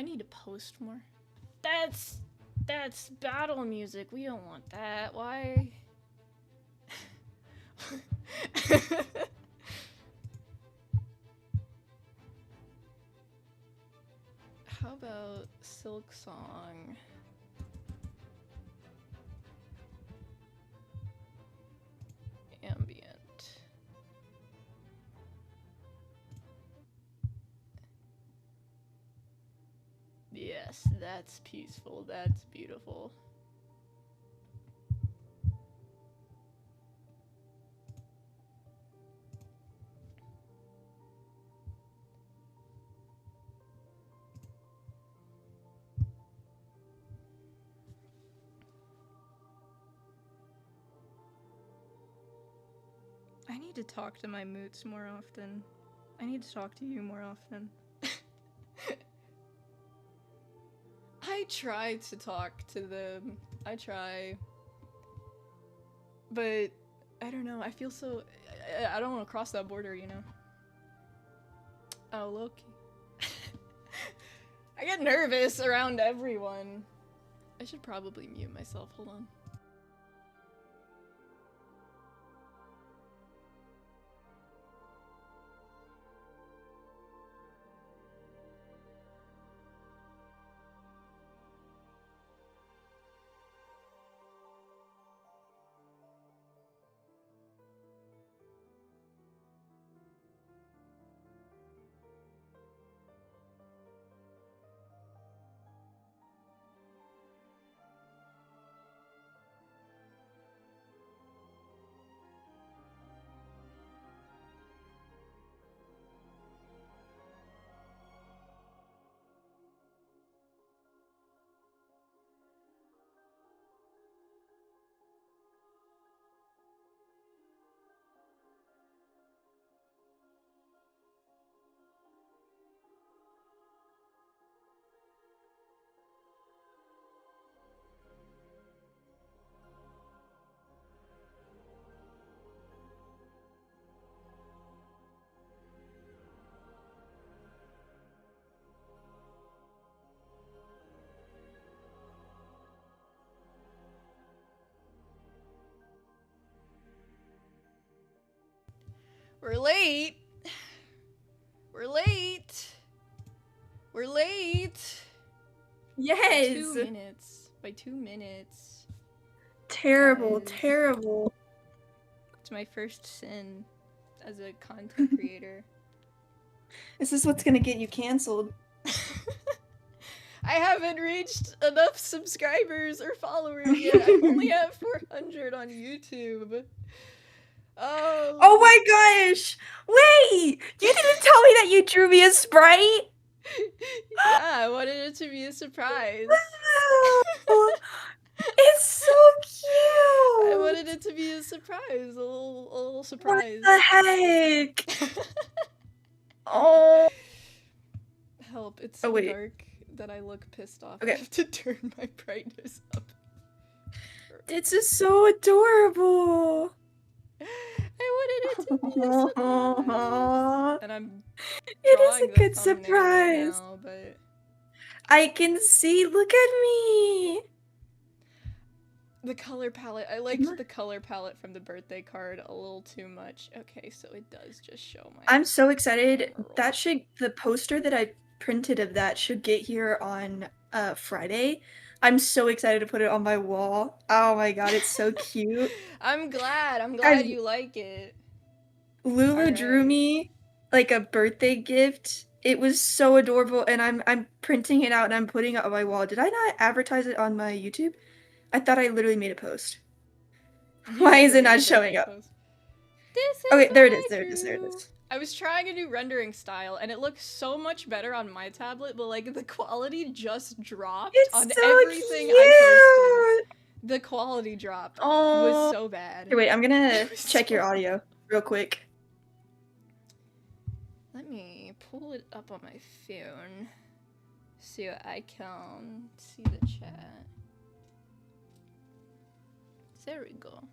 I need to post more. That's battle music. We don't want that. Why? How about Silk Song? Ambient. Yes, that's peaceful. That's beautiful. I need to talk to my moots more often. I need to talk to you more often. I try to talk to them. I try. But I don't know. I feel so... I don't want to cross that border, you know? Oh, Loki. I get nervous around everyone. I should probably mute myself. Hold on. We're late. We're late. We're late. Yes. By 2 minutes. By 2 minutes. Terrible, Guys. terrible. It's my first sin as a content creator. This is what's gonna get you canceled. I haven't reached enough subscribers or followers yet. I only have 400 on YouTube. Oh my gosh! Wait! You didn't tell me that you drew me a Sprite? Yeah, I wanted it to be a surprise. Wow. It's so cute! I wanted it to be a surprise, a little surprise. What the heck? Oh. Help, it's so dark that I look pissed off. Okay. I have to turn my brightness up. This is so adorable. I wanted it to be a surprise. And I'm It is drawing a good the thumbnail surprise. right now, but I can see. Look at me. the color palette. I liked the color palette from the birthday card a little too much. Okay, so it does just show my... I'm so excited. That should... The poster that I printed of that should get here on Friday. I'm so excited to put it on my wall. Oh my god, it's so cute. I'm glad you like it. Lulu drew me like a birthday gift. It was so adorable, and I'm printing it out and I'm putting it on my wall. Did I not advertise it on my YouTube? I thought I literally made a post. Why is it not showing up? Okay, there it is, there it is, there it is. I was trying a new rendering style, and it looks so much better on my tablet, but like the quality just dropped on everything I posted. The quality drop was so bad. Here, wait, I'm gonna check your audio real quick. Let me pull it up on my phone so I can see the chat. There we go.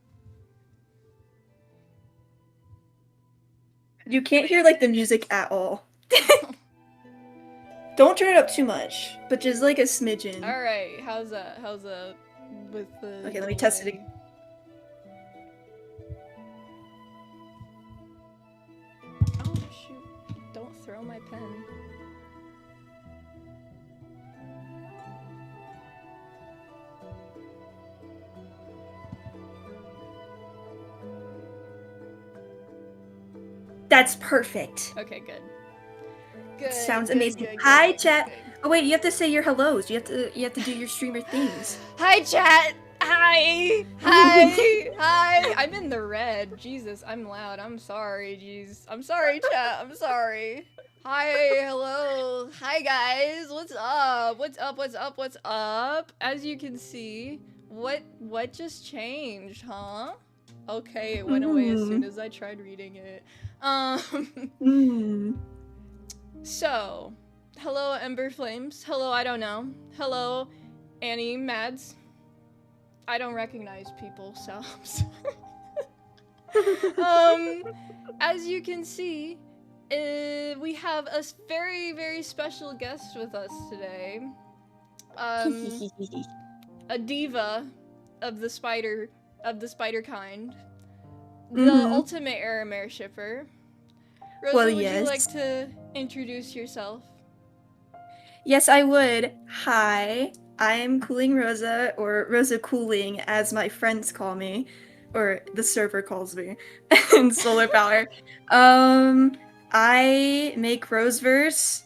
You can't hear like the music at all. Don't turn it up too much, but just like a smidgen. All right, how's that? How's that with the? Okay, let me test it again. Oh shoot! Don't throw my pen. That's perfect. Okay, good. Good. Sounds good, amazing. good, Hi, good, chat. good. Oh wait, you have to say your hellos. You have to do your streamer things. Hi, chat. Hi. Hi. Hi. I'm in the red. Jesus, I'm loud. I'm sorry. Jeez. I'm sorry, chat. I'm sorry. Hi. Hello. Hi, guys. What's up? What's up? What's up? What's up? As you can see, what just changed, huh? Okay, it went away as soon as I tried reading it. So, hello Ember Flames. Hello, I don't know. Hello, Annie Mads. I don't recognize people, so I'm sorry. As you can see, we have a very, very special guest with us today. A diva of the spider kind. The ultimate Aramare shipper. Rosa, well, would yes. you like to introduce yourself? Yes, I would. Hi, I am Cooling Rosa, or Rosa Cooling, as my friends call me, or the server calls me, in Solar Power. I make Roseverse.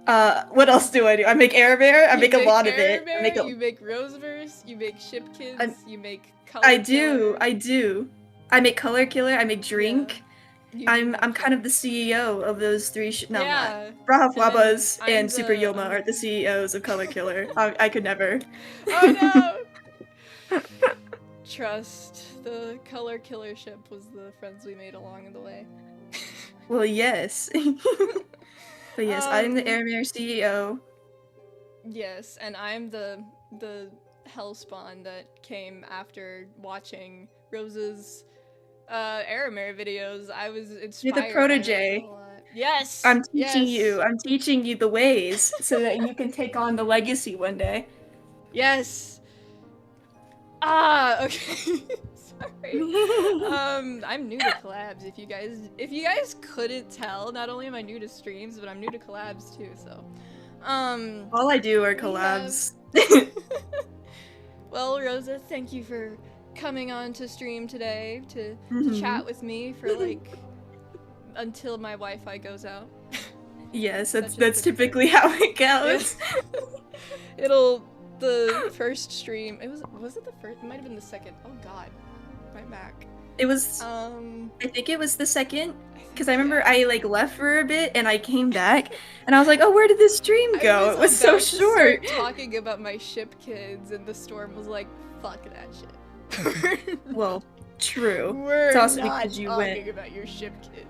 What else do? I make Aramare. I make a lot of it. You make Roseverse. You make Ship Kids. You make Color I Killer. do. I make Color Killer. I make Drink. Yeah. I'm kind of the CEO of those three. No, yeah. Rahaf Wabas and the, Super Yoma are the CEOs of Color Killer. I could never. Oh no! Trust. The Color Killer ship was the friends we made along the way. Well, yes. But yes, I'm the Aramare CEO. Yes, and I'm the hellspawn that came after watching Rose's Aramare videos. I was inspired. You're the protege. Yes. I'm teaching you. I'm teaching you the ways so that you can take on the legacy one day. Yes. Ah, okay. Sorry. I'm new to collabs. If you guys couldn't tell, not only am I new to streams, but I'm new to collabs too, so. All I do are collabs. Well, Rosa, thank you for coming on to stream today to chat with me for like until my Wi-Fi goes out. Yes, that's typically how it goes. The first stream. Was it the first? It might have been the second. Oh God, my Mac. It was. I think it was the second, because I remember I like left for a bit and I came back and I was like, oh, where did this stream go? It was so short. Talking about my ship kids and the storm was like, fuck that shit. Well, true. We're not talking about your ship kids.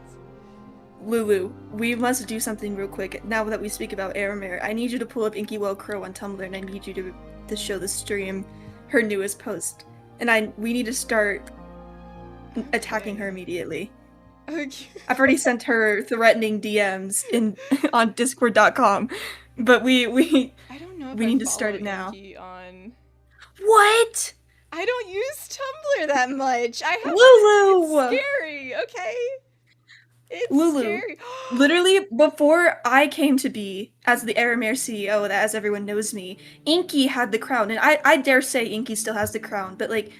Lulu, we must do something real quick. Now that we speak about Aramare, I need you to pull up Inkywell Crow on Tumblr, and I need you to show the stream her newest post. And we need to start attacking her immediately. Okay. I've already sent her threatening DMs on Discord.com, but we I don't know if we need to start it now. On... What? I don't use Tumblr that much. I have Lulu. It's scary. Okay. It's Lulu, scary. Literally, before I came to be as the Aramare CEO, that as everyone knows me, Inky had the crown, and I dare say Inky still has the crown, but like,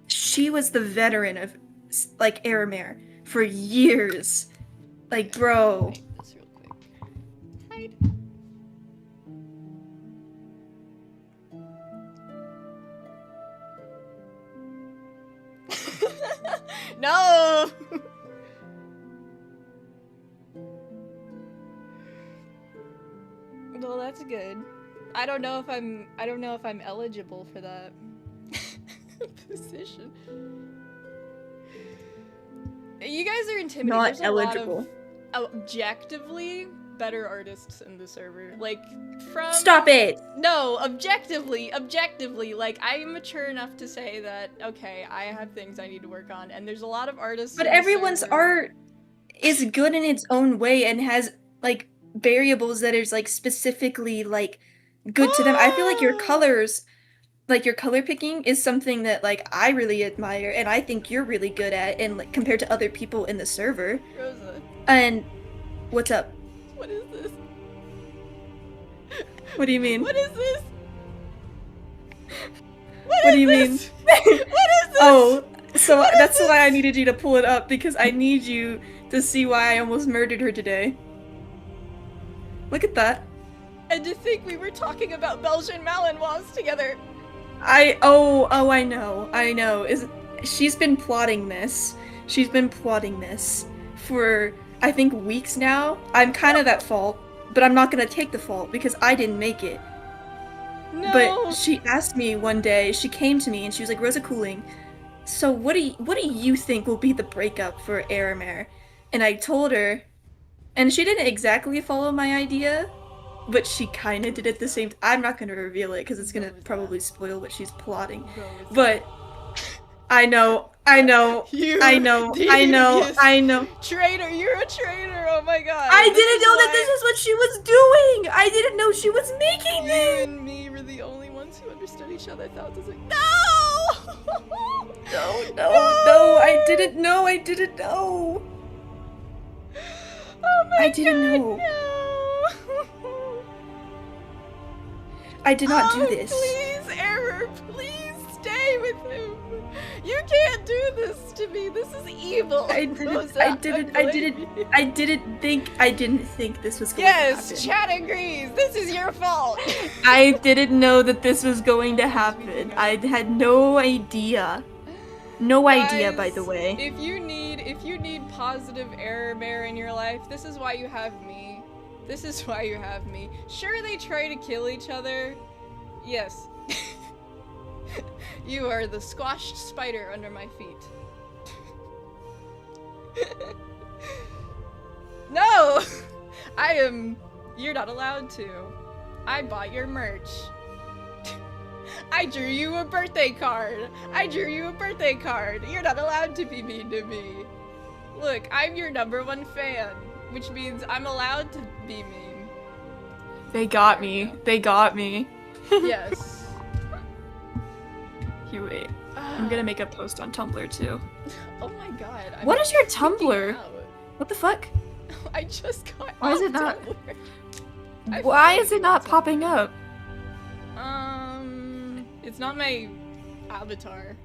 she was the veteran of like Aramare for years. Like, bro. Wait, this real quick. Hide. No. Well, that's good. I don't know if I'm eligible for that position. You guys are intimidating. Not There's eligible. A lot of objectively better artists in the server. Like from Stop it. No, objectively, like I'm mature enough to say that okay, I have things I need to work on, and there's a lot of artists. But everyone's art is good in its own way and has like variables that is like specifically like good to them. I feel like your colors, like your color picking is something that like I really admire and I think you're really good at and like compared to other people in the server. Rosa. And what's up? What is this? What do you mean? What is this? What do you mean? What is this? Oh, so that's why I needed you to pull it up, because I need you to see why I almost murdered her today. Look at that. And to think we were talking about Belgian Malinois together. I know. She's been plotting this. She's been plotting this for, I think, weeks now. I'm kind of at fault, but I'm not gonna take the fault because I didn't make it. No. But she asked me one day, she came to me and she was like, Rosa Cooling, so what do you think will be the breakup for Aramare? And I told her, and she didn't exactly follow my idea, but she kind of did at the same time. I'm not going to reveal it because it's going to probably spoil what she's plotting. But I know. You I know. Traitor, you're a traitor, oh my god. I didn't know that this is what she was doing! I didn't know she was making this! You and me were the only ones who understood each other. I was like, no! No, I didn't know. Oh my I didn't god, know. No. I did not do this. Please, Error, please stay with him. You can't do this to me. This is evil. I didn't think this was going to happen. Yes, chat agrees. This is your fault. I didn't know that this was going to happen. I had no idea. No idea, by the way. If you need positive Aramare in your life, this is why you have me. This is why you have me. Sure, they try to kill each other. Yes. You are the squashed spider under my feet. No! You're not allowed to. I bought your merch. I drew you a birthday card. You're not allowed to be mean to me. Look, I'm your #1 fan, which means I'm allowed to be mean. They got me. Yes. Here, wait. I'm gonna make a post on Tumblr too. Oh my god. What is your Tumblr? What the fuck? I just got Why is it not? Tumblr. Why is it not popping up? It's not my avatar.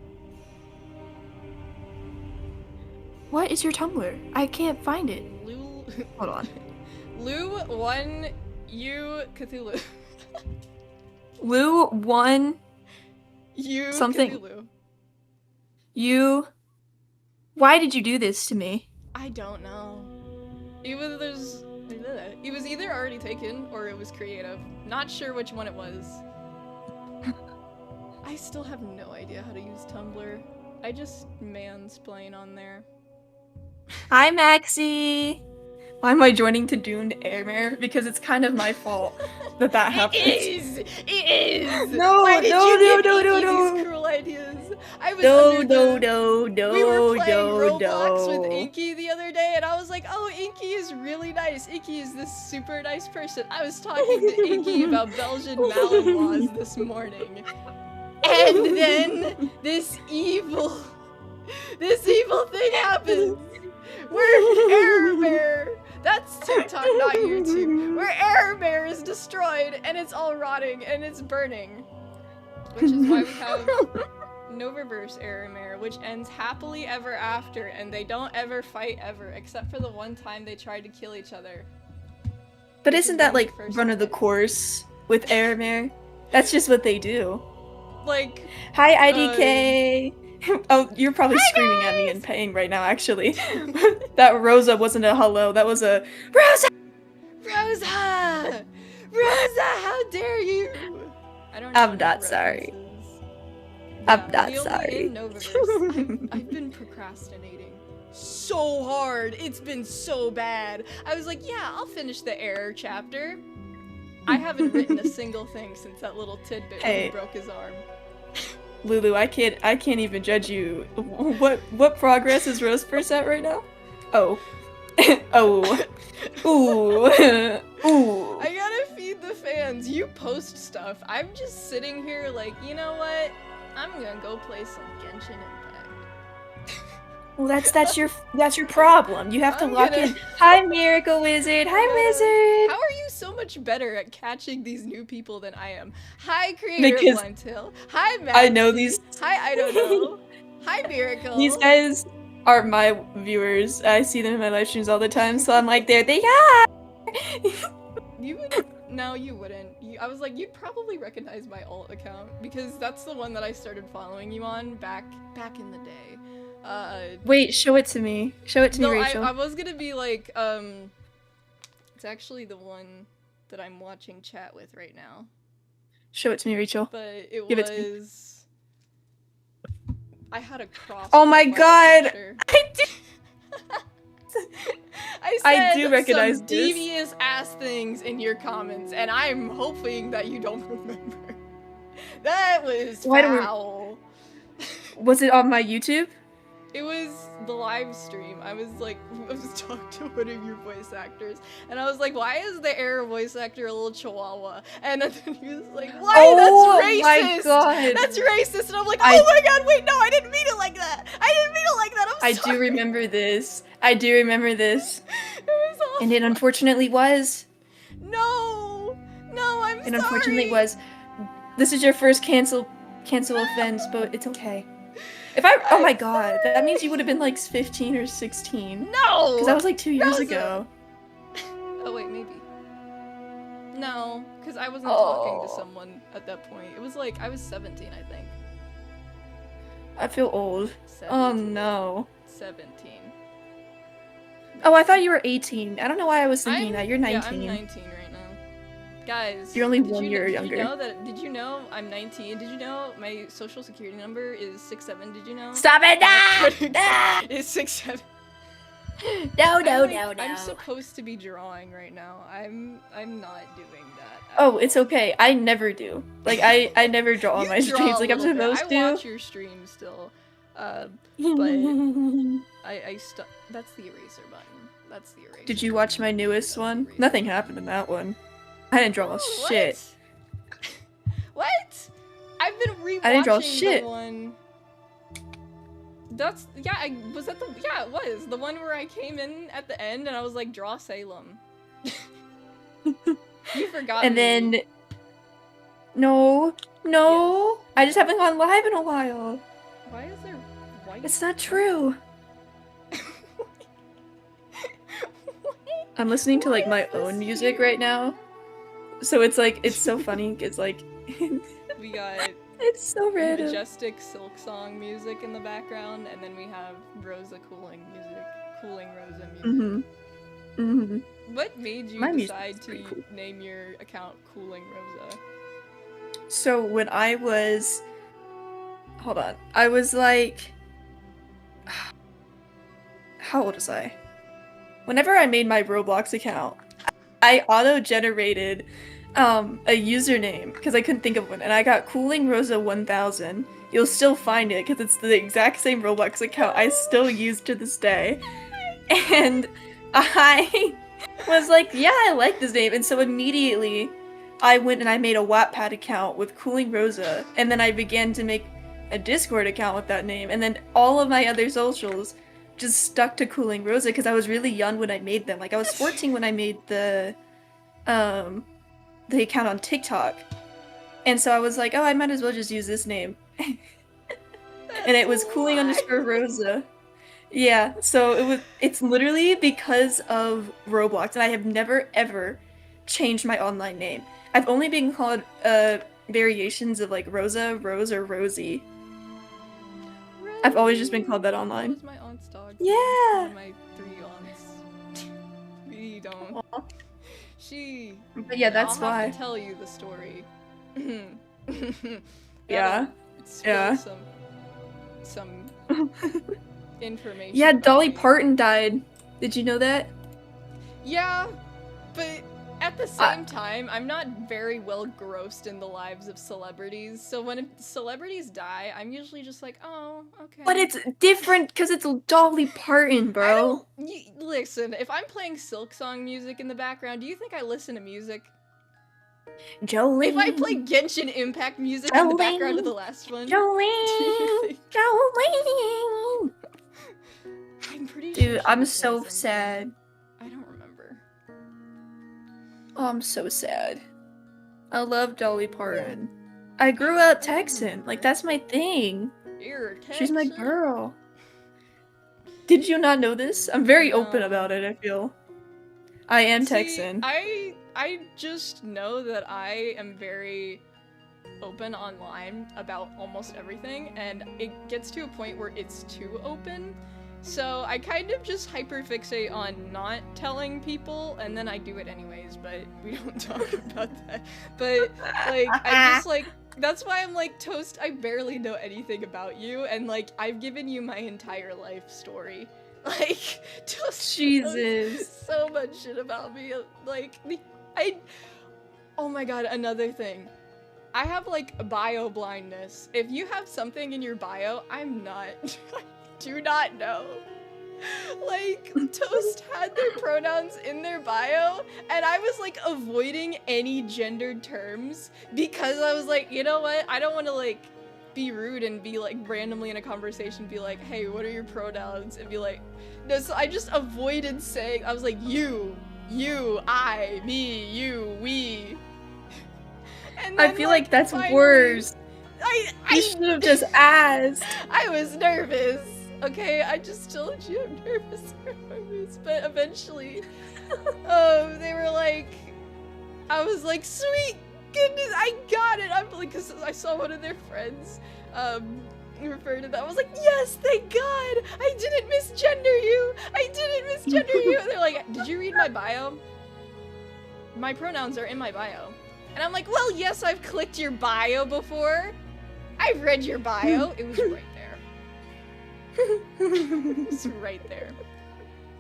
What is your Tumblr? I can't find it. Hold on. Lou1 U Cthulhu. Lou1 U something. Cthulhu. You. Why did you do this to me? I don't know. It was either already taken or it was creative. Not sure which one it was. I still have no idea how to use Tumblr. I just mansplain on there. Hi, Maxie! Why am I joining to Doomed Airmare? Because it's kind of my fault that happens. It is! No, Why did no, you no, give no, Inky no, no. these cruel ideas? I was No. We were playing Roblox with Inky the other day, and I was like, oh, Inky is really nice. Inky is this super nice person. I was talking to Inky about Belgian Malinois this morning. And then this evil thing happens. Where Aramare, that's TikTok, not YouTube, where Aramare is destroyed and it's all rotting and it's burning. Which is why we have Novaverse Aramare, which ends happily ever after, and they don't ever fight ever, except for the one time they tried to kill each other. But isn't that like run of the course with Aramare? That's just what they do. Like, hi IDK. Oh, you're probably screaming at me in pain right now, actually. That Rosa wasn't a hello, that was a Rosa! Rosa! Rosa, how dare you! I'm not sorry. I'm not sorry. I've been procrastinating so hard. It's been so bad. I was like, yeah, I'll finish the error chapter. I haven't written a single thing since that little tidbit when he broke his arm. Lulu, I can't even judge you. What progress is Roseburst at right now? Oh. Oh. Ooh. Ooh. I gotta feed the fans. You post stuff. I'm just sitting here like, you know what? I'm gonna go play some Genshin Impact. Well, that's your problem. You have to lock in. Hi, Miracle Wizard. Hi, Wizard. How are you so much better at catching these new people than I am? Hi, Creator Blindtail. Hi, Matt. I know these. Hi, I don't know. Hi, Miracle. These guys are my viewers. I see them in my live streams all the time, so I'm like, there they are. You would no, you wouldn't. I was like, you'd probably recognize my alt account because that's the one that I started following you on back in the day. Wait, show it to me. Show it to me, Rachel. I was gonna be like, it's actually the one that I'm watching chat with right now. Show it to me, Rachel. But it Give was. It to me. I had a cross. Oh my god! I do recognize some this. devious ass things in your comments, and I'm hoping that you don't remember. That was foul. Was it on my YouTube? It was the live stream. I was talking to one of your voice actors, and I was like, "Why is the Air voice actor a little chihuahua?" And then he was like, "Why? Oh, that's racist! My god. That's racist!" And I'm like, "Oh my god! Wait, no, I didn't mean it like that. I didn't mean it like that. I'm sorry." I do remember this. I do remember this. It was awful. And it unfortunately was. No, I'm sorry. It unfortunately was. This is your first cancel offense, but it's okay. Oh my god, that means you would have been like 15 or 16. No! Because that was like 2 years ago. Oh wait, maybe. No, because I wasn't talking to someone at that point. It was like, I was 17, I think. I feel old. 17. Oh no. 17. Oh, I thought you were 18. I don't know why I was thinking that. You're 19. Yeah, I'm 19 right now. Guys, you're only 1 year younger. Did you know I'm 19? Did you know my social security number is 67? Did you know? Stop it! Nah! It's 67. No. I'm supposed to be drawing right now. I'm not doing that. Oh, it's okay. I never do. Like I never draw on my streams like I'm supposed to. I watch your streams still. But that's the eraser button. That's the eraser. Did you watch my newest one? Nothing happened in that one. I didn't draw shit. What? I've been rewatching I didn't draw shit. The one. That's was that the it was the one where I came in at the end and I was like, draw Salem. You forgot. And then no, yes. I just haven't gone live in a while. Why is there white? It's not true. I'm listening to like my own music right now. So it's like, it's so funny, it's like... We got... It's so random. Majestic Silk Song music in the background, and then we have Rosa Cooling Rosa music. What made you decide to name your account Cooling Rosa? So when I was... Hold on. I was like... How old was I? Whenever I made my Roblox account, I auto-generated a username because I couldn't think of one, and I got Cooling Rosa 1000. You'll still find it because it's the exact same Roblox account I still use to this day. And I was like, yeah, I like this name, and so immediately I went and I made a Wattpad account with Cooling Rosa, and then I began to make a Discord account with that name, and then all of my other socials just stuck to Cooling Rosa because I was really young when I made them. Like I was 14 when I made the account on TikTok, and so I was like, oh, I might as well just use this name. And it was Cooling_Rosa. Yeah, so it's literally because of Roblox, and I have never ever changed my online name. I've only been called variations of like Rosa, Rose, or Rosie. I've always just been called that online. That was my aunt's dog. Yeah. One of my 3 aunts. We don't. Aww. But yeah, that's I'll why. Have to tell you the story. Yeah. Some information. Yeah, Dolly Parton died. Did you know that? Yeah, but At the same time, I'm not very well grossed in the lives of celebrities, so when celebrities die, I'm usually just like, oh, okay. But it's different because it's Dolly Parton, bro. Listen, if I'm playing Silk Song music in the background, do you think I listen to music? Jolene. If I play Genshin Impact music in the background of the last one, Jolene. I'm pretty sure. Dude, I'm so sad. I don't remember. Oh, I'm so sad. I love Dolly Parton. I grew up Texan. Like, that's my thing. You're Texan. She's my girl. Did you not know this? I'm very open about it, I feel. I am Texan. I just know that I am very open online about almost everything, and it gets to a point where it's too open. So I kind of just hyperfixate on not telling people, and then I do it anyways, but we don't talk about that. But, like, I just, like, that's why I'm like, Toast, I barely know anything about you, and, like, I've given you my entire life story. Like, Toast knows so much shit about me. Like, oh my god, another thing. I have, like, bio blindness. If you have something in your bio, I'm not. Do not know. Like, Toast had their pronouns in their bio, and I was like avoiding any gendered terms because I was like, you know what? I don't want to like be rude and be like randomly in a conversation be like, hey, what are your pronouns? And be like, no, so I just avoided saying, I was like, you, I, me, you, we. And then, I feel like that's worse. You should have just asked. I was nervous. Okay, I just told you I'm nervous. But eventually, they were like, I was like, sweet goodness, I got it. I'm like, cause I saw one of their friends, refer to that. I was like, yes, thank God, I didn't misgender you. I didn't misgender you. And they're like, did you read my bio? My pronouns are in my bio. And I'm like, well, yes, I've clicked your bio before. I've read your bio. It was right there. It's right there.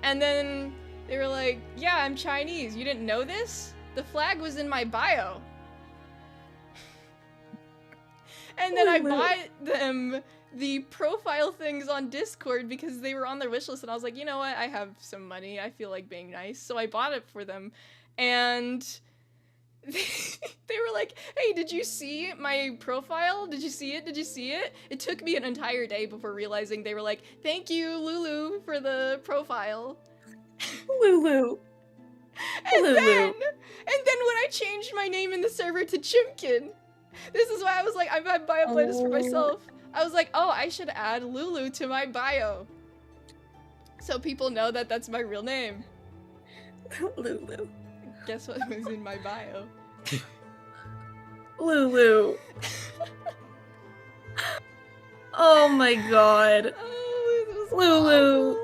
And then they were like, yeah, I'm Chinese. You didn't know this? The flag was in my bio. And then I bought them the profile things on Discord because they were on their wishlist, and I was like, you know what? I have some money. I feel like being nice. So I bought it for them. And they were like, hey, did you see my profile? Did you see it? Did you see it? It took me an entire day before realizing they were like, thank you, Lulu, for the profile. Lulu. And then when I changed my name in the server to Chimkin, this is why I was like, I'm bio blindness for myself. I was like, oh, I should add Lulu to my bio. So people know that that's my real name. Lulu. Guess what was in my bio? Lulu. Oh my god. Oh, Lulu.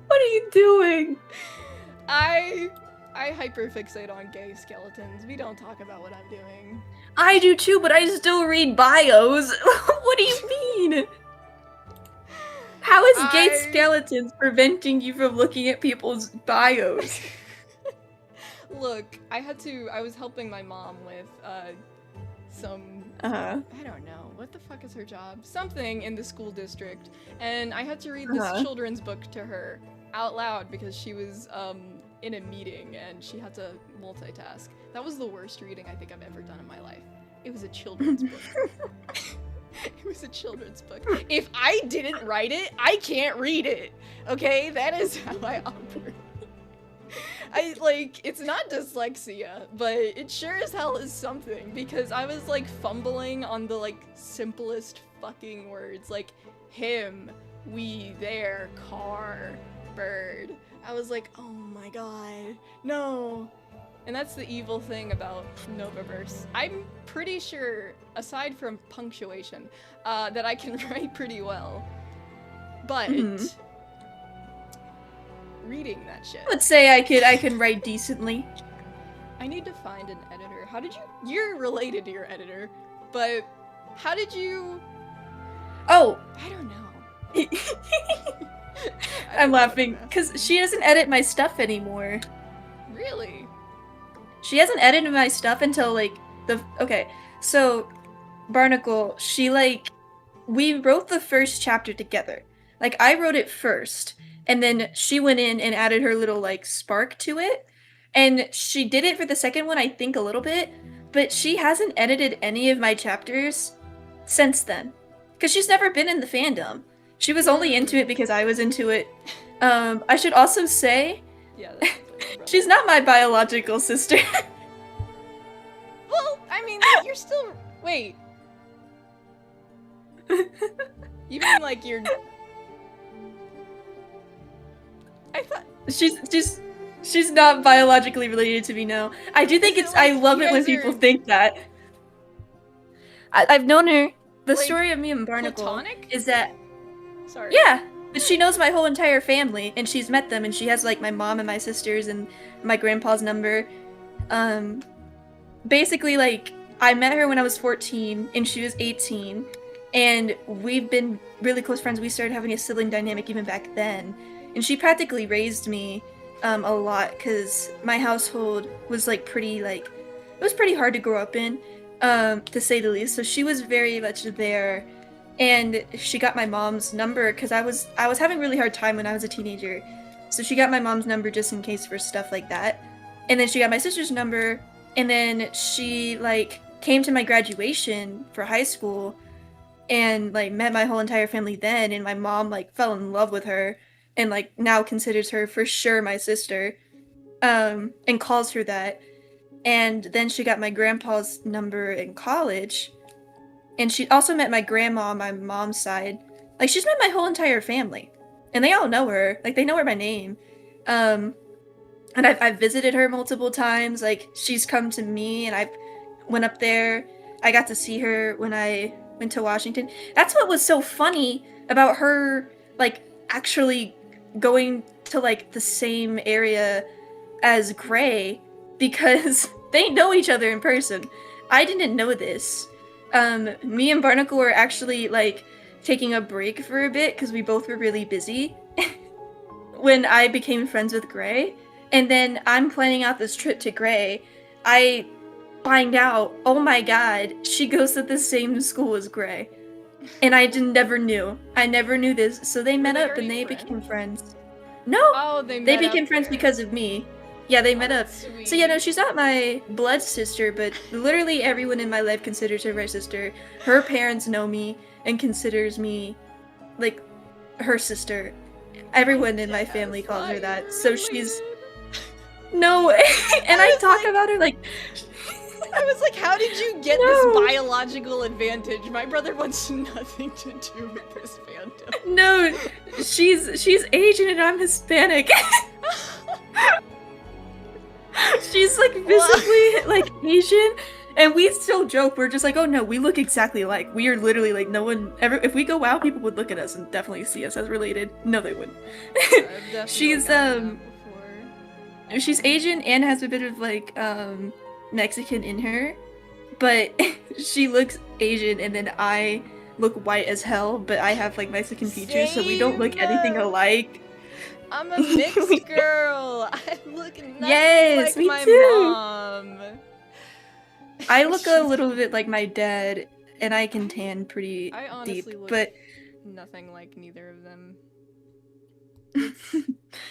What are you doing? I hyperfixate on gay skeletons. We don't talk about what I'm doing. I do too, but I still read bios. What do you mean? How is gay skeletons preventing you from looking at people's bios? Look, I was helping my mom with, some, I don't know, what the fuck is her job? Something in the school district, and I had to read this children's book to her out loud because she was, in a meeting and she had to multitask. That was the worst reading I think I've ever done in my life. It was a children's book. It was a children's book. If I didn't write it, I can't read it. Okay? That is how I operate. It's not dyslexia, but it sure as hell is something, because I was, like, fumbling on the, like, simplest fucking words, like, him, we, there, car, bird. I was like, oh my god, no. And that's the evil thing about Novaverse. I'm pretty sure, aside from punctuation, that I can write pretty well. But reading that shit. Let's say I can write decently. I need to find an editor. How did you? You're related to your editor, but how did you? Oh, I don't know. I'm laughing because she doesn't edit my stuff anymore. Really? She hasn't edited my stuff until, like, okay, so, Barnacle, we wrote the first chapter together. Like, I wrote it first, and then she went in and added her little, like, spark to it, and she did it for the second one, I think, a little bit, but she hasn't edited any of my chapters since then. Because she's never been in the fandom. She was only into it because I was into it. I should also say, she's not my biological sister. Well, I mean, you're still... Wait. You mean like you're... I thought... She's not biologically related to me, no. I do think it's... Like, I love it when people think that. I've known her. The story of me and Barnacle platonic? Is that... Sorry. Yeah! But she knows my whole entire family, and she's met them, and she has, like, my mom and my sisters and my grandpa's number. Basically, like, I met her when I was 14, and she was 18, and we've been really close friends. We started having a sibling dynamic even back then, and she practically raised me a lot, because my household was, like, it was pretty hard to grow up in, to say the least, so she was very much there. And she got my mom's number because I was having a really hard time when I was a teenager. So she got my mom's number just in case for stuff like that. And then she got my sister's number, and then she, like, came to my graduation for high school and, like, met my whole entire family then, and my mom, like, fell in love with her and, like, now considers her for sure my sister, and calls her that. And then she got my grandpa's number in college. And she also met my grandma on my mom's side. Like, she's met my whole entire family. And they all know her. Like, they know her by name. And I've visited her multiple times. Like, she's come to me, and I went up there. I got to see her when I went to Washington. That's what was so funny about her, like, actually going to, like, the same area as Gray. Because they know each other in person. I didn't know this. Me and Barnacle were actually, like, taking a break for a bit because we both were really busy when I became friends with Gray. And then I'm planning out this trip to Gray. I find out, oh my god, she goes to the same school as Gray. And I never knew. I never knew this. So they met up and they became friends. No! Oh, they became friends because of me. Yeah, they met up. Sweet. So yeah, no, she's not my blood sister, but literally everyone in my life considers her my sister. Her parents know me and considers me, like, her sister. Everyone in my family calls her that. So she's... No, and I talk about her like... I was like, how did you get this biological advantage? My brother wants nothing to do with this fandom. No, she's Asian and I'm Hispanic. She's, like, visibly, like, Asian, and we still joke, we're just like, oh no, we look exactly alike. We are literally, like, no one ever, if we go out, people would look at us and definitely see us as related. No, they wouldn't. She's, she's Asian and has a bit of, like, Mexican in her, but she looks Asian, and then I look white as hell, but I have, like, Mexican features, so we don't look anything alike. I'm a mixed girl. I look nothing like me my too. mom. I look a little bit like my dad, and I can tan pretty deep, look but nothing like neither of them.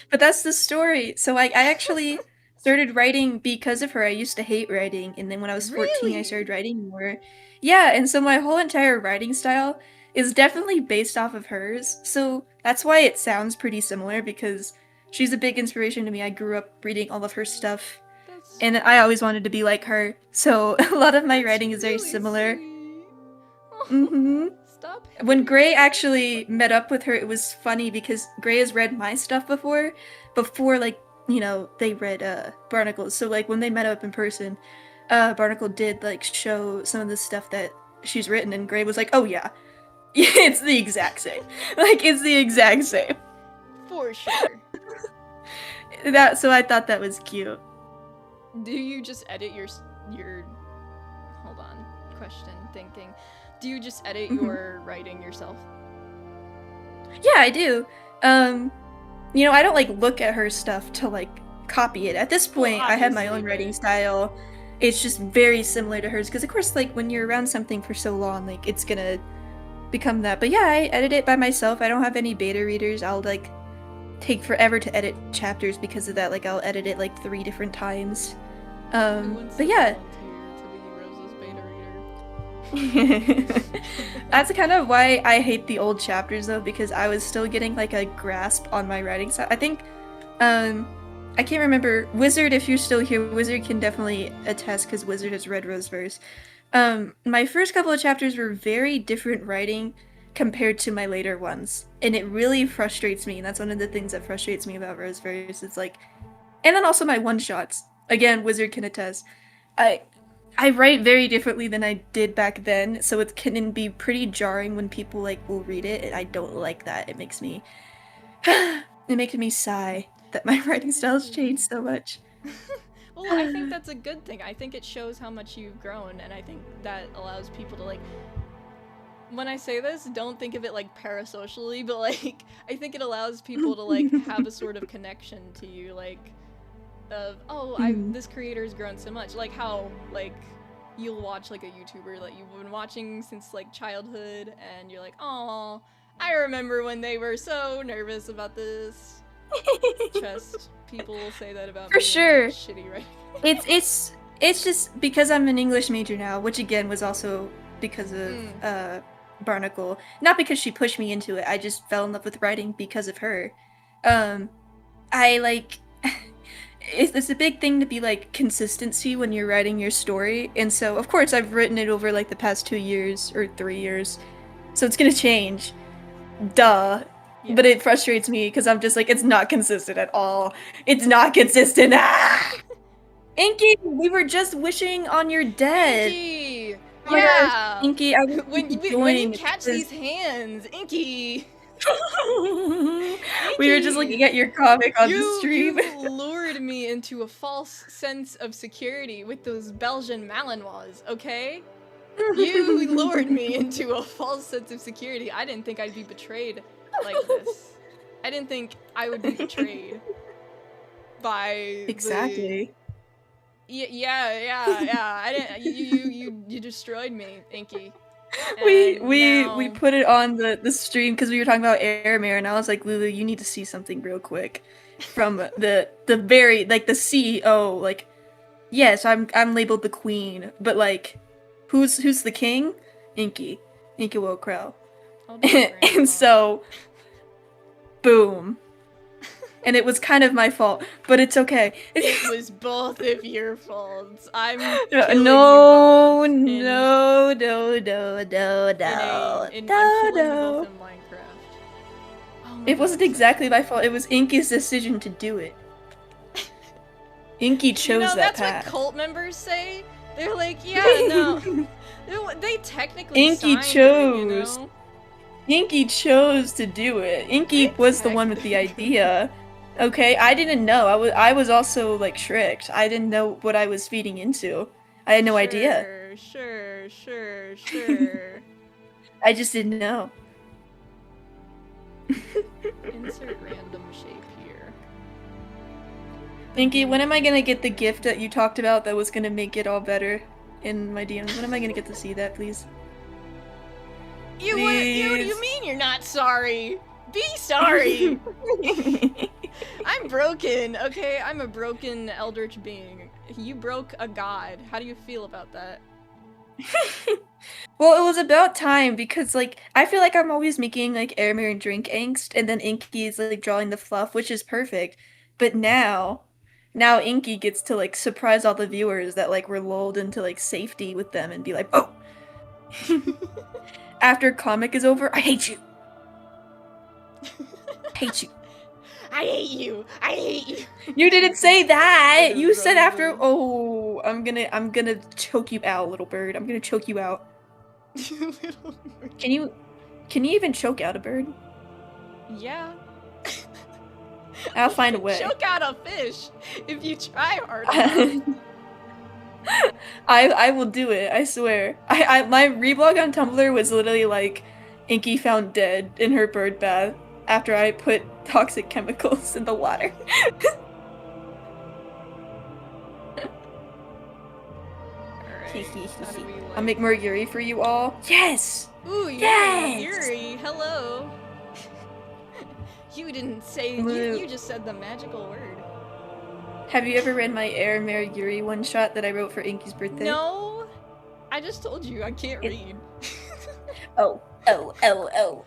But that's the story. So I actually started writing because of her. I used to hate writing, and then when I was 14, I started writing more. Yeah, and so my whole entire writing style is definitely based off of hers, so that's why it sounds pretty similar, because she's a big inspiration to me. I grew up reading all of her stuff, and I always wanted to be like her, so a lot of my writing is very similar. Stop. When Gray actually met up with her, it was funny, because Gray has read my stuff before, like, you know, they read Barnacle's, so, like, when they met up in person, Barnacle did, like, show some of the stuff that she's written, and Gray was like, oh yeah, it's the exact same. Like, it's the exact same. For sure. So I thought that was cute. Do you just edit your hold on, question, thinking. Do you just edit your writing yourself? Yeah, I do. You know, I don't, like, look at her stuff to, like, copy it. At this point, I have my own writing style. It's just very similar to hers, because of course, like, when you're around something for so long, like, it's gonna become that. But yeah, I edit it by myself. I don't have any beta readers. I'll, like, take forever to edit chapters because of that. Like, I'll edit it, like, 3 different times. But yeah. That's kind of why I hate the old chapters, though, because I was still getting, like, a grasp on my writing style. I think, I can't remember. Wizard, if you're still here, Wizard can definitely attest, because Wizard has read Roseverse. My first couple of chapters were very different writing compared to my later ones, and it really frustrates me, and that's one of the things that frustrates me about Roseverse. It's like, and then also my one-shots. Again, Wizard can attest. I write very differently than I did back then, so it can be pretty jarring when people, like, will read it, and I don't like that. It makes me sigh that my writing style's changed so much. Well, I think that's a good thing. I think it shows how much you've grown, and I think that allows people to, like, when I say this, don't think of it, like, parasocially, but, like, I think it allows people to, like, have a sort of connection to you, like, of, oh, this creator's grown so much. Like how, like, you'll watch, like, a YouTuber that you've been watching since, like, childhood, and you're like, oh, I remember when they were so nervous about this. Trust, people will say that about for me. Sure. Shitty, right? It's just because I'm an English major now, which again was also because of Barnacle. Not because she pushed me into it. I just fell in love with writing because of her. I like it's a big thing to be like consistency when you're writing your story, and so of course I've written it over like the past 2 years or 3 years, so it's gonna change. Duh. Yeah. But it frustrates me because I'm just like, it's not consistent at all. It's not consistent. Ah! Inky, we were just wishing on your dead. Inky! Yeah! Inky, I when you catch these hands, Inky! We were just looking at your comic on the stream. You lured me into a false sense of security with those Belgian Malinois, okay? You lured me into a false sense of security. I didn't think I'd be betrayed like this. I didn't think I would be betrayed by exactly. Yeah. I didn't. You destroyed me, Inky. We put it on the stream because we were talking about Airmare, and I was like, Lulu, you need to see something real quick from the very, like, the CEO. Like, yes, I'm labeled the queen, but like, who's the king? Inky Will Crow. And so, boom. And it was kind of my fault, but it's okay. It was both of your faults. I'm no. In Minecraft. Oh, it wasn't exactly my fault. It was Inky's decision to do it. Inky chose that path. That's what cult members say. They're like, yeah, no. They technically Inky chose. Inky chose to do it. Inky was the one with the idea. Okay, I didn't know. I was also, like, tricked. I didn't know what I was feeding into. I had no idea. Sure. I just didn't know. Insert random shape here. Inky, when am I gonna get the gift that you talked about that was gonna make it all better in my DMs? When am I gonna get to see that, please? You mean you're not sorry? Be sorry! I'm broken, okay? I'm a broken eldritch being. You broke a god. How do you feel about that? Well, it was about time, because, like, I feel like I'm always making, like, Airmare and drink angst, and then Inky is, like, drawing the fluff, which is perfect. But now Inky gets to, like, surprise all the viewers that, like, we're lulled into, like, safety with them and be like, oh! After comic is over, I hate you! hate you. I hate you. You didn't say that. You said after. Oh, I'm gonna choke you out, little bird. I'm gonna choke you out. Can you even choke out a bird? Yeah. I'll find a way. Choke out a fish if you try hard enough. I will do it. I swear. My reblog on Tumblr was literally like, Inky found dead in her bird bath after I put toxic chemicals in the water. How do we, like... I'll make more Yuri for you all. Yes! Ooh, Yuri! Yes! Yuri, hello! You didn't say... You just said the magical word. Have you ever read my Aramare Yuri one-shot that I wrote for Inky's birthday? No! I just told you, I can't read. Oh. L.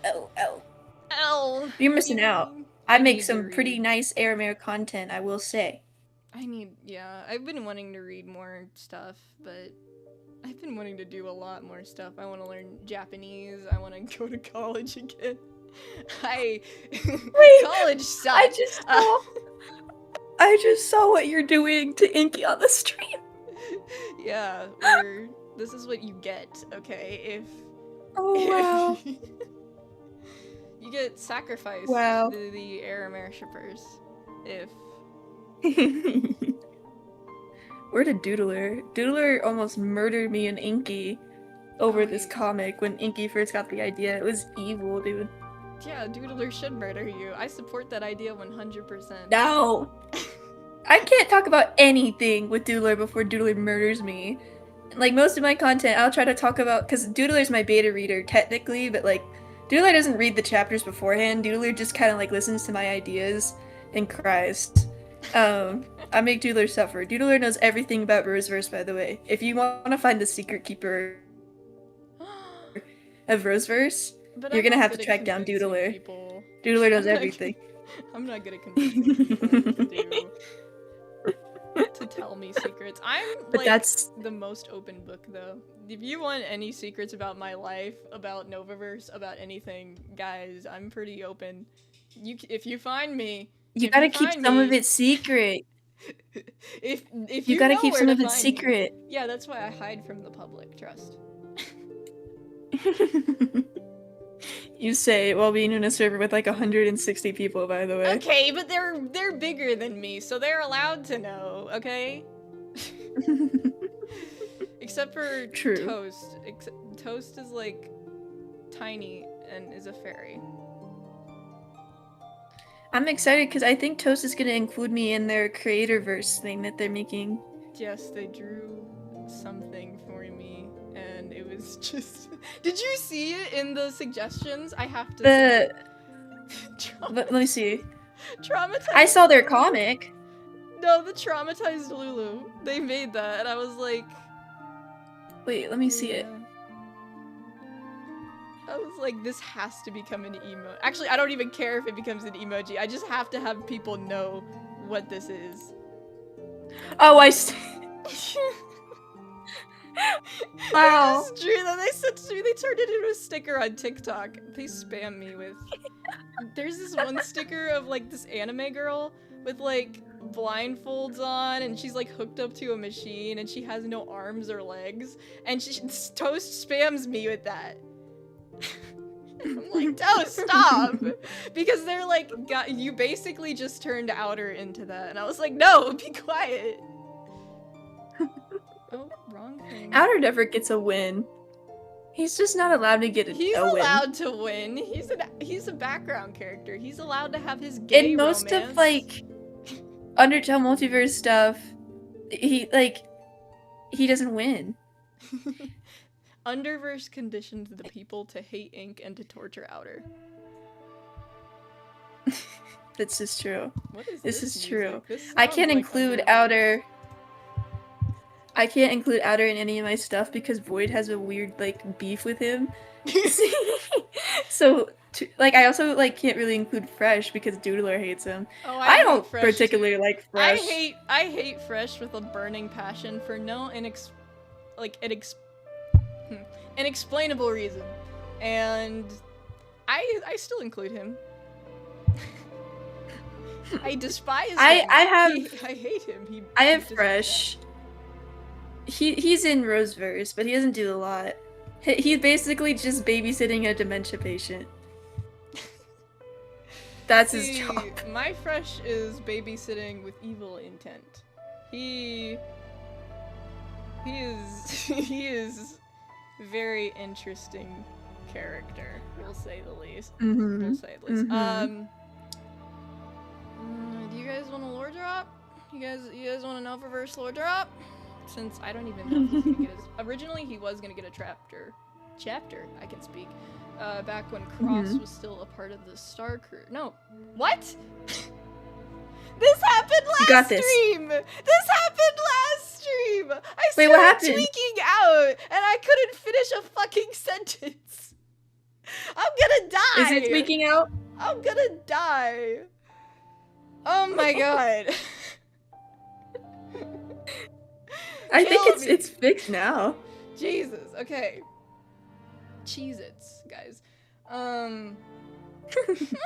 You're missing out. I make some pretty nice Aramare content, I will say. Yeah, I've been wanting to read more stuff, but I've been wanting to do a lot more stuff. I want to learn Japanese. I want to go to college again. Wait, college sucks. I just saw what you're doing to Inky on the stream. Yeah, this is what you get, okay? Wow. You get sacrificed to the Aramare shippers. Where did Doodler? Doodler almost murdered me and Inky over this comic when Inky first got the idea. It was evil, dude. Yeah, Doodler should murder you. I support that idea 100%. No! I can't talk about anything with Doodler before Doodler murders me. Like, most of my content, I'll try to talk about, because Doodler's my beta reader, technically, but, like, Doodler doesn't read the chapters beforehand. Doodler just kind of, like, listens to my ideas and cries. I make Doodler suffer. Doodler knows everything about Roseverse, by the way. If you want to find the secret keeper of Roseverse, you're gonna have to track down Doodler. Doodler knows everything. I'm not gonna convince people to tell me secrets. I'm that's the most open book, though. If you want any secrets about my life, about Novaverse, about anything, guys, I'm pretty open. If you find me, you gotta keep some of it secret. if you gotta keep some of it secret. Yeah, that's why I hide from the public. Trust. You say while being in a server with like 160 people, by the way. Okay, but they're bigger than me, so they're allowed to know. Okay. Except for Toast. Toast is like tiny and is a fairy. I'm excited because I think Toast is gonna include me in their Creatorverse thing that they're making. Yes, they drew something for me, and it was just... Did you see it in the suggestions? I have to say. Let me see. Traumatized. I saw their comic. No, the Traumatized Lulu. They made that, and I was like... Wait, let me see it. I was like, this has to become an emoji. Actually, I don't even care if it becomes an emoji. I just have to have people know what this is. Oh, Wow. They just drew that. They turned it into a sticker on TikTok. They spam me with... There's this one sticker of like this anime girl with like blindfolds on, and she's like hooked up to a machine, and she has no arms or legs, and Toast spams me with that. I'm like, Toast, stop! Because they're like, you basically just turned Outer into that, and I was like, no, be quiet. Oh, wrong thing. Outer never gets a win. He's just not allowed to get a win. He's allowed to win. He's a background character. He's allowed to have his gay in most romance. of like Undertale multiverse stuff, he doesn't win. Underverse conditioned the people to hate Ink and to torture Outer. This is true. What is this is true. This I can't like include Outer. I can't include Outer in any of my stuff because Void has a weird like beef with him. So I also like can't really include Fresh because Doodler hates him. Oh, I don't particularly like Fresh. I hate Fresh with a burning passion for no inexplainable reason, and I still include him. I despise him. I hate him. I have Fresh. He's in Roseverse, but he doesn't do a lot. He's basically just babysitting a dementia patient. That's his job. My Fresh is babysitting with evil intent. He is very interesting character, we'll say the least. Mm-hmm. We'll say the least. Mm-hmm. Do you guys want a lore drop? You guys want an Novaverse lore drop? since I don't even know if he's gonna get his. Originally, he was gonna get a chapter. I can speak. Back when Cross was still a part of the Star Crew. No, what? This happened last stream. This happened last stream. I started tweaking out, and I couldn't finish a fucking sentence. I'm gonna die. Is it tweaking out? I'm gonna die. Oh my god. I think it's fixed now. Jesus. Okay. Cheez-Its, guys. Don't do this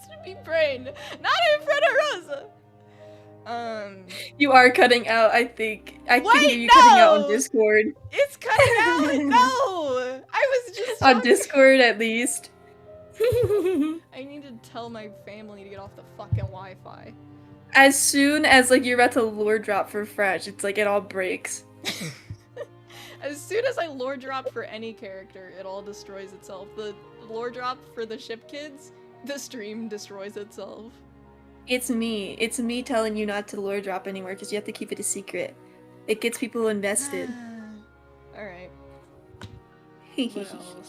to me, brain. Not in front of Rosa. You are cutting out, I think. I can hear you cutting out on Discord. It's cutting out. No. I was just on Discord, at least. I need to tell my family to get off the fucking Wi-Fi. As soon as like you're about to lore drop for Fresh, it's like it all breaks. As soon as I lore drop for any character, it all destroys itself. The lore drop for the ship kids, the stream destroys itself. It's me. It's me telling you not to lore drop anywhere because you have to keep it a secret. It gets people invested. Alright.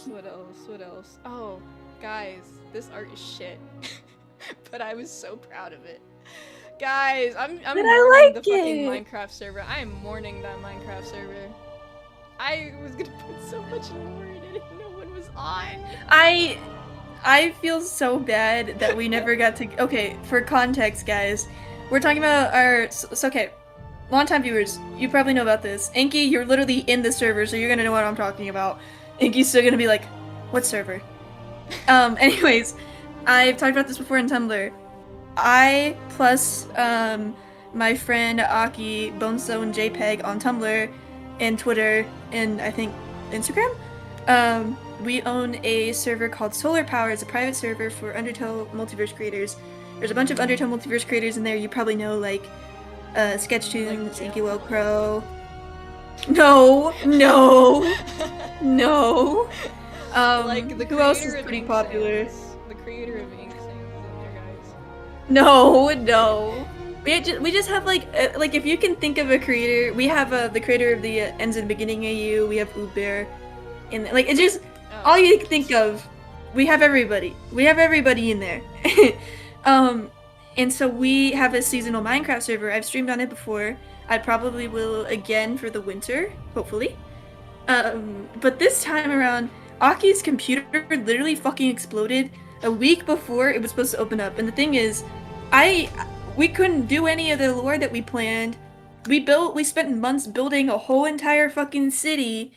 What else? Oh, guys, this art is shit. But I was so proud of it. Guys, I'm mourning the fucking Minecraft server. I am mourning that Minecraft server. I was gonna put so much lore in it and no one was on. I feel so bad that we never got to. Okay, for context, guys, we're talking about our. So okay, long-time viewers, you probably know about this. Inky, you're literally in the server, so you're gonna know what I'm talking about. Inky's still gonna be like, what server? Anyways, I've talked about this before in Tumblr. I plus my friend Aki, Bonestone JPEG on Tumblr and Twitter and I think Instagram. We own a server called Solar Power. It's a private server for Undertale multiverse creators. There's a bunch of Undertale multiverse creators in there. You probably know like Sketchtoons, Inky Well Crow. No. Like who else is pretty popular? The creator of Ink Sans is in there, guys. No. We just have like if you can think of a creator, we have the creator of the Ends and Beginning AU. We have Uber, and like it's just all you can think of. We have everybody. We have everybody in there. And so we have a seasonal Minecraft server. I've streamed on it before. I probably will again for the winter, hopefully. But this time around, Aki's computer literally fucking exploded a week before it was supposed to open up. And the thing is, we couldn't do any of the lore that we planned. We spent months building a whole entire fucking city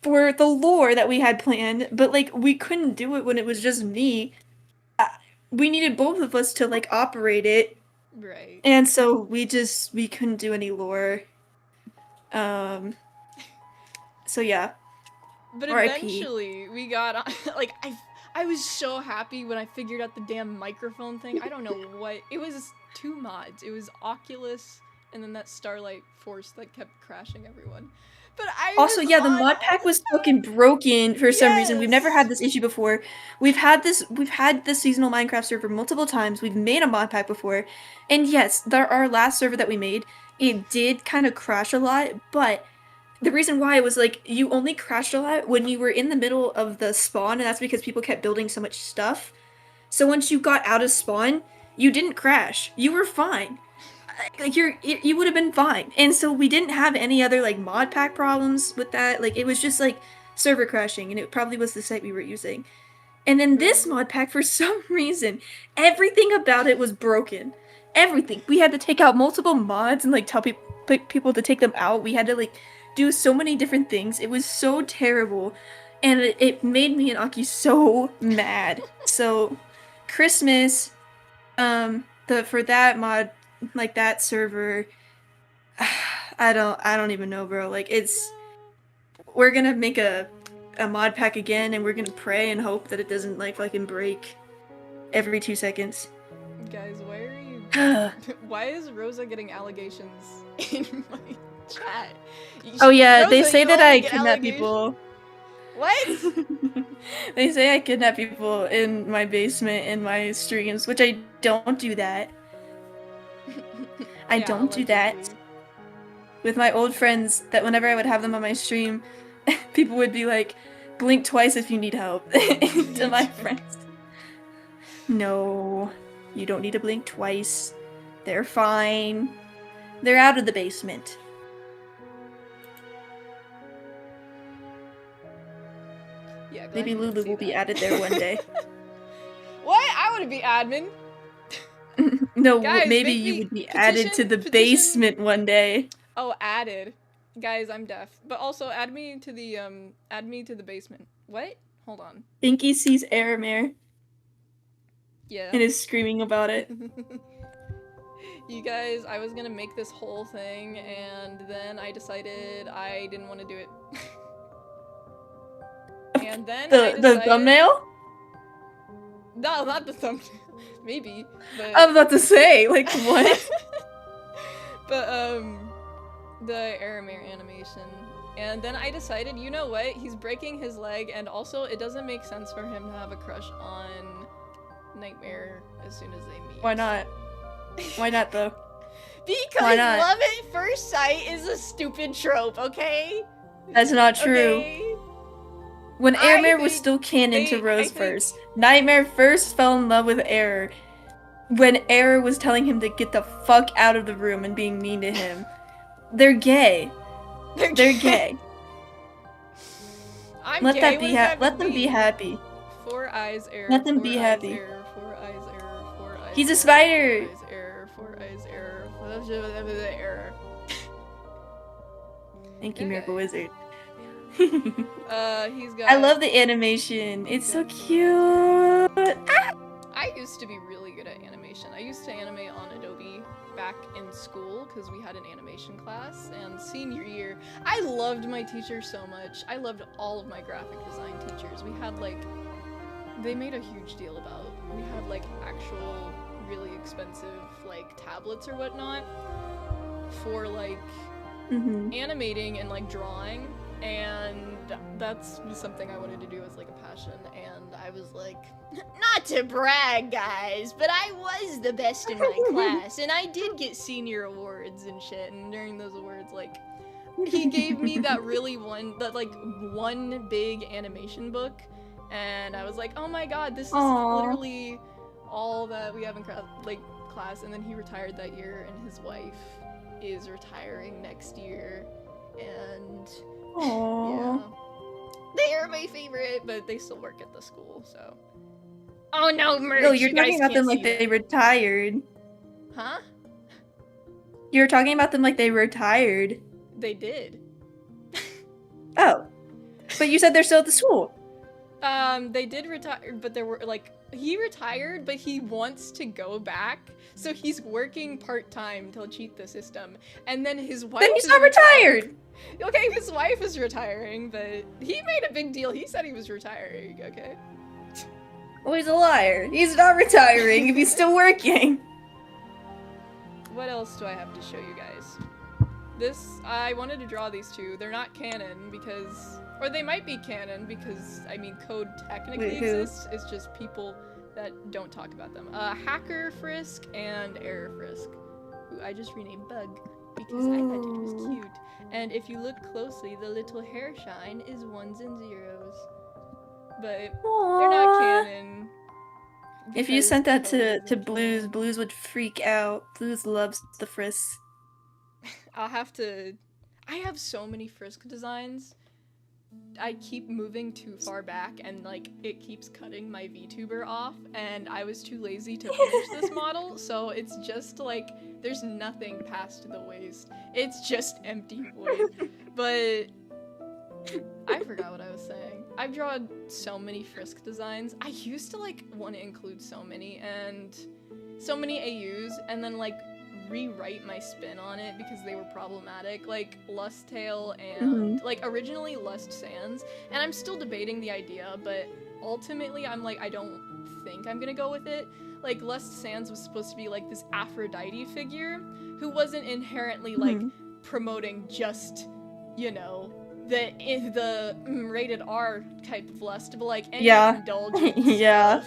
for the lore that we had planned, but like we couldn't do it when it was just me. We needed both of us to like operate it. Right. And so we couldn't do any lore. So yeah. But eventually we got on, like I was so happy when I figured out the damn microphone thing. I don't know what it was. 2 mods. It was Oculus and then that Starlight Force that kept crashing everyone. But the mod pack was fucking broken for some reason. We've never had this issue before. We've had this seasonal Minecraft server multiple times. We've made a mod pack before. And yes, our last server that we made, it did kind of crash a lot, but the reason why was like you only crashed a lot when you were in the middle of the spawn, and that's because people kept building so much stuff. So once you got out of spawn, you didn't crash. You were fine. Like you would have been fine. And so we didn't have any other like mod pack problems with that. Like it was just like server crashing, and it probably was the site we were using. And then this mod pack, for some reason, everything about it was broken. Everything. We had to take out multiple mods and like tell people to take them out. We had to like do so many different things. It was so terrible, and it made me and Aki so mad. So Christmas, for that mod, like that server, I don't even know, bro. Like we're gonna make a mod pack again, and we're gonna pray and hope that it doesn't like fucking break every 2 seconds. Guys, why are you why is Rosa getting allegations in my chat? Oh yeah, Rosa, they say that I kidnap people. What? They say I kidnap people in my basement in my streams, which I don't do that. I don't do that. with my old friends that whenever I would have them on my stream, people would be like, blink twice if you need help to my friends. No, you don't need to blink twice. They're fine. They're out of the basement. Yeah, maybe Lulu will be added there one day. What? I want to be admin. No, guys, maybe you would be added to the basement one day. Oh, added. Guys, I'm deaf. But also add me to the basement. What? Hold on. Pinky sees Aramir. Yeah. And is screaming about it. You guys, I was gonna make this whole thing, and then I decided I didn't want to do it. And then the thumbnail? No, not the thumbnail. Maybe. But... I was about to say, like, what? But, the Aramir animation. And then I decided, you know what? He's breaking his leg, and also it doesn't make sense for him to have a crush on Nightmare as soon as they meet. Why not? Why not, though? Because love at first sight is a stupid trope, okay? That's not true. Okay? When Aramir was still canon to Rose first, Nightmare first fell in love with Error. When Error was telling him to get the fuck out of the room and being mean to him. They're gay. They're gay. Let them be happy. 4 eyes error. Let them be happy. Error, 4 eyes error. 4 eyes. He's a spider. 4 eyes error. 4 eyes error. 4 eyes error. Thank you, Miracle Wizard. He's got. I love the animation. It's so cute. I used to be really good at animation. I used to animate on Adobe back in school because we had an animation class, and senior year I loved my teacher so much. I loved all of my graphic design teachers. We had like, they made a huge deal about, we had like actual really expensive like tablets or whatnot for like animating and like drawing, and that's something I wanted to do as like a passion. And I was like, not to brag, guys, but I was the best in my class, and I did get senior awards and shit. And during those awards, like, he gave me that one big animation book, and I was like, oh my god, this is literally all that we have in class. And then he retired that year, and his wife is retiring next year, and yeah, they are my favorite, but they still work at the school, so. Oh no, merch! No, you're talking about them like they retired. Huh? You're talking about them like they retired. They did. Oh. But you said they're still at the school. They did retire, but there were like, he retired, but he wants to go back, so he's working part-time to cheat the system. And then his wife Then he's not retired! Okay, his wife is retiring, but he made a big deal. He said he was retiring, okay? Well, he's a liar. He's not retiring if he's still working. What else do I have to show you guys? I wanted to draw these two. They're not canon because, or they might be canon because, I mean, code technically exists. It's just people that don't talk about them. Hacker Frisk and Error Frisk, who I just renamed Bug because I thought it was cute. And if you look closely, the little hair shine is 1s and 0s. But they're not canon. If you sent that to Blues, Blues would freak out. Blues loves the Frisk. I'll have to... I have so many Frisk designs. I keep moving too far back, and like it keeps cutting my VTuber off, and I was too lazy to finish this model, so it's just like there's nothing past the waist. It's just empty void. But I forgot what I was saying. I've drawn so many Frisk designs. I used to like want to include so many AUs, and then like rewrite my spin on it because they were problematic, like Lust Tale and like originally Lust Sands, and I'm still debating the idea, but ultimately I'm like, I don't think I'm gonna go with it. Like Lust Sands was supposed to be like this Aphrodite figure who wasn't inherently like promoting just, you know, the rated R type of lust, but like any indulgence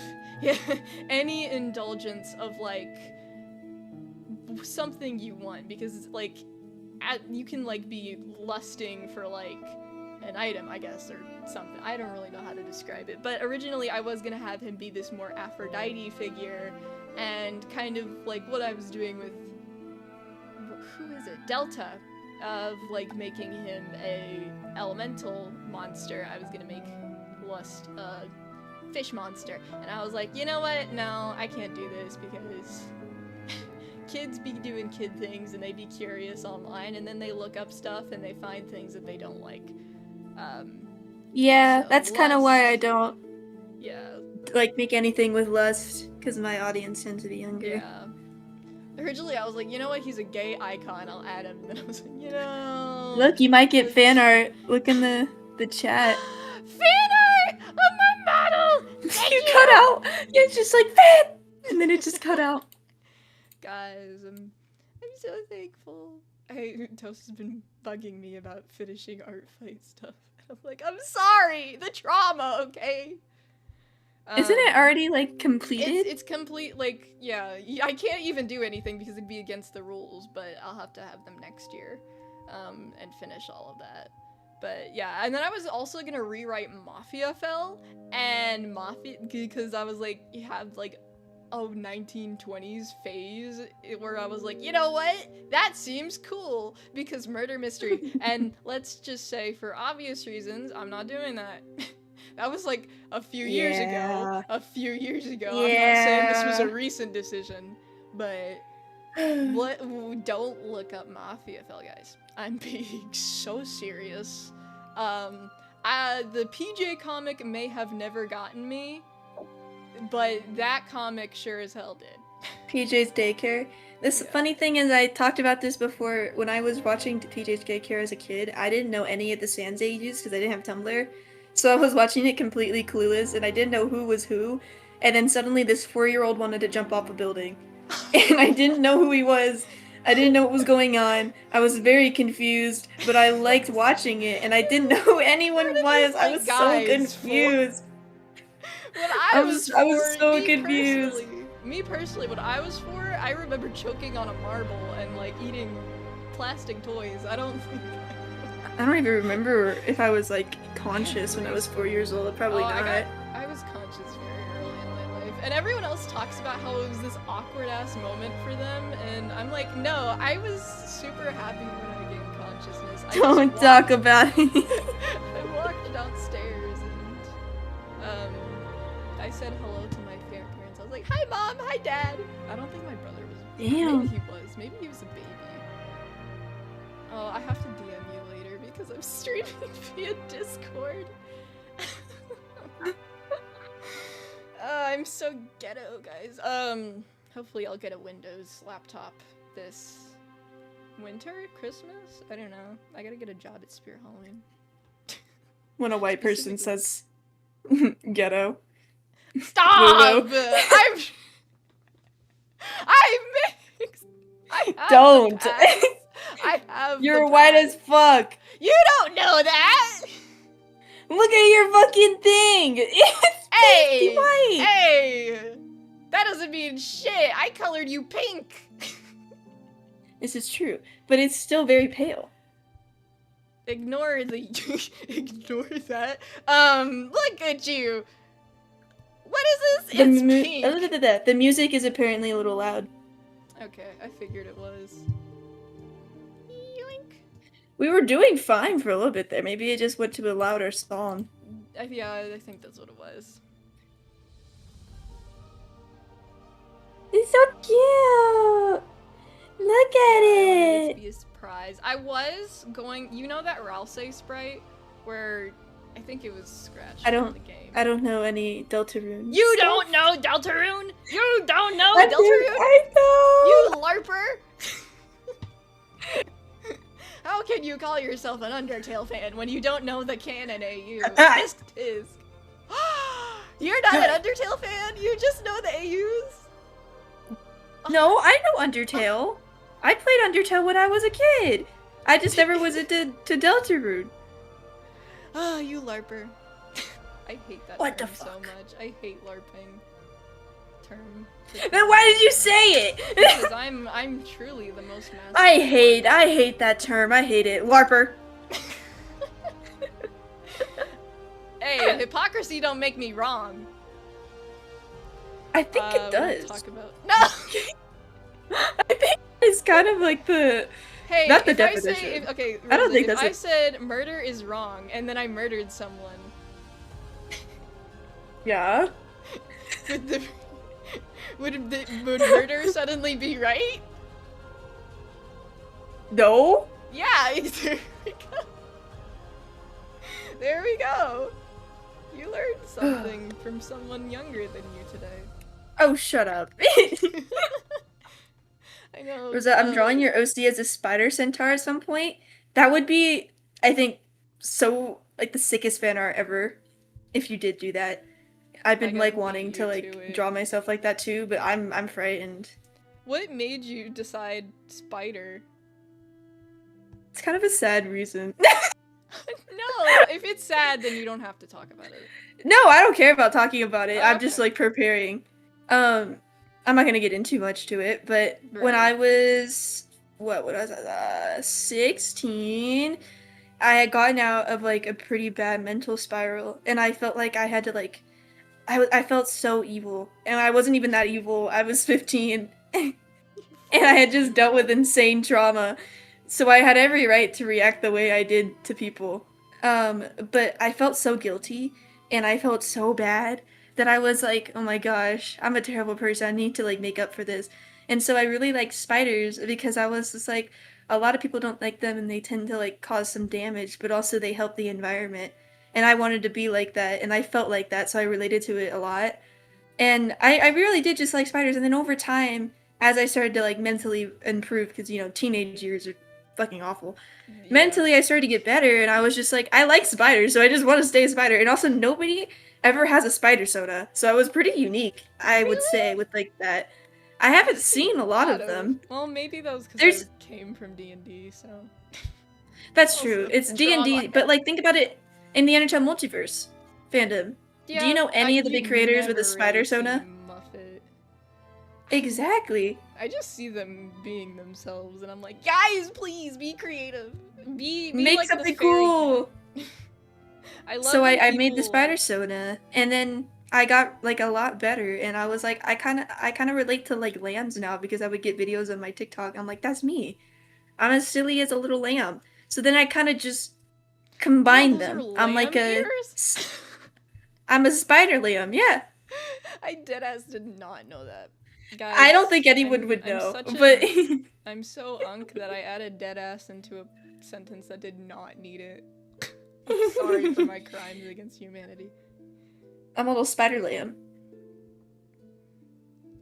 any indulgence of like something you want, because like you can like be lusting for like an item, I guess, or something. I don't really know how to describe it, but originally I was gonna have him be this more Aphrodite figure, and kind of like what I was doing with, who is it, Delta, of like making him a elemental monster. I was gonna make Lust a fish monster, and I was like, you know what, no, I can't do this because kids be doing kid things and they be curious online, and then they look up stuff and they find things that they don't like. Yeah, so that's kind of why I Lust- don't Yeah. like make anything with Lust, because my audience tends to be younger. Yeah. Originally, I was like, you know what? He's a gay icon. I'll add him. And then I was like, you know. Look, you might get fan art. Look in the chat. Fan art of my model. Thank You cut out. You're just like fan, and then it just cut out. Guys, I'm so thankful. Toast has been bugging me about finishing art fight stuff. I'm like, I'm sorry. The trauma, okay. Isn't it already like completed? It's complete. Like, yeah, I can't even do anything because it'd be against the rules. But I'll have to have them next year, and finish all of that. But yeah, and then I was also gonna rewrite Mafia Fell, and Mafia, because I was like, you have like a 1920s phase where I was like, you know what? That seems cool because murder mystery. And let's just say, for obvious reasons, I'm not doing that. That was like a few years ago. A few years ago. I'm not saying this was a recent decision, but don't look up Mafia Fell, guys. I'm being so serious. The PJ comic may have never gotten me, but that comic sure as hell did. PJ's Daycare. This funny thing is, I talked about this before. When I was watching PJ's Daycare as a kid, I didn't know any of the Sans ages because I didn't have Tumblr. So I was watching it completely clueless, and I didn't know who was who. And then suddenly this 4-year-old wanted to jump off a building. And I didn't know who he was. I didn't know what was going on. I was very confused, but I liked watching it, and I didn't know who anyone was. I was so confused. When I was so confused. Me personally, when I was 4, I remember choking on a marble and like eating plastic toys. I don't even remember if I was like conscious when I was 4 years old. Probably not. I was conscious very early in my life, and everyone else talks about how it was this awkward ass moment for them, and I'm like, no, I was super happy when I gained consciousness. Don't talk about it. I walked downstairs and I said hello to my parents. I was like, hi mom, hi dad. I don't think my brother was. Damn. Maybe he was. Maybe he was a baby. Oh, I have to DM you later because I'm streaming via Discord. I'm so ghetto, guys. Hopefully I'll get a Windows laptop this winter, Christmas? I don't know. I gotta get a job at Spirit Halloween. When a white person says ghetto. Stop! I'm mixed. Don't. I have. You're white as fuck. You don't know that. Look at your fucking thing. It's hey, white. Hey, that doesn't mean shit. I colored you pink. This is true, but it's still very pale. Ignore that. Look at you. What is this? It's pink. The music is apparently a little loud. Okay, I figured it was. Yoink. We were doing fine for a little bit there. Maybe it just went to a louder song. Yeah, I think that's what it was. It's so cute. Look at it. Be a surprise. I was going. You know that Rosaaa sprite where I think it was scratched from the game. I don't know any Deltarune. You don't know Deltarune? You don't know Deltarune? I know. You LARPer? How can you call yourself an Undertale fan when you don't know the canon AU? Tisk tisk. You're not an Undertale fan? You just know the AUs? No, I know Undertale. I played Undertale when I was a kid. I just never was into Deltarune. Ah, you LARPer. I hate that what term the fuck? so much. I hate LARPing. term. Then why did you say it? Because I'm truly the most masculine. I hate that term. I hate it. LARPer. Hey, hypocrisy don't make me wrong. I think it does. Talk about no. I think it's kind of like the. Hey, not the if definition. I say, okay, Rosa, I don't think that's. I said murder is wrong, and then I murdered someone. Yeah. Would murder suddenly be right? No. Yeah. There we go. You learned something from someone younger than you today. Oh, shut up. I know. Rosa, I'm drawing your OC as a spider centaur at some point. That would be, I think, so, like, the sickest fan art ever, if you did do that. I've been, like, wanting to, like, draw myself like that, too, but I'm frightened. What made you decide spider? It's kind of a sad reason. No, if it's sad, then you don't have to talk about it. No, I don't care about talking about it. Oh, I'm just, like, preparing. I'm not gonna get into much to it, but when I was, what was I, 16, I had gotten out of, like, a pretty bad mental spiral, and I felt like I had to, like, I felt so evil, and I wasn't even that evil. I was 15, and I had just dealt with insane trauma, so I had every right to react the way I did to people. But I felt so guilty, and I felt so bad that I was like, oh my gosh, I'm a terrible person. I need to, like, make up for this. And so I really liked spiders because I was just like, a lot of people don't like them, and they tend to, like, cause some damage, but also they help the environment. And I wanted to be like that, and I felt like that, so I related to it a lot. And I really did just like spiders, and then over time, as I started to, like, mentally improve, because, you know, teenage years are fucking awful. Yeah. Mentally, I started to get better, and I was just like, I like spiders, so I just want to stay a spider. And also, nobody ever has a spider soda, so I was pretty unique, I would say, with, like, that. I haven't seen a lot of them. Well, maybe that was because I came from D&D, so... That's true. It's D&D, but, like, think about it in the NHL multiverse fandom. Yeah, do you know any of the big creators with a spider soda? Exactly. I just see them being themselves, and I'm like, guys, please be creative. Be make like something cool. I love so I made the spider soda, and then I got, like, a lot better, and I was like, I kind of relate to, like, lambs now, because I would get videos on my TikTok. I'm like, that's me. I'm as silly as a little lamb. So then I kind of just combined them. I'm like I'm a spider lamb, yeah. I deadass did not know that. Guys, I don't think anyone would know, but... I'm so unk that I added deadass into a sentence that did not need it. I'm sorry for my crimes against humanity. I'm a little spider lamb.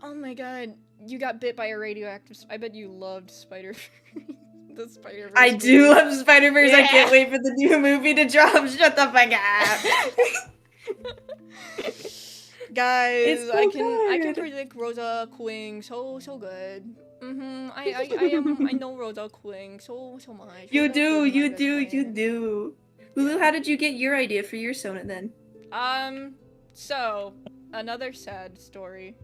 Oh my god, you got bit by a radioactive... I bet you loved Spider... the Spider-Verse I movie. do love Spider-Verse, yeah. I can't wait for the new movie to drop. Shut the fuck up. Guys, so I can predict Rosaaa Quing so good. I know Rosaaa Quing so much. You do. Hulu, how did you get your idea for your Sona then? So another sad story.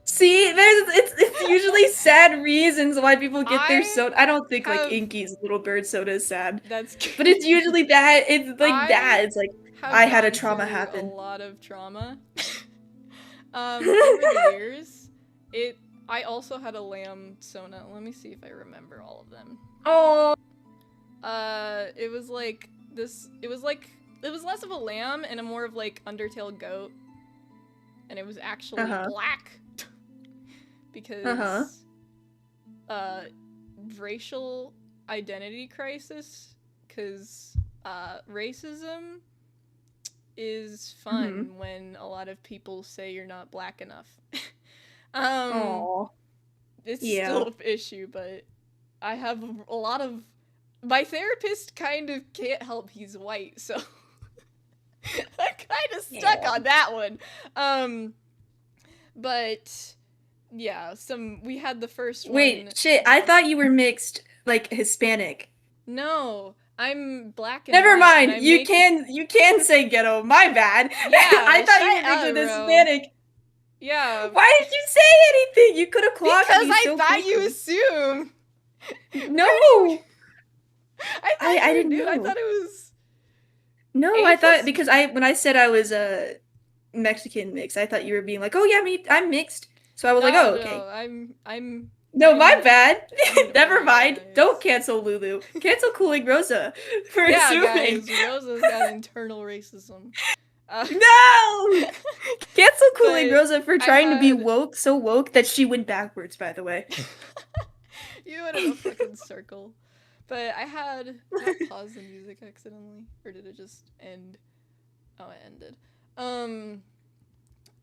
See, it's usually sad reasons why people get their soda. I don't think like Inky's little bird soda is sad. That's good. But it's usually that. It's like that. It's like I had a trauma happen. A lot of trauma. Over the years, I also had a lamb Sona. Let me see if I remember all of them. Oh. It was like this. It was less of a lamb and a more of like Undertale goat, and it was actually black because racial identity crisis. Because racism is fun when a lot of people say you're not black enough. It's still an issue, but I have a lot of... My therapist kind of can't help he's white, so I'm kind of stuck on that one. But yeah, we had the first one. Wait, shit, I thought you were mixed, like, Hispanic. No, I'm black and Never white, mind. You can say ghetto. My bad. Yeah, I thought you were mixed with Hispanic. Yeah. Why did you say anything? You could have clocked me. Because I so thought quickly. you assumed. No. I didn't know. I thought it was. No, A I thought plus- because when I said I was a Mexican mix, I thought you were being like, oh yeah, I'm mixed. So I was like, oh, okay. No, I'm. No, my bad. I'm Never mind. nice. Don't cancel Lulu. Cancel Cooling Rosa for assuming. Guys, Rosa's got internal racism. No! Cancel Cooling But Rosa for trying to be had- woke, so woke that she went backwards, by the way. You went in a fucking circle. But I had. Did I pause the music accidentally? Or did it just end? Oh, it ended.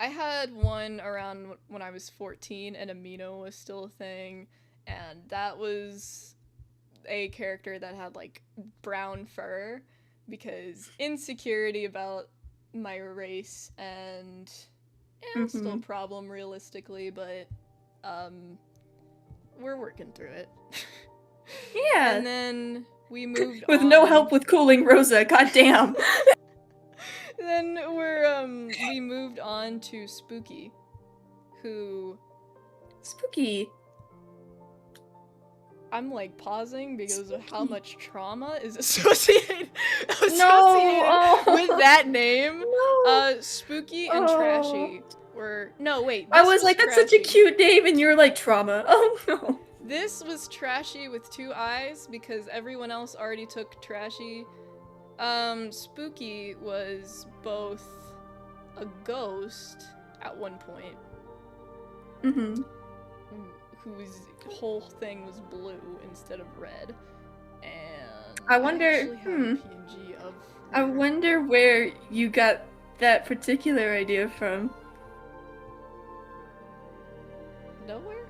I had one around when I was 14 and Amino was still a thing, and that was a character that had like brown fur because insecurity about my race, and it's still a problem realistically, but we're working through it. Yeah. And then we moved with on. no help with Cooling Rosa, goddamn. Then we moved on to Spooky, who Spooky. I'm like pausing because of how much trauma is associated with that name. No. Spooky and Trashy were wait. I was like, that's such a cute name, and you were like, trauma. Oh no. This was Trashy with 2 eyes because everyone else already took Trashy. Spooky was both a ghost at one point. Whose whole thing was blue instead of red. And I wonder actually have a PNG of I wonder where you got that particular idea from. Nowhere?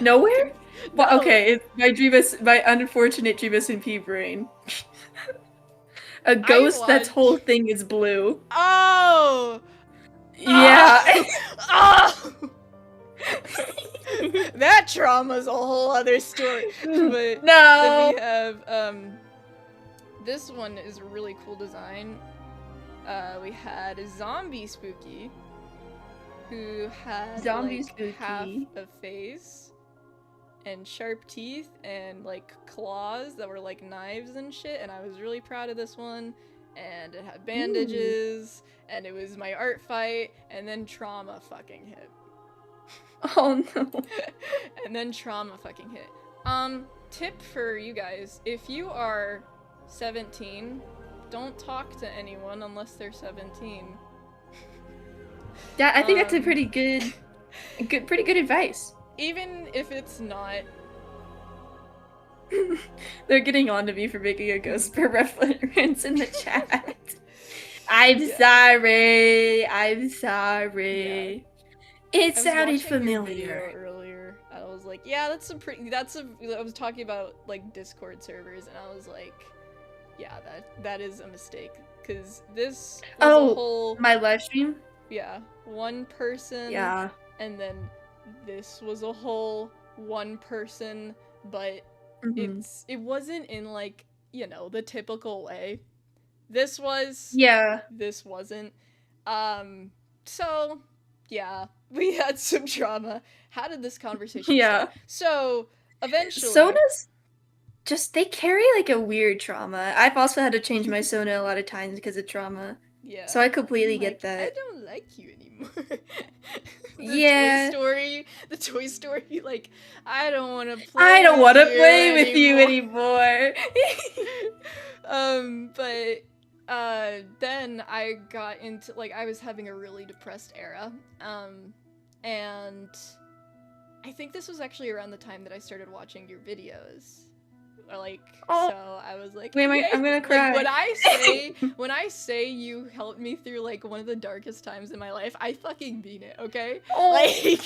Nowhere? Well, No. okay, it's my unfortunate Jeebus and P brain. A ghost that's whole thing is blue. Oh! Yeah. Oh! That trauma's a whole other story. But no. then we have this one is a really cool design. We had a zombie Spooky who had half a face and sharp teeth and like claws that were like knives and shit, and I was really proud of this one. And it had bandages, and it was my art fight, and then trauma fucking hit. Oh no. And then trauma fucking hit. Tip for you guys, if you are 17, don't talk to anyone unless they're 17. Yeah, I think that's a pretty good advice. Even if it's not. They're getting on to me for making a ghost per reference in the chat. I'm sorry. Yeah. It sounded familiar Earlier, I was like, yeah, I was talking about like Discord servers, and I was like, yeah, that is a mistake, because this was a whole my live stream. Yeah, one person. Yeah. And then this was a whole one person, but it wasn't in like, the typical way. This was. Yeah. This wasn't. So, yeah, we had some drama. How did this conversation start? So, eventually. Sodas they carry like a weird trauma. I've also had to change my Sona a lot of times because of trauma. Yeah. So I completely get that. I don't like you anymore. The Toy Story, like, I don't want to play. I don't want to play with you anymore. Then I got into, like, I was having a really depressed era. And I think this was actually around the time that I started watching your videos. Or like, so I was like, wait, I'm gonna cry. Like, when I say you helped me through like one of the darkest times in my life, I fucking mean it, okay? Like,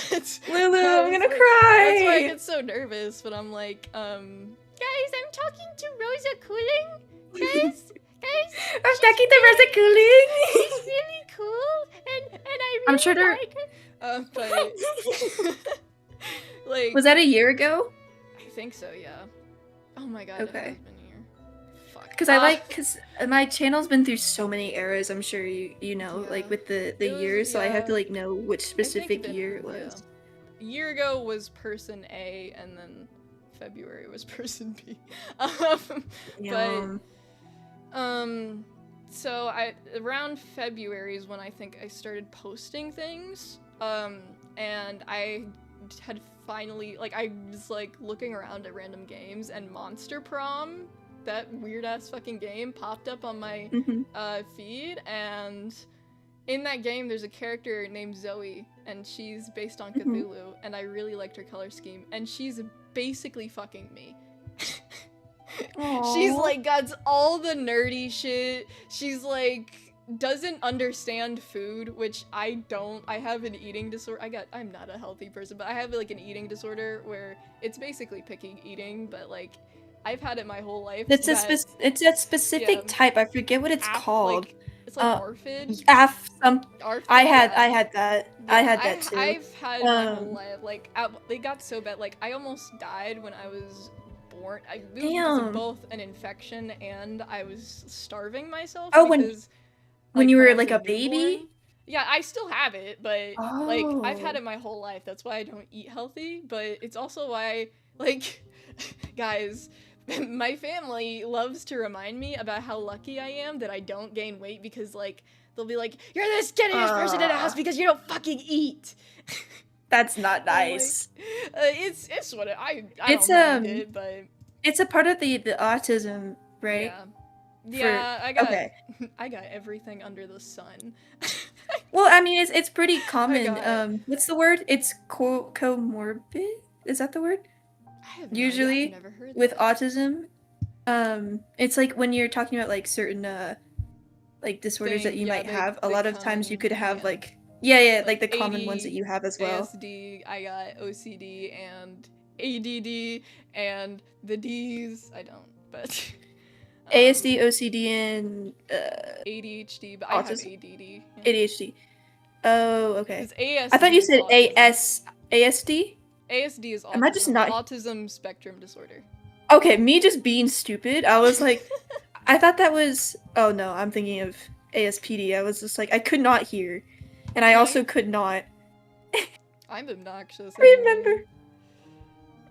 that's Lulu, I'm gonna cry. That's why I get so nervous. But I'm like, guys, I'm talking to Rosa Cooling. Guys, I'm talking to Rosa Cooling. She's really cool, and I really like her. But like, was that a year ago? I think so, yeah. Oh my god, okay. it has been a year. fuck. Because my channel's been through so many eras. I'm sure you know, like with the years. So I have to like know which specific year it was. A year ago was person A, and then February was person B. So around February is when I think I started posting things. And I had finally, like, I was like looking around at random games, and Monster Prom, that weird ass fucking game, popped up on my feed, and in that game there's a character named Zoe, and she's based on Cthulhu, and I really liked her color scheme, and she's basically fucking me. She's like got all the nerdy shit. She's like doesn't understand food, which I don't. I have an eating disorder. I'm not a healthy person, but I have like an eating disorder where it's basically picky eating, but like I've had it my whole life. It's a specific type. I forget what it's called. Like, it's like orphan. I had that. Yeah, I had that too. I've had my whole life. Like they got so bad. Like I almost died when I was born. It was because of both an infection and I was starving myself. Oh, when you were like a baby? Yeah, I still have it, but like I've had it my whole life. That's why I don't eat healthy, but it's also why, like, guys, my family loves to remind me about how lucky I am that I don't gain weight, because like they'll be like, "You're the skinniest person in the house because you don't fucking eat." That's not nice. Like, it's what I don't mind it, but it's a part of the autism, right? Yeah, I got everything under the sun. Well, I mean, it's pretty common. What's the word? It's comorbid? Is that the word? Usually, never heard with autism, it's like when you're talking about like certain like disorders that you might have. A lot of times you could have like like the common ones that you have as well. ASD, I got OCD and ADD, and the D's I don't, but. ASD, OCD, and ADHD, but autism. I have ADD. Yeah. ADHD. Oh, okay. ASD I thought you said ASD? ASD is autism. Am I just not autism spectrum disorder? Okay, me just being stupid. I was like, I thought that was. Oh no, I'm thinking of ASPD. I was just like, I could not hear, and I also could not. I'm obnoxious. Remember.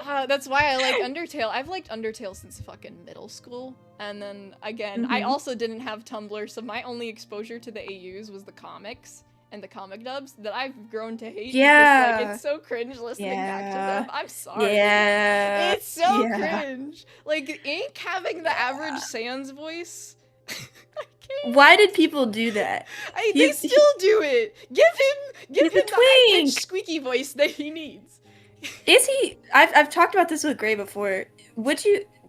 That's why I like Undertale. I've liked Undertale since fucking middle school. And then, again, I also didn't have Tumblr, so my only exposure to the AUs was the comics and the comic dubs that I've grown to hate. Yeah. Because, like, it's so cringe listening back to them. I'm sorry. Yeah. It's so cringe. Like, Ink having the average Sans voice. Why did people do that? They still do it. Give him the high-pitched squeaky voice that he needs. Is he? I've talked about this with Gray before.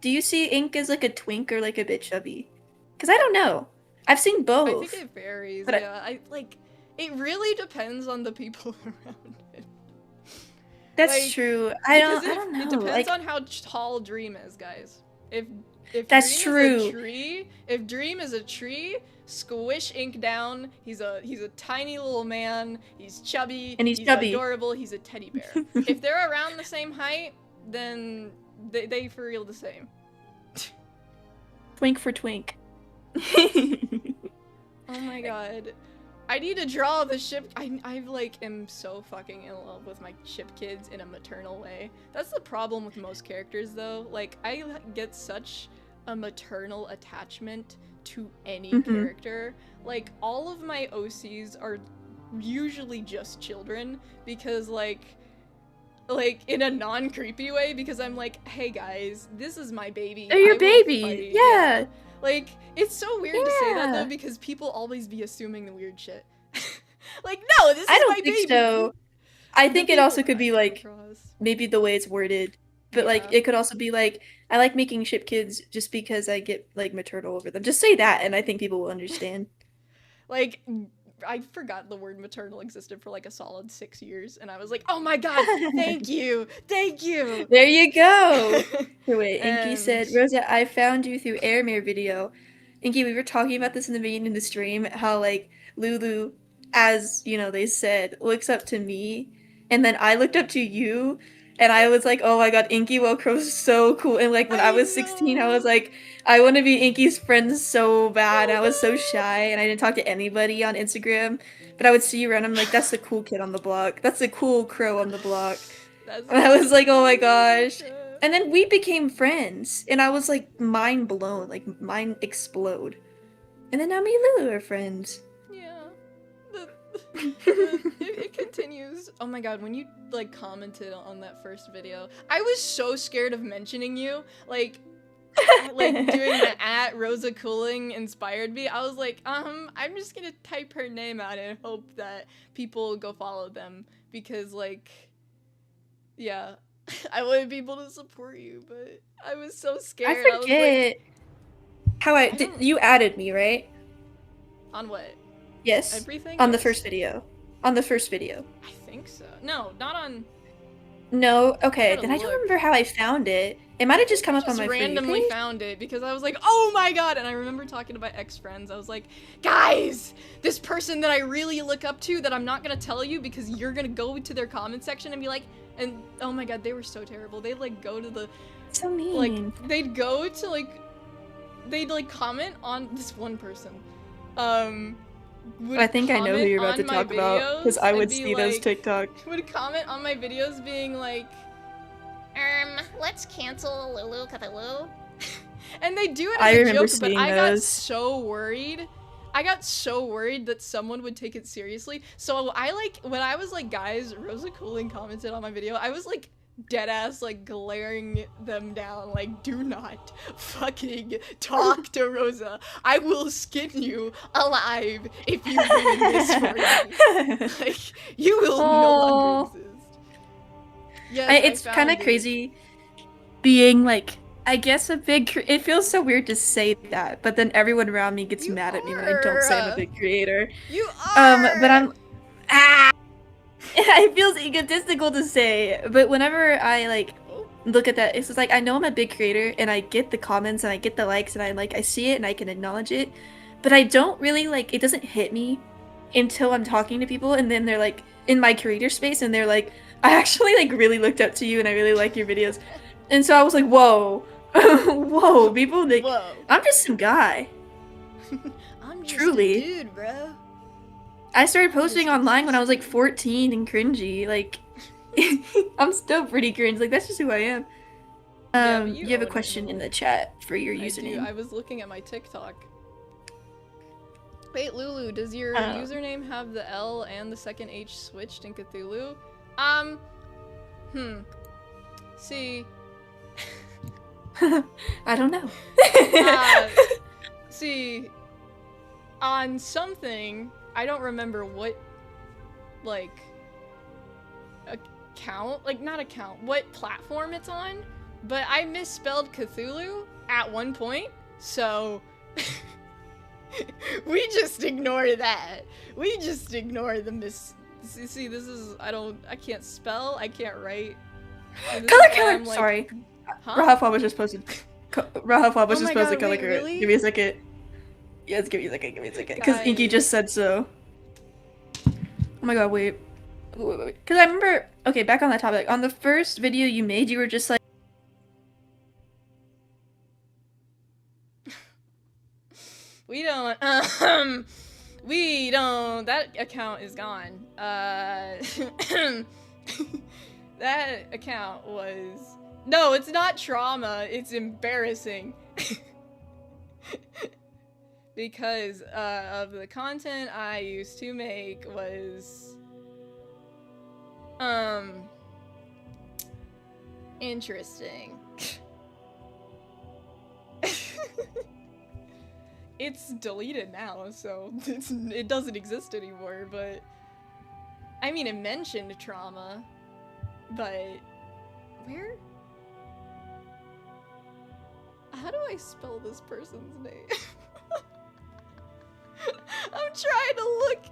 Do you see Ink as like a twink or like a bit chubby? Because I don't know. I've seen both. I think it varies. But I like. It really depends on the people around him. That's true. I don't know. It depends on how tall Dream is, guys. If that's Dream is a tree, if Dream is a tree, squish Ink down. He's a tiny little man. He's chubby. And he's chubby. Adorable. He's a teddy bear. If they're around the same height, then they for real the same. Twink for twink. Oh my god. I need to draw the ship. I like am so fucking in love with my ship kids in a maternal way. That's the problem with most characters though. Like I get such a maternal attachment to any character. Like all of my OCs are usually just children because like in a non-creepy way, because I'm like, hey guys, this is my baby. They're your baby. Yeah. Like, it's so weird to say that though, because people always be assuming the weird shit. Like, no, this is my baby. I don't think so. I think it also could be like, maybe the way it's worded, but like, it could also be like, I like making ship kids just because I get like maternal over them. Just say that and I think people will understand. Like, I forgot the word maternal existed for like a solid 6 years, and I was like, oh my god, thank you. There you go. Wait, Inky said, Rosa, I found you through Airmere video. Inky, we were talking about this in the beginning of the stream, how like Lulu, as you know, they said, looks up to me, and then I looked up to you, And I was like, oh my god, Inky Wellcrow's so cool. And like when I was 16, I was like, I want to be Inky's friend so bad. I was so shy and I didn't talk to anybody on Instagram. But I would see you around. I'm like, that's the cool kid on the block. That's the cool crow on the block. And I was like, oh my gosh. And then we became friends. And I was like mind blown, like mind explode. And then now me and Lulu are friends. Yeah. It continues. Oh my god, when you like commented on that first video, I was so scared of mentioning you. Like doing the @Rosaaa Cooling inspired me. I was like, I'm just gonna type her name out and hope that people go follow them because like, yeah, I wanted people to support you, but I was so scared. I forget how you added me, right? On what? Yes. Everything? On the first video. On the first video. I think so. No, not on. No, okay. Then I don't remember how I found it. It might have just come up on my phone. I randomly found it because I was like, oh my god! And I remember talking to my ex-friends. I was like, guys, this person that I really look up to that I'm not gonna tell you because you're gonna go to their comment section and be like, and oh my god, they were so terrible. They'd like go to the. So mean. Like, they'd go to like. They'd like comment on this one person. I think I know who you're about to talk about because I would see those TikToks. Would comment on my videos being like, let's cancel Lulu Cthulhu. And they do it as a joke, but I got so worried. I got so worried that someone would take it seriously. So I like, when I was like, guys, Rosaaa Cooling commented on my video, I was like, dead ass like glaring them down like, do not fucking talk to Rosaaa. I will skin you alive if you ruin this for me. Like, you will no longer exist. Yes, it's kind of crazy being like, I guess a big it feels so weird to say that, but then everyone around me gets mad at me when I don't say I'm a big creator. You are. But I'm it feels egotistical to say, but whenever I like look at that, it's just like I know I'm a big creator and I get the comments and I get the likes and I see it and I can acknowledge it, but I don't really like it doesn't hit me until I'm talking to people and then they're like in my creator space and they're like, I actually like really looked up to you and I really like your videos, and so I was like, whoa, whoa, people like, whoa. I'm just some guy. I'm just truly a dude, bro. I started posting online when I was like 14 and cringy. Like, I'm still pretty cringe. Like, that's just who I am. You have a question in the chat for your username. I was looking at my TikTok. Wait, Lulu, does your username have the L and the second H switched in Cthulhu? See. I don't know. See, on something, I don't remember what, like, account, like, not account, what platform it's on, but I misspelled Cthulhu at one point, so we just ignore that. We just ignore the see, this is, I can't spell, I can't write. Color killer! Like, sorry. Huh? Rahaf was just posted. Rahaf was just posted color killer. Really? Give me a second. Yes, give me a second, because Inky just said so. Oh my god, wait. Because I remember, okay, back on that topic, on the first video you made, you were just like, we don't, that account is gone. That account was, no, it's not trauma, it's embarrassing. Because of the content I used to make was interesting. It's deleted now, so it doesn't exist anymore, but I mean, it mentioned trauma, but where? How do I spell this person's name? I'm trying to look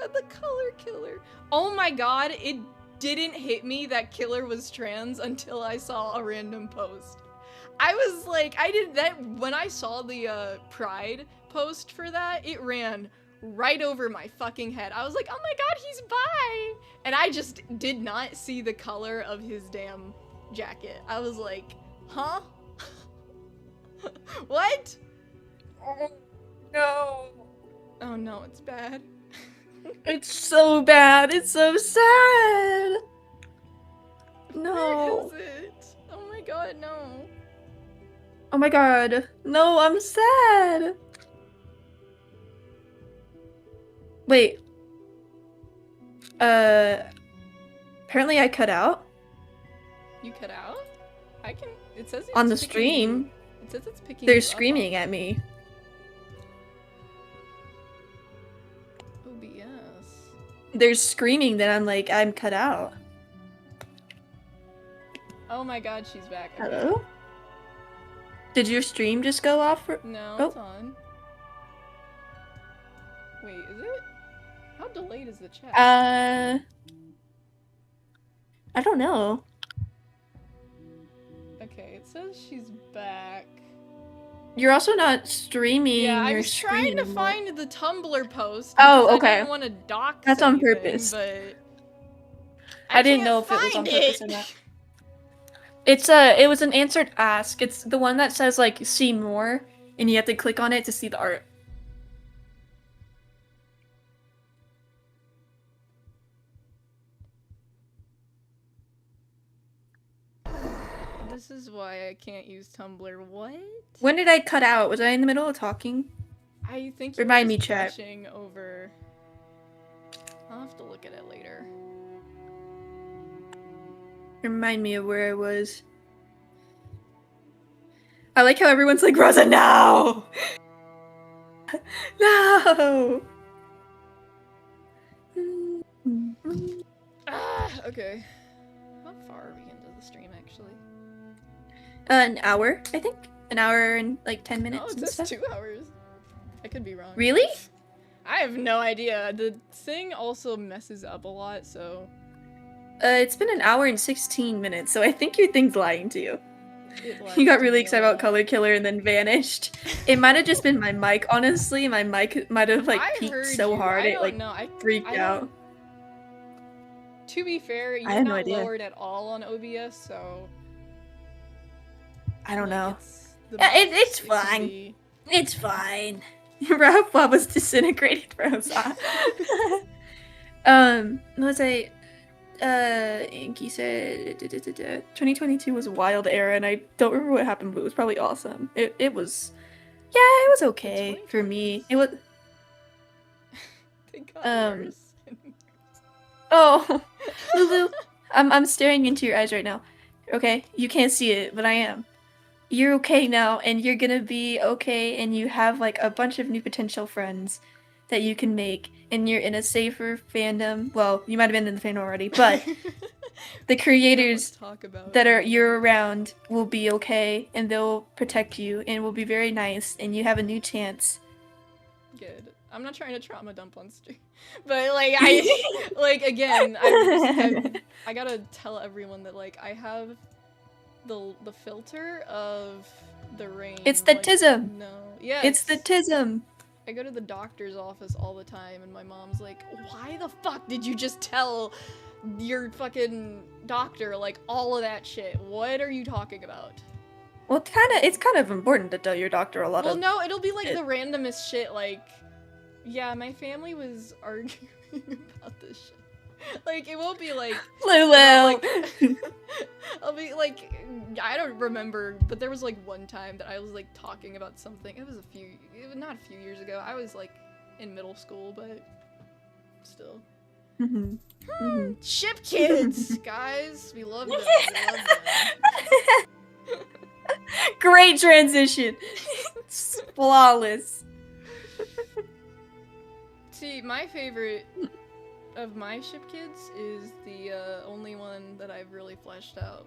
at the color killer. Oh my god, it didn't hit me that killer was trans until I saw a random post. I was like, when I saw the Pride post for that, it ran right over my fucking head. I was like, oh my god, he's bi! And I just did not see the color of his damn jacket. I was like, huh? What? Oh, no. Oh no, it's bad. It's so bad. It's so sad. No. Where is it? Oh my god, no. Oh my god. No, I'm sad. Wait. Apparently I cut out. You cut out? I can. It says it's On the picking stream. you- It says it's picking. They're you up screaming on at me. OBS. They're screaming that I'm cut out. Oh my god, she's back. Okay. Hello? Did your stream just go off? No, Oh. it's on. Wait, is it? How delayed is the chat? I don't know. Okay, it says she's back. You're also not streaming Yeah, I your was screen trying to anymore. find the Tumblr post. Oh, because okay. I didn't want to dox That's on anything, purpose. But I didn't know if it was on purpose or not. It was an answered ask. It's the one that says like see more and you have to click on it to see the art. This is why I can't use Tumblr. What? When did I cut out? Was I in the middle of talking? I think you Remind were me, just chat. brushing over. I'll have to look at it later. Remind me of where I was. I like how everyone's like, Rosa, no! No! Okay. How far are we into the stream, actually? An hour, I think. An hour and like 10 minutes Oh, it and says stuff. 2 hours. I could be wrong. Really? I have no idea. The thing also messes up a lot, so... It's been an hour and 16 minutes, so I think your thing's lying to you. it lies You got to really me a excited about lot. Color Killer and then vanished. It might have just been my mic, honestly. My mic might have like I peaked heard so you. hard I it don't like know. I freaked I out. don't- To be fair, you're had no not idea. lowered at all on OBS, so... I don't like, know. It's, the It's best it could fine. be. It's fine. Ralph was disintegrated, Rosa. What was I? Inky said 2022 was a wild era, and I don't remember what happened, but it was probably awesome. It was, yeah, it was okay for me. It was. They got worse. Oh, Lulu, I'm staring into your eyes right now. Okay, you can't see it, but I am. You're okay now, and you're gonna be okay, and you have like a bunch of new potential friends that you can make, and you're in a safer fandom. Well, you might have been in the fandom already, but the creators Talk about that are you're around will be okay, and they'll protect you, and will be very nice, and you have a new chance. Good. I'm not trying to trauma dump on stream, but like I like again I gotta tell everyone that like I have the filter of the rain. It's the like, tism. No, yeah, It's the tism. I go to the doctor's office all the time, and my mom's like, "Why the fuck did you just tell your fucking doctor like all of that shit? What are you talking about?" Well, it's kind of important to tell your doctor a lot Well, of. no, it'll be like it. the randomest shit. Like, yeah, my family was arguing about this shit. Like, it won't be like Lulu. like, I'll be like, I don't remember, but there was like one time that I was like talking about something. It was not a few years ago. I was like in middle school, but still. Ship kids, guys, we love them. We love them. Great transition. It's flawless. See, my favorite of my ship kids is the only one that I've really fleshed out.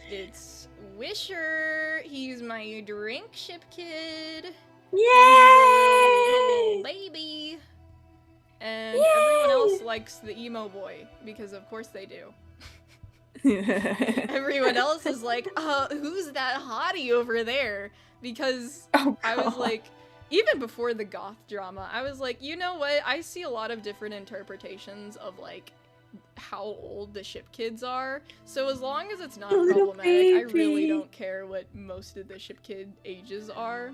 It's Wisher. He's my drink ship kid. Yay! Baby. And everyone else likes the emo boy because of course they do. Everyone else is like, who's that hottie over there? Because Oh, I was God. like, even before the goth drama, I was like, you know what? I see a lot of different interpretations of like how old the ship kids are. So as long as it's not problematic, I really don't care what most of the ship kid ages are.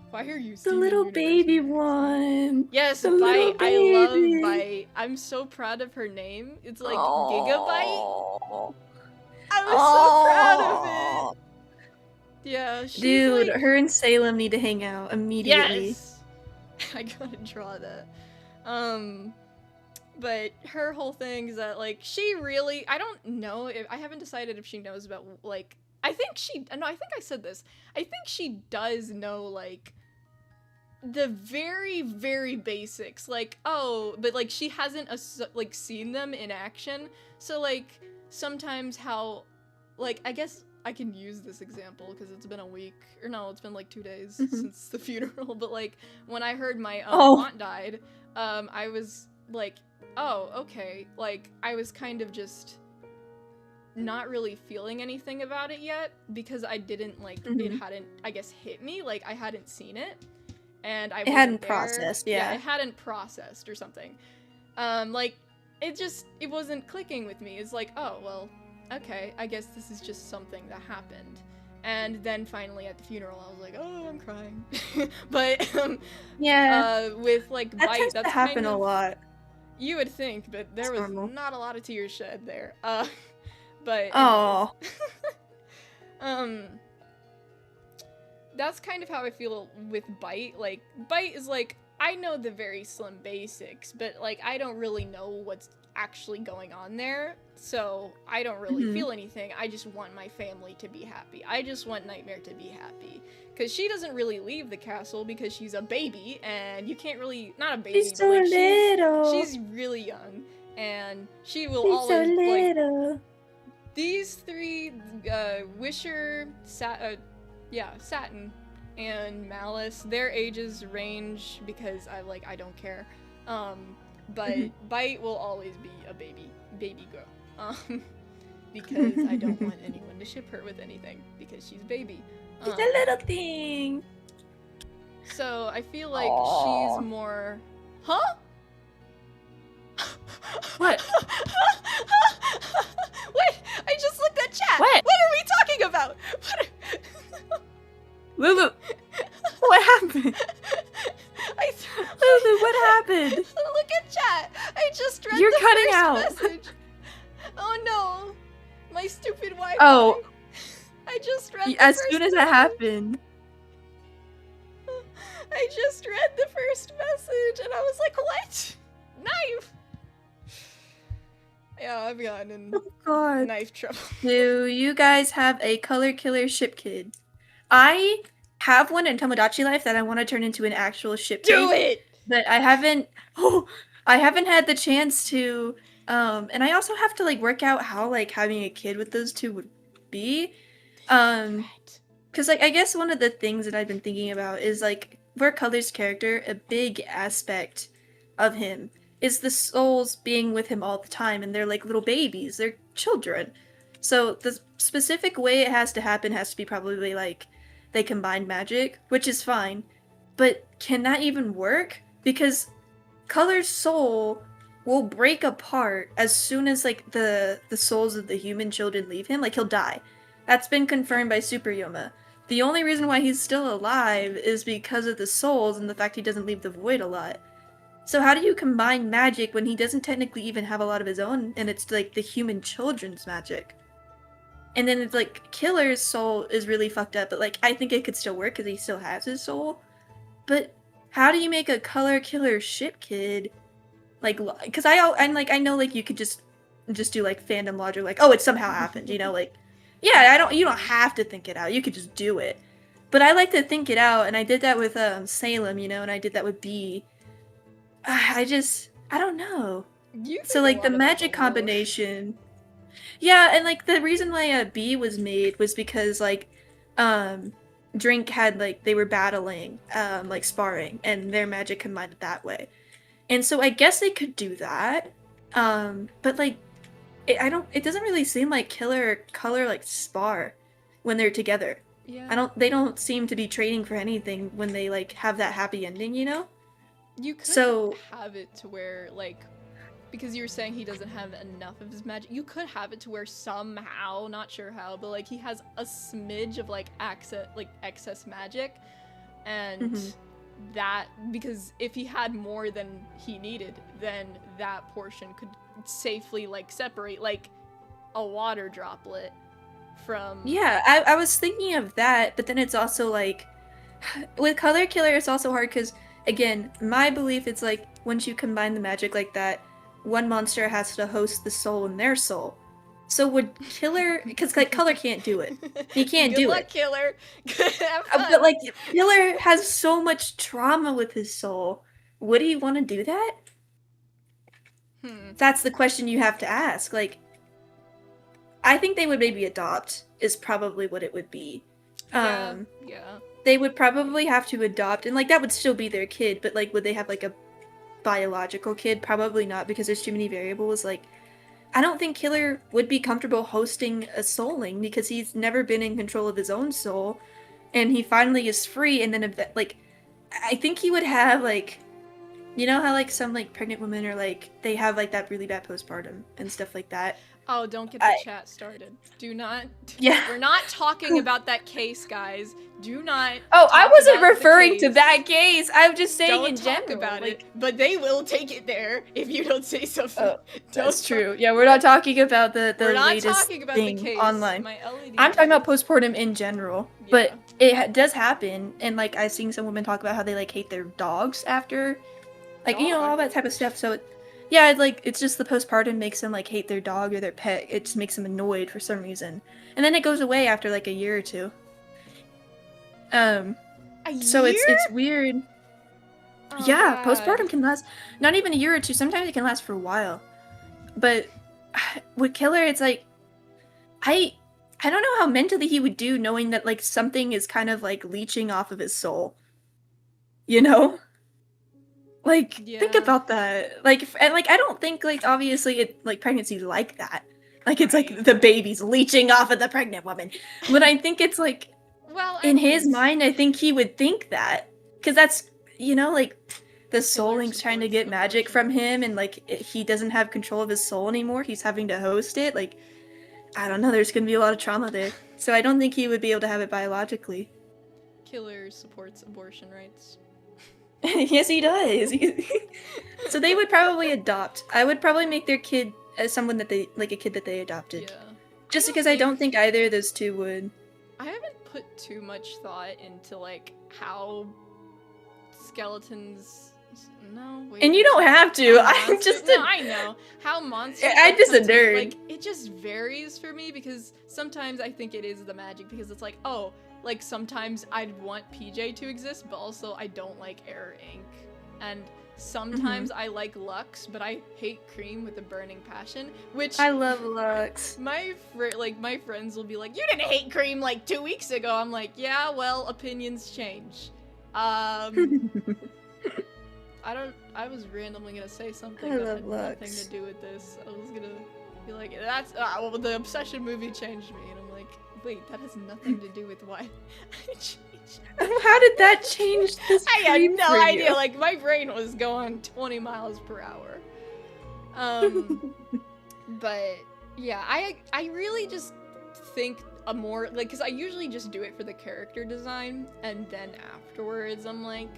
Why are you the little baby one? Yes, Bite. I love Bite. I'm so proud of her name. It's like Gigabyte. I was so proud of it. Yeah, she's dude, like... her and Salem need to hang out immediately. Yes! I gotta draw that. But her whole thing is that, like, she really... I don't know if... I haven't decided if she knows about, like... I think she... No, I think I said this. I think she does know, like, the very, very basics. Like, oh, but, like, she hasn't, like, seen them in action. So, like, sometimes how... Like, I guess... I can use this example because it's been a week, or no, it's been like 2 days since the funeral, but like when I heard my aunt died, I was like, oh, okay, like I was kind of just not really feeling anything about it yet because I didn't like, it hadn't, I guess, hit me, like I hadn't seen it, and I hadn't processed, yeah, it hadn't processed or something, like, it wasn't clicking with me. It's like, oh, well, okay, I guess this is just something that happened. And then finally at the funeral, I was like, oh, I'm crying. But, yeah, with, like, that Bite, tends that's to happen kind of, a lot. You would think, but there was not a lot of tears shed there. But, oh, that's kind of how I feel with Bite. Like, Bite is like, I know the very slim basics, but, like, I don't really know what's actually going on there, so I don't really feel anything. I just want my family to be happy. I just want Nightmare to be happy. Because she doesn't really leave the castle because she's a baby, and you can't really, not a baby, she's so but like little. she's really young, and she will always, so little. Like, these three, Wisher, Satin, and Malice, their ages range because I don't care. But Bite will always be a baby girl. Because I don't want anyone to ship her with anything because she's baby. She's a little thing. So I feel like she's more. Huh? What? Wait! I just looked at chat. What? What are we talking about? Lulu, what happened? Lulu, what happened? Look at chat. I just read You're the cutting first out. message. Oh no, my stupid Wi-Fi. Oh, I just read. As soon as that happened. I just read the first message and I was like, what? Knife. Yeah, I've gotten in knife trouble. Do you guys have a color killer ship kid? I have one in Tomodachi Life that I want to turn into an actual ship kid. Do it! But I haven't had the chance to, and I also have to like work out how like having a kid with those two would be. Cause like I guess one of the things that I've been thinking about is like for Color's character, a big aspect of him is the souls being with him all the time, and they're like little babies, they're children. So the specific way it has to happen has to be probably like they combine magic, which is fine. But can that even work? Because Color's soul will break apart as soon as like the souls of the human children leave him, like he'll die. That's been confirmed by Super Yoma. The only reason why he's still alive is because of the souls and the fact he doesn't leave the void a lot. So how do you combine magic when he doesn't technically even have a lot of his own, and it's like the human children's magic? And then it's like Killer's soul is really fucked up, but like I think it could still work because he still has his soul. But how do you make a color killer ship kid? Like, because I'm like, I know like you could just do like fandom logic, like, oh, it somehow happened, you know, like, yeah, you don't have to think it out, you could just do it. But I like to think it out, and I did that with Salem, you know, and I did that with B. I don't know. So like the magic combination. Yeah, and like the reason why B was made was because like Drink had like they were battling like sparring, and their magic combined that way. And so I guess they could do that. But like it doesn't really seem like Killer or Color like spar when they're together. Yeah. They don't seem to be trading for anything when they like have that happy ending, you know? You could So have it to where, like, because you were saying he doesn't have enough of his magic, you could have it to where somehow, not sure how, but like he has a smidge of like excess magic, and that, because if he had more than he needed, then that portion could safely like separate like a water droplet from. yeah, I was thinking of that, but then it's also like with Color Killer, it's also hard because, again, my belief is like once you combine the magic like that, one monster has to host the soul in their soul. So would Killer, because like Color can't do it, he can't Good do luck, it. Killer. Have fun. But like Killer has so much trauma with his soul. Would he want to do that? That's the question you have to ask. Like, I think they would maybe adopt. Is probably what it would be. Yeah. They would probably have to adopt, and like that would still be their kid, but like would they have like a biological kid? Probably not, because there's too many variables. Like, I don't think Killer would be comfortable hosting a souling because he's never been in control of his own soul, and he finally is free. And then like, I think he would have like, you know how like some like pregnant women are like they have like that really bad postpartum and stuff like that. Oh, don't get the chat started. Do not. Yeah. We're not talking about that case, guys. Do not. Oh, I wasn't about referring to that case. I'm just saying don't in talk general. about like, it. But they will take it there if you don't say something. Oh, that's true. Yeah, we're not talking about the we're not latest talking about thing the case. online. My LED I'm talking about postpartum in general, Yeah. but it does happen. And like I've seen some women talk about how they like hate their dogs after, like you know all that type of stuff. So yeah, it's just the postpartum makes them like hate their dog or their pet. It just makes them annoyed for some reason, and then it goes away after like a year or two. So it's weird. Oh, Yeah, God. postpartum can last not even a year or two. Sometimes it can last for a while. But with Killer, it's like I don't know how mentally he would do knowing that like something is kind of like leeching off of his soul. You know? Like think Yeah. about that. Like and like I don't think like obviously it like pregnancy's like that. Like it's like the baby's leeching off of the pregnant woman. But I think it's like Well, in his mind, I think he would think that. Because that's, you know, like, the souling's trying to get magic from him, and, like, he doesn't have control of his soul anymore. He's having to host it. Like, I don't know, there's gonna be a lot of trauma there. So I don't think he would be able to have it biologically. Killer supports abortion rights. Yes, he does. So they would probably adopt. I would probably make their kid someone that they, like, a kid that they adopted. Yeah. Just because I don't think either of those two would. I haven't put too much thought into like how skeletons. No, wait. And you don't have to. How I'm just no, I know how monsters. I'm just a come to- nerd. Like it just varies for me because sometimes I think it is the magic because it's like oh like sometimes I'd want PJ to exist but also I don't like Error Ink and sometimes I like Lux but I hate Cream with a burning passion which I love Lux. my friends will be like, you didn't hate Cream like 2 weeks ago. I'm like, yeah, well, opinions change. I was randomly gonna say something that had nothing to do with this. I was gonna be like, that's, well, the Obsession movie changed me. And I'm like, wait, that has nothing to do with why I changed. How did that change this? I had no idea. Like, my brain was going 20 miles per hour. But yeah, I really just think a more like because I usually just do it for the character design and then afterwards I'm like,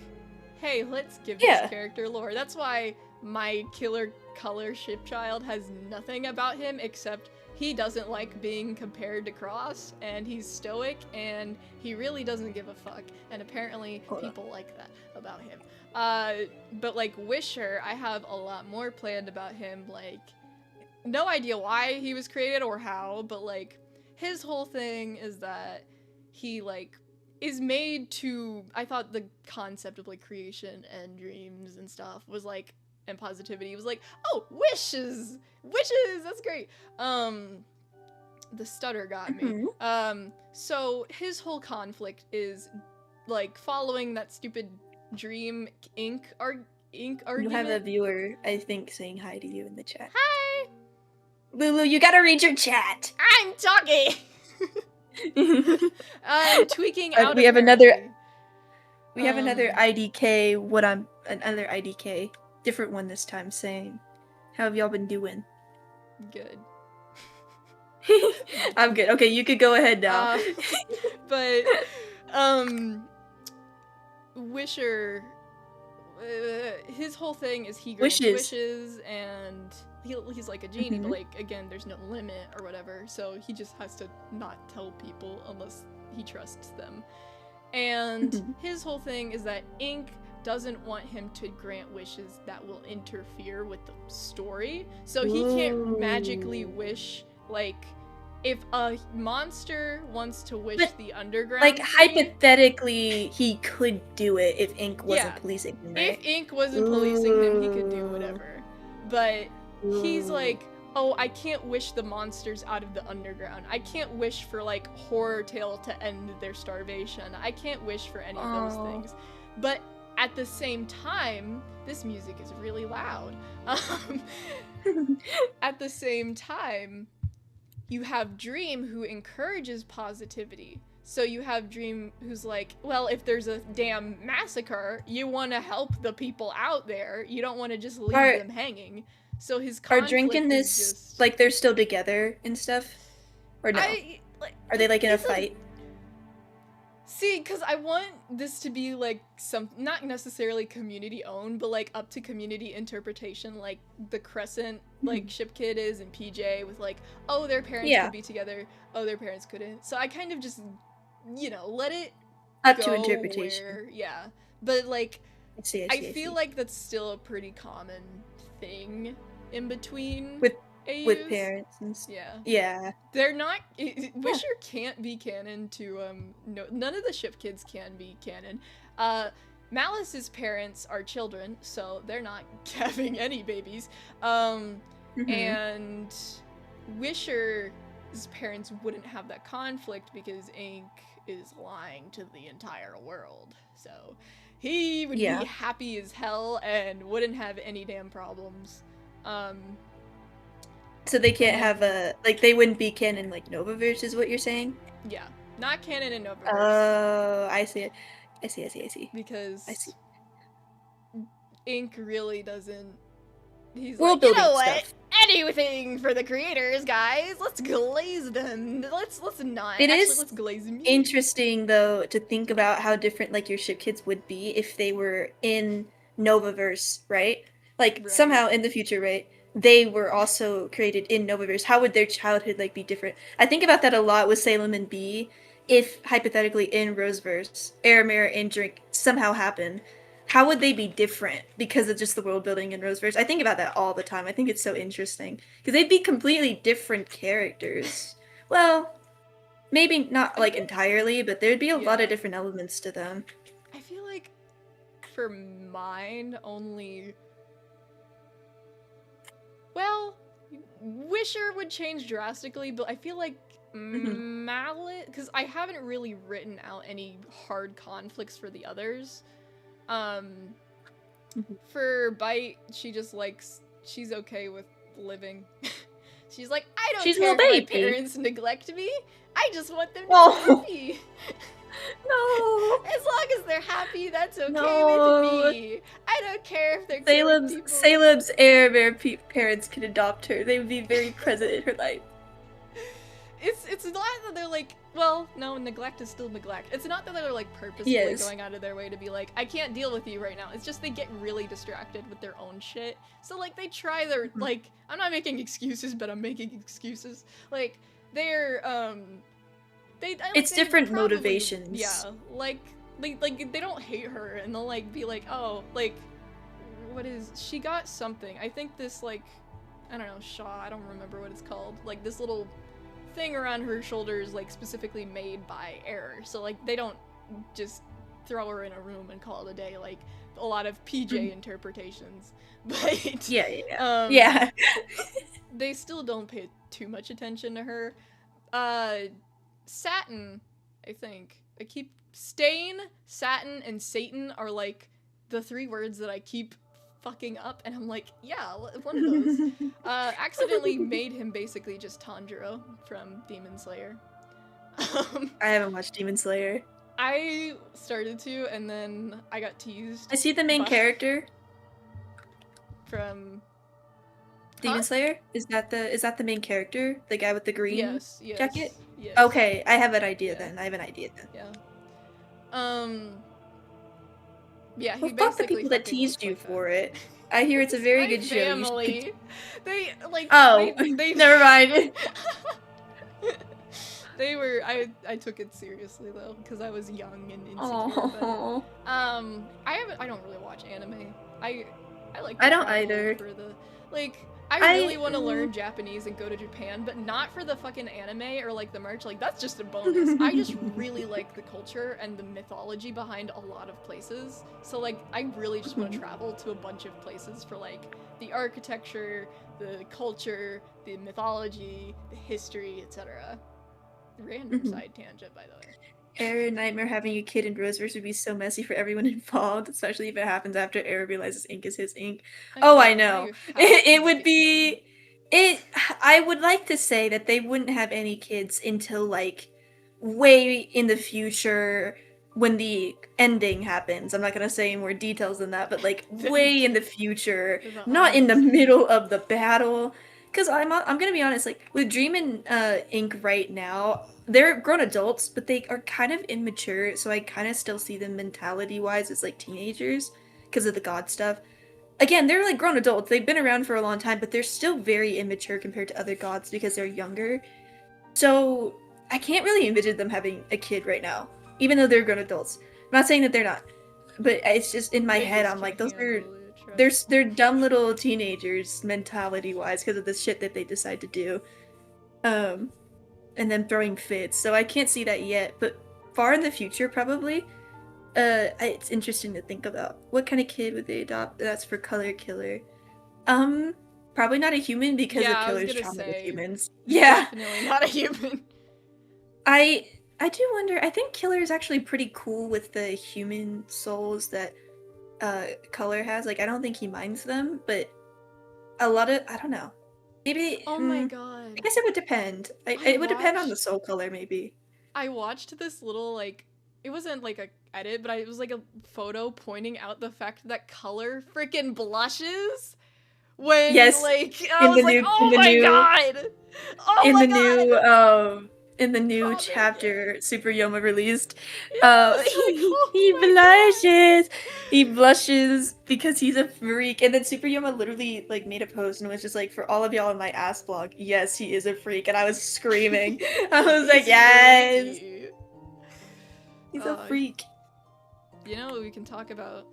hey, let's give this character lore. That's why my Killer Color ship child has nothing about him except he doesn't like being compared to Cross and he's stoic and he really doesn't give a fuck and apparently people like that about him. But like Wisher, I have a lot more planned about him, like no idea why he was created or how, but like his whole thing is that he like is made to, I thought the concept of like creation and dreams and stuff was like, and positivity was like, oh, wishes, that's great. The stutter got me. So his whole conflict is like following that stupid dream ink argument. You have a viewer, I think, saying hi to you in the chat. Hi! Lulu, you gotta read your chat! I'm talking! Tweaking But out. we have another. apparently. We have another IDK. Another IDK, different one this time. Saying, "How have y'all been doing?" Good. I'm good. Okay, you could go ahead now. But Wisher, his whole thing is he grants wishes, and he's like a genie, but like again, there's no limit or whatever, so he just has to not tell people unless he trusts them. And his whole thing is that Ink doesn't want him to grant wishes that will interfere with the story, so he can't magically wish, like, if a monster wants to wish the underground, like, hypothetically, he could do it if Ink wasn't policing him, right? If Ink wasn't policing him, he could do whatever. But he's like, oh, I can't wish the monsters out of the underground. I can't wish for, like, Horror Tale to end their starvation. I can't wish for any of those things. But at the same time, this music is really loud. At the same time, you have Dream, who encourages positivity. So you have Dream, who's like, well, if there's a damn massacre, you want to help the people out there. You don't want to just leave them hanging. So his conflict are Drink and this just... like they're still together and stuff, or no? Are they like in a fight? See, because I want this to be like some, not necessarily community owned, but like up to community interpretation, like the Crescent, like Ship Kid is and PJ with like, oh, their parents could be together, oh, their parents couldn't. So I kind of just, you know, let it up to interpretation. But like, I feel like that's still a pretty common thing in between with AUs. With parents and stuff. Yeah. They're not. Wisher can't be canon to no, none of the Ship Kids can be canon. Malice's parents are children, so they're not having any babies. And Wisher's parents wouldn't have that conflict because Ink is lying to the entire world. So he would be happy as hell and wouldn't have any damn problems. So they can't have a, like, they wouldn't be canon like Novaverse is what you're saying? Yeah, not canon in Novaverse. Oh, I see it. I see. Because Ink really doesn't, he's world like, you know stuff. What? Anything for the creators, guys. Let's glaze them. Let's not. It Actually, is let's glaze them. Interesting, though, to think about how different, like, your Ship Kids would be if they were in Novaverse, right? Like, somehow in the future, right? They were also created in Novaverse. How would their childhood, like, be different? I think about that a lot with Salem and B. If, hypothetically, in Roseverse, Aramir and Drink somehow happen, how would they be different because of just the world building in Roseverse? I think about that all the time. I think it's so interesting. Because they'd be completely different characters. Well, maybe not, like, entirely, but there'd be a lot of different elements to them. I feel like, for mine, only... Well, Wisher would change drastically, but I feel like Mallet, because I haven't really written out any hard conflicts for the others. For Bite, she just likes, she's okay with living. She's like, I don't care if my parents neglect me. I just want them to be happy. No. As long as they're happy, that's okay with me. I don't care if they're Salem's Aramir parents could adopt her. They would be very present in her life. It's not that they're like, well, no, neglect is still neglect. It's not that they're like purposefully going out of their way to be like, I can't deal with you right now. It's just they get really distracted with their own shit. So like they try their like, I'm not making excuses, but I'm making excuses. Like they're it's different motivations. Yeah, like they don't hate her, and they'll like be like, oh, like what is she got something? I think this like, I don't know, Shaw. I don't remember what it's called. Like this little thing around her shoulders, like specifically made by Error. So like they don't just throw her in a room and call it a day. Like a lot of PJ interpretations, but yeah. They still don't pay too much attention to her. Satin, I think. I keep Stain, Satin, and Satan are like the three words that I keep fucking up, and I'm like, yeah, one of those. Accidentally made him basically just Tanjiro from Demon Slayer. I haven't watched Demon Slayer. I started to, and then I got teased. I see the main character from Demon Slayer. Is that the main character? The guy with the green jacket? Yes. Okay, I have an idea then. I have an idea then. Yeah. Yeah, he well, fuck the people that teased you for it. I hear it's a very good family. show. They like. Oh, they never mind. They were. I took it seriously though, because I was young and insecure. Aww. I don't really watch anime. I like. I don't either. For the I really want to learn Japanese and go to Japan, but not for the fucking anime or like the merch. Like that's just a bonus. I just really like the culture and the mythology behind a lot of places. So like I really just want to travel to a bunch of places for like the architecture, the culture, the mythology, the history, etc. Random side tangent, by the way. Era nightmare having a kid in Roseverse would be so messy for everyone involved, especially if it happens after Era realizes ink is his ink. I know. It would be... I would like to say that they wouldn't have any kids until, like, way in the future when the ending happens. I'm not gonna say more details than that, but, like, way in the future. Not in the middle of the battle. Because I'm gonna be honest, like, with Dream and Ink right now, they're grown adults, but they are kind of immature, so I kind of still see them mentality-wise as, like, teenagers, because of the god stuff. Again, they're, like, grown adults. They've been around for a long time, but they're still very immature compared to other gods because they're younger. So, I can't really envision them having a kid right now, even though they're grown adults. I'm not saying that they're not, but it's just in my head, I'm like, those are... They're dumb little teenagers mentality-wise because of the shit that they decide to do. And then throwing fits. So I can't see that yet, but far in the future, probably. It's interesting to think about. What kind of kid would they adopt? That's for Color Killer. Probably not a human because of Killer's trauma with humans. Yeah. Definitely not a human. I do wonder, I think Killer is actually pretty cool with the human souls that Color has. Like, I don't think he minds them, but a lot of, I don't know. Maybe. Oh my god. I guess it would depend. It would depend on the soul color, maybe. I watched this little, like, it wasn't like a edit, but it was like a photo pointing out the fact that Color freaking blushes when, like, I was like, oh my god! Oh my god! In the new chapter Super Yoma released, he blushes. He blushes because he's a freak. And then Super Yoma literally like made a post and was just like, for all of y'all in my ass blog, yes, he is a freak. And I was screaming. I was like, yes. He's a freak. You know what we can talk about?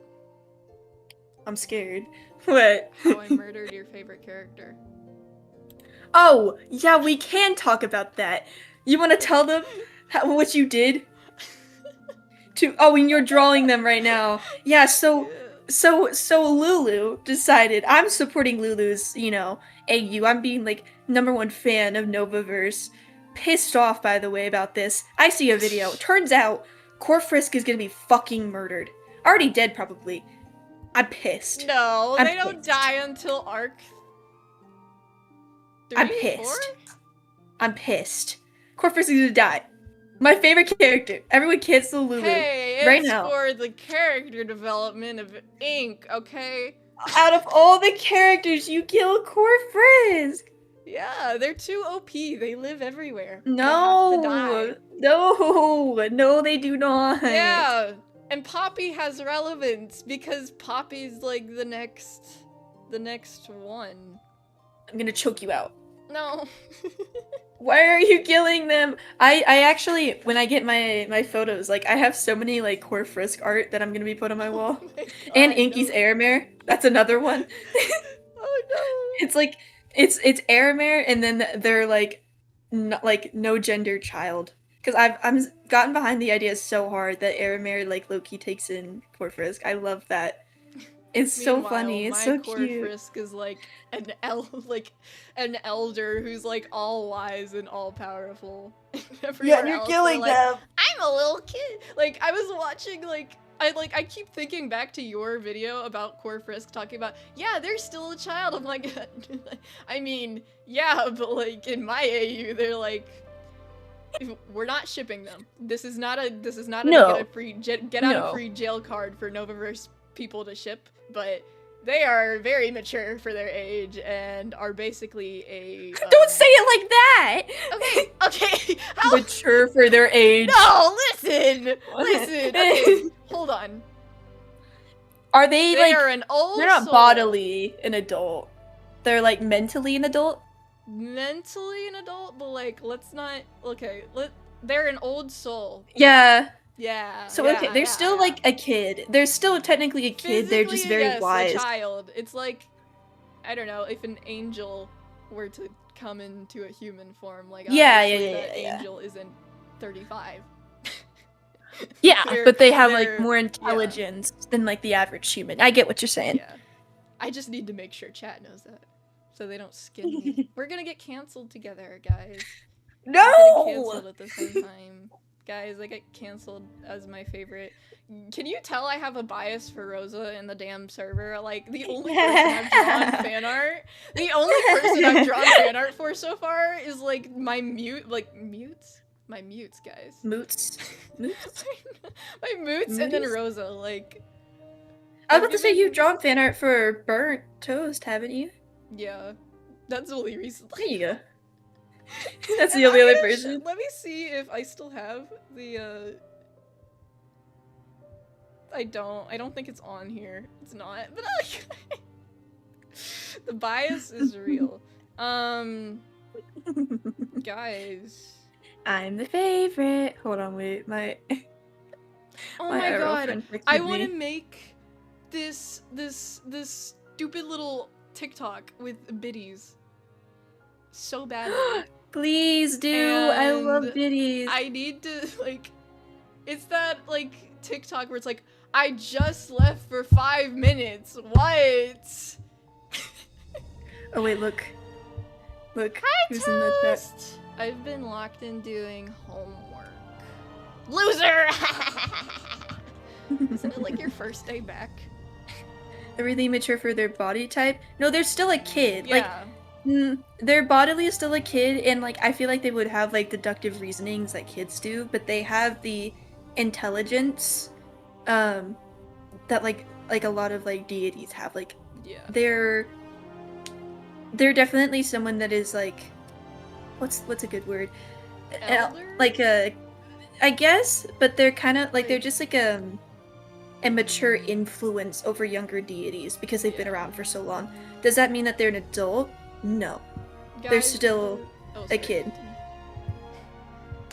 I'm scared. What? How I murdered your favorite character. Oh, yeah, we can talk about that. You want to tell them what you did? And you're drawing them right now. Yeah, so Lulu decided, I'm supporting Lulu's, AU. I'm being, like, #1 fan of Novaverse. Pissed off, by the way, about this. I see a video. Turns out, Corfrisk is gonna be fucking murdered. Already dead, probably. I'm pissed. No, they don't die until Arc 3, I'm pissed. 4? I'm pissed. Corfrisk is gonna die. My favorite character. Everyone cancel Lulu right now. It's for the character development of Ink, okay? Out of all the characters, you kill Corfrisk. Yeah, they're too OP. They live everywhere. No. They have to die. No, they do not. Yeah, and Poppy has relevance because Poppy's like the next one. I'm gonna choke you out. No. Why are you killing them? I actually, when I get my photos, like, I have so many, like, Corfrisk art that I'm gonna be put on my wall. Oh my God, and Inky's Aramare. That's another one. Oh no. It's like, it's Aramare, and then they're, like, no gender child. Because I'm gotten behind the idea so hard that Aramare, like, low-key takes in Corfrisk. I love that. It's so funny. It's so cute. Corfrisk is like an elder who's like all wise and all powerful. Yeah, you're killing them. I'm a little kid. Like I was watching I keep thinking back to your video about Corfrisk talking about, yeah, they're still a child. I'm like, I mean, yeah, but like in my AU, they're like we're not shipping them. This is not a No. get out of free jail card for Novaverse people to ship, but they are very mature for their age and are basically a Don't say it like that. Okay. Mature for their age. No, listen. Okay, hold on. Are they They are an old they're not soul. bodily an adult. They're like mentally an adult? Mentally an adult, but like let's not they're an old soul. Yeah. Yeah. So okay, they're still like a kid. They're still technically a kid. They're just Physically, very yes, wise. A child. It's like, I don't know, if an angel were to come into a human form, like obviously that angel isn't 35. Yeah, but they have like more intelligence than like the average human. I get what you're saying. Yeah. I just need to make sure chat knows that, so they don't skin me. We're gonna get canceled together, guys. No. We're getting canceled at the same time. Guys, I get canceled as my favorite. Can you tell I have a bias for Rosaaa in the damn server? Like, the only person I've drawn fan art, the only person I've drawn fan art for so far is, like, my mutes? My mutes, guys. Moots. My moots and then Rosaaa, like... I was about to say, you've drawn fan art for Burnt Toast, haven't you? Yeah. That's only recently. There you go. That's the only other person. Let me see if I still have the, I don't think it's on here. It's not, but the bias is real. Guys. I'm the favorite. Hold on, wait, Oh my god, I want to make this stupid little TikTok with biddies so badly. Please do. I love biddies. I need to, like, it's that, like, TikTok where it's like, I just left for 5 minutes. What? Oh wait, look. Look. Hi, who's in the chat. I've been locked in doing homework. Loser! Isn't it like your first day back? They're really mature for their body type. No, they're still a kid. Yeah. Like, their bodily is still a kid, and like I feel like they would have like deductive reasonings that kids do, but they have the intelligence, that like a lot of like deities have. Like, yeah. They're definitely someone that is like, what's a good word? Like I guess, but they're kind of like they're just like a mature influence over younger deities because they've been around for so long. Does that mean that they're an adult? No. Guys, they're still a kid.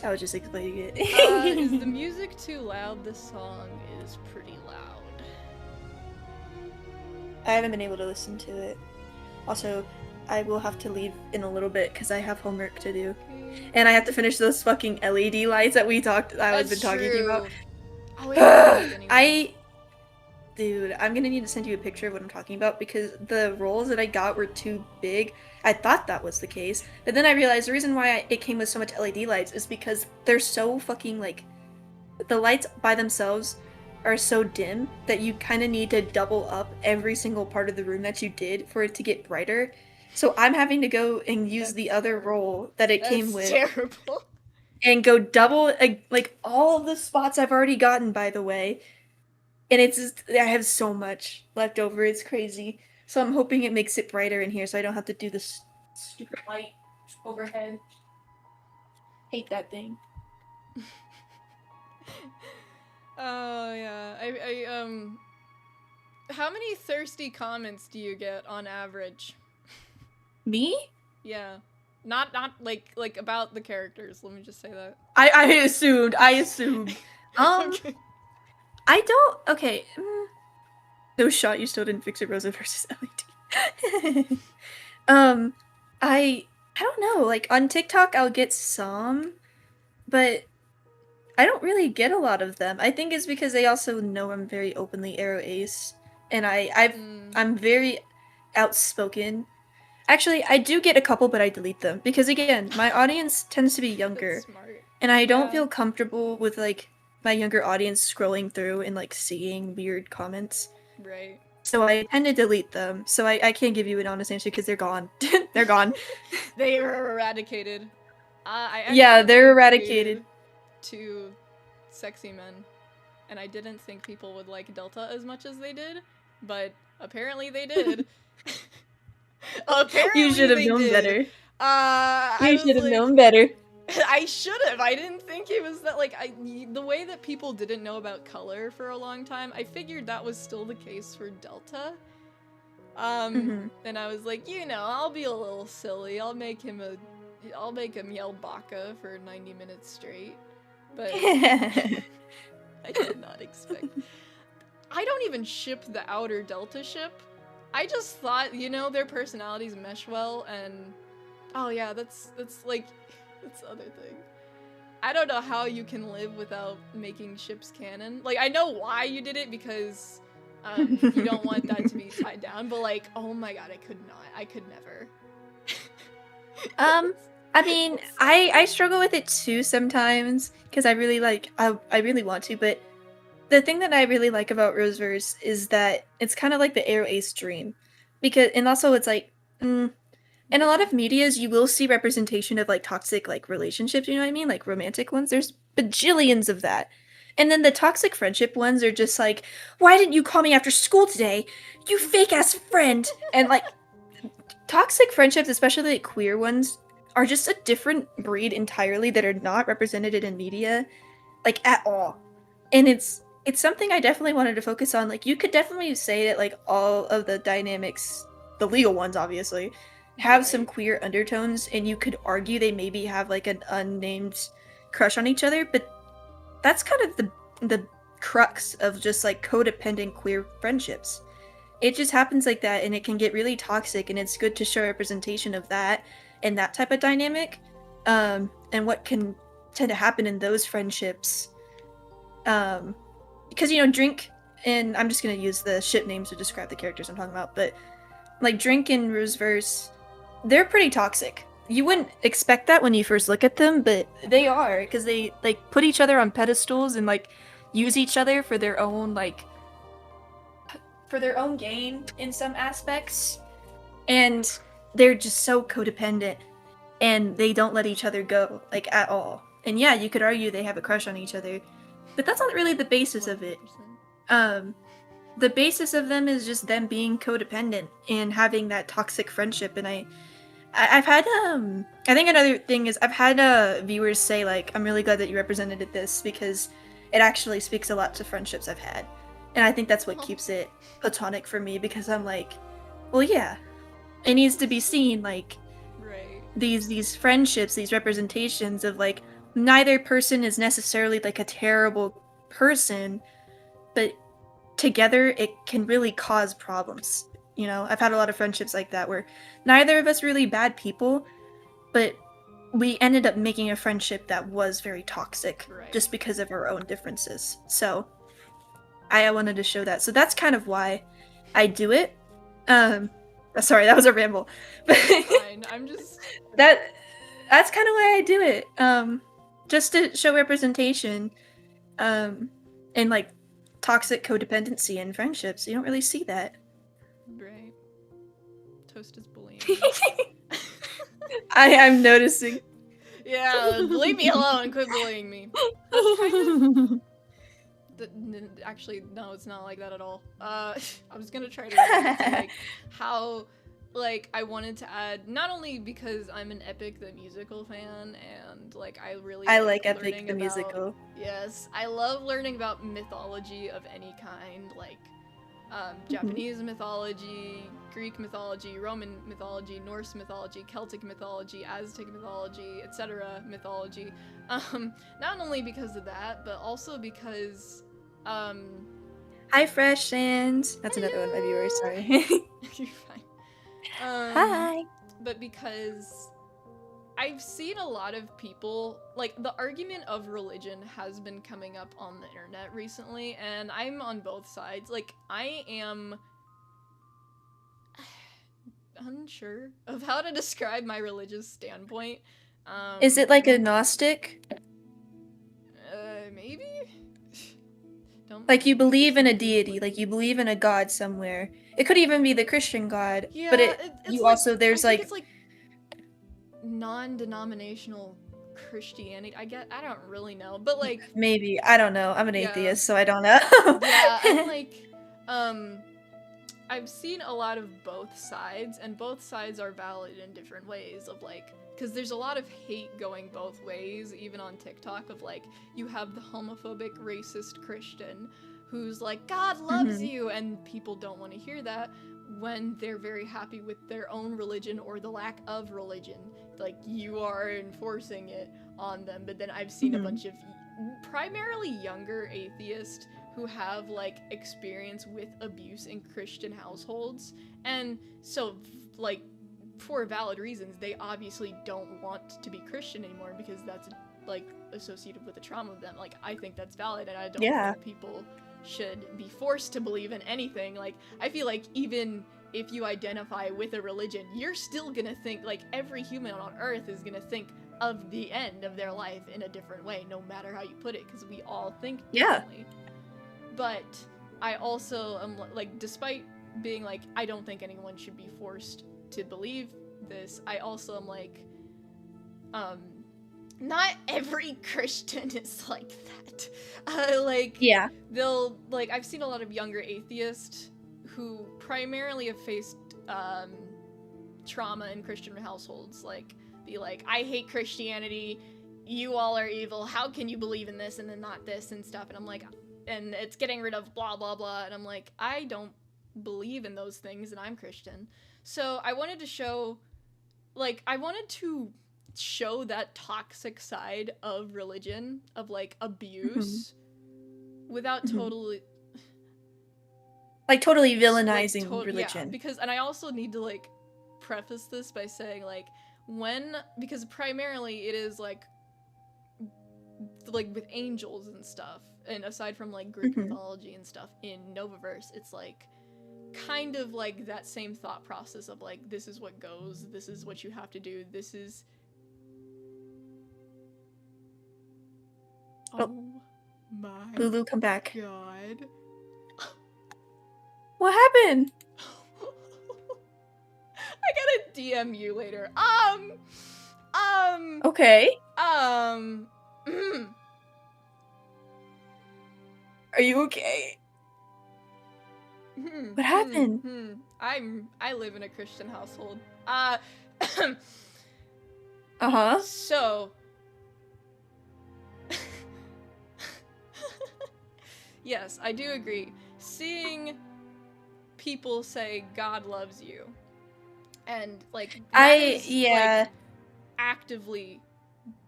I was just explaining it. Is the music too loud? This song is pretty loud. I haven't been able to listen to it. Also, I will have to leave in a little bit because I have homework to do. Okay. And I have to finish those fucking LED lights that I've been talking to you about. Oh, wait, Dude, I'm gonna need to send you a picture of what I'm talking about because the rolls that I got were too big. I thought that was the case, but then I realized the reason why it came with so much LED lights is because they're so fucking, like, the lights by themselves are so dim that you kind of need to double up every single part of the room that you did for it to get brighter. So I'm having to go and use the other roll that it came with. Terrible. And go double, like, all of the spots I've already gotten, by the way. And it's just, I have so much left over, it's crazy. So I'm hoping it makes it brighter in here so I don't have to do this stupid light overhead. Hate that thing. Oh, yeah. How many thirsty comments do you get on average? Me? Yeah. Not like about the characters, let me just say that. I assumed. Okay. I don't. Okay. No shot. You still didn't fix it. Rosaaa versus LED. I don't know. Like on TikTok, I'll get some, but I don't really get a lot of them. I think it's because they also know I'm very openly aro ace, and I'm very outspoken. Actually, I do get a couple, but I delete them because again, my audience tends to be younger, and I don't feel comfortable with like my younger audience scrolling through and like seeing weird comments. Right. So I tend to delete them. So I can't give you an honest answer because they're gone. They're gone. They are eradicated. Yeah, they're eradicated. 2 sexy men, and I didn't think people would like Delta as much as they did, but apparently they did. Apparently you should have they known did. better. You should have known better. I should have. I didn't think it was that, like, the way that people didn't know about color for a long time, I figured that was still the case for Delta. And I was like, you know, I'll be a little silly. I'll make him yell baka for 90 minutes straight. But I did not expect. I don't even ship the outer Delta ship. I just thought, you know, their personalities mesh well, and oh yeah, that's like, that's the other thing. I don't know how you can live without making ships canon. Like, I know why you did it, because you don't want that to be tied down, but like, oh my god, I could not. I could never. I mean, I struggle with it too sometimes, because I really really want to, but the thing that I really like about Roseverse is that it's kind of like the Arrow Ace dream, and also it's like, in a lot of medias you will see representation of like toxic like relationships, you know what I mean, like romantic ones. There's bajillions of that, and then the toxic friendship ones are just like, why didn't you call me after school today, you fake ass friend? And like, toxic friendships, especially like queer ones, are just a different breed entirely that are not represented in media, like, at all. And it's something I definitely wanted to focus on. Like, you could definitely say that like all of the dynamics, the legal ones obviously, have some queer undertones, and you could argue they maybe have like an unnamed crush on each other, but that's kind of the crux of just like codependent queer friendships. It just happens like that, and it can get really toxic, and it's good to show representation of that and that type of dynamic, and what can tend to happen in those friendships. Because, you know, Drink, and I'm just gonna use the ship names to describe the characters I'm talking about, but like Drink and Roseverse, they're pretty toxic. You wouldn't expect that when you first look at them, but they are, because they like put each other on pedestals and like use each other for their own gain in some aspects, and they're just so codependent, and they don't let each other go, like, at all. And yeah, you could argue they have a crush on each other, but that's not really the basis of it. The basis of them is just them being codependent and having that toxic friendship. And I've had I think another thing is I've had viewers say like, I'm really glad that you represented it this, because it actually speaks a lot to friendships I've had. And I think that's what keeps it platonic for me, because I'm like, well, yeah, it needs to be seen, like, these friendships, these representations of like, neither person is necessarily like a terrible person, but together it can really cause problems. You know, I've had a lot of friendships like that where neither of us really bad people, but we ended up making a friendship that was very toxic, just because of our own differences. So I wanted to show that. So that's kind of why I do it. Sorry, that was a ramble. Fine. I'm just that's kind of why I do it. Just to show representation, and like toxic codependency in friendships. You don't really see that. Right. Toast is bullying. I'm noticing. Yeah, leave me alone. Quit bullying me. Actually, no, it's not like that at all. I was gonna try to relate to, like, how, like, I wanted to add, not only because I'm an Epic the Musical fan, and like I like Epic the Musical. Yes, I love learning about mythology of any kind, like Japanese mythology, Greek mythology, Roman mythology, Norse mythology, Celtic mythology, Aztec mythology, etc. mythology. Not only because of that, but also because Hi, Fresh Sands. That's another one of my viewers. Sorry. You're fine. Hi. But because I've seen a lot of people, like, the argument of religion has been coming up on the internet recently, and I'm on both sides. Like, I am unsure of how to describe my religious standpoint. Is it like a Gnostic? Maybe? Don't like you believe in a deity, like you believe in a god somewhere. It could even be the Christian god, yeah, but it's you like, also, there's like... it's like non-denominational Christianity. I don't really know, but like maybe, I don't know. I'm an Yeah. atheist, so I don't know. yeah, I'm like, I've seen a lot of both sides, and both sides are valid in different ways. Of like, because there's a lot of hate going both ways, even on TikTok. Of like, you have the homophobic, racist Christian who's like, God loves you, and people don't want to hear that when they're very happy with their own religion or the lack of religion. Like, you are enforcing it on them. But then I've seen a bunch of primarily younger atheists who have like experience with abuse in Christian households, and so like for valid reasons they obviously don't want to be Christian anymore because that's like associated with the trauma of them. Like, I think that's valid, and I don't think people should be forced to believe in anything. Like, I feel like even if you identify with a religion, you're still gonna think, like, every human on earth is gonna think of the end of their life in a different way, no matter how you put it, because we all think differently. But I also am like, despite being like, I don't think anyone should be forced to believe this, I also am like, not every Christian is like that. Like, they'll, like, I've seen a lot of younger atheists who primarily have faced trauma in Christian households, like, be like, I hate Christianity, you all are evil, how can you believe in this and then not this and stuff, and I'm like, and it's getting rid of blah blah blah, and I'm like, I don't believe in those things, and I'm Christian. So I wanted to show, like, that toxic side of religion, of like abuse, without totally villainizing religion. Yeah, because, and I also need to like preface this by saying, like, because primarily it is like with angels and stuff, and aside from like Greek mythology and stuff in Novaverse, it's like kind of like that same thought process of like, this is what goes, this is what you have to do, this is oh my Lulu, come back. God. What happened? I gotta DM you later. Okay. Are you okay? What happened? I live in a Christian household. So yes, I do agree. Seeing people say God loves you, and like, like, actively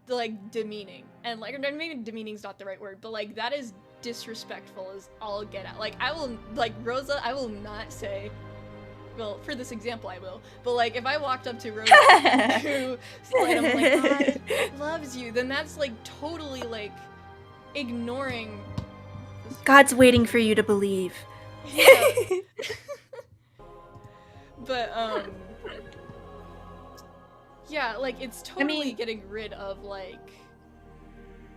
like demeaning, and like, maybe demeaning's not the right word, but like, that is disrespectful as all get out. Like, I will, like, Rosa, I will not say, well, for this example I will, but like, if I walked up to Rosa who said, I'm like, God loves you, then that's like totally like ignoring God's waiting for you to believe. Yeah. But yeah, like, it's totally getting rid of like,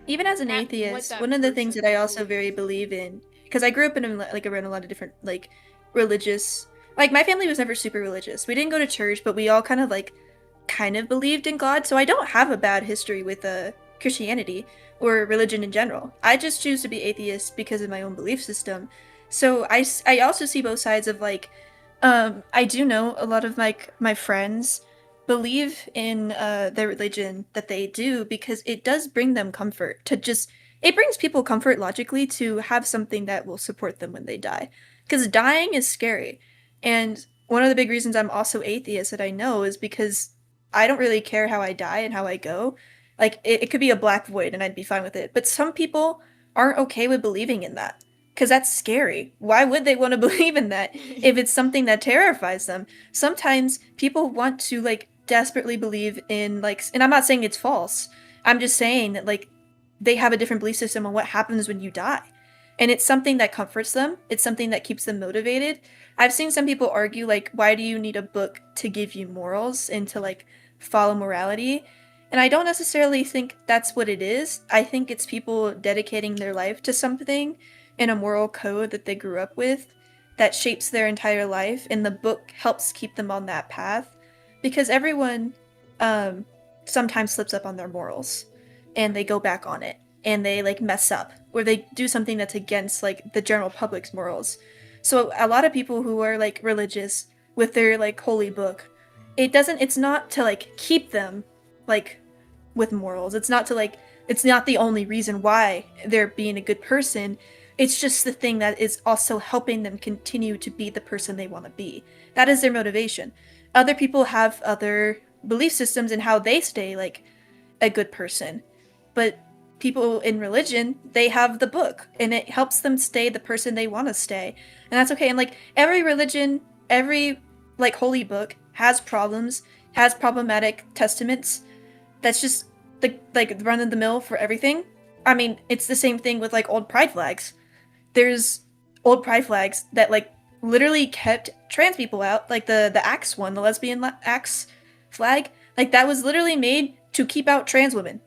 even as an atheist, one of the things that I also very believe in, because I grew up in like around a lot of different like religious, like, my family was never super religious. We didn't go to church, but we all kind of believed in God. So I don't have a bad history with Christianity or religion in general. I just choose to be atheist because of my own belief system. So I also see both sides of like, I do know a lot of my friends believe in their religion that they do because it does bring them comfort it brings people comfort logically to have something that will support them when they die. Because dying is scary. And one of the big reasons I'm also atheist that I know is because I don't really care how I die and how I go. Like, it could be a black void and I'd be fine with it. But some people aren't okay with believing in that. Because that's scary. Why would they want to believe in that if it's something that terrifies them? Sometimes people want to, like, desperately believe in, like, and I'm not saying it's false. I'm just saying that, like, they have a different belief system on what happens when you die. And it's something that comforts them. It's something that keeps them motivated. I've seen some people argue, like, why do you need a book to give you morals and to, like, follow morality? And I don't necessarily think that's what it is. I think it's people dedicating their life to something in a moral code that they grew up with that shapes their entire life, and the book helps keep them on that path. Because everyone sometimes slips up on their morals. and they go back on it and they like mess up or they do something that's against like the general public's morals. So a lot of people who are like religious with their like holy book, it's not to like keep them like with morals. It's not to like it's not the only reason why they're being a good person. It's just the thing that is also helping them continue to be the person they want to be. That is their motivation. Other people have other belief systems in how they stay like a good person. But people in religion, they have the book and it helps them stay the person they want to stay. And that's okay. And like every religion, every like holy book has problems, has problematic testaments. That's just the like run of the mill for everything. I mean, it's the same thing with like old pride flags. There's old pride flags that like literally kept trans people out, like the Axe one, the lesbian Axe flag. Like that was literally made to keep out trans women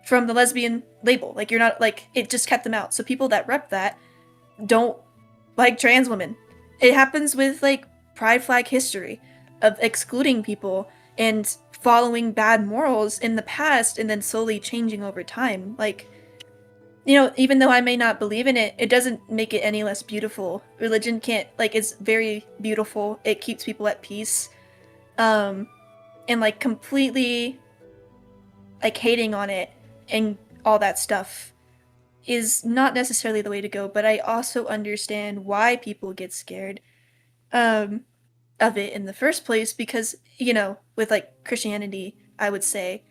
from the lesbian label. Like you're not like it just kept them out. So people that rep that don't like trans women. It happens with like pride flag history of excluding people and following bad morals in the past and then slowly changing over time. Like, you know, even though I may not believe in it, it doesn't make it any less beautiful. Religion can't like it's very beautiful. It keeps people at peace. And like completely like hating on it and all that stuff is not necessarily the way to go, but I also understand why people get scared of it in the first place because, you know, with like Christianity, I would say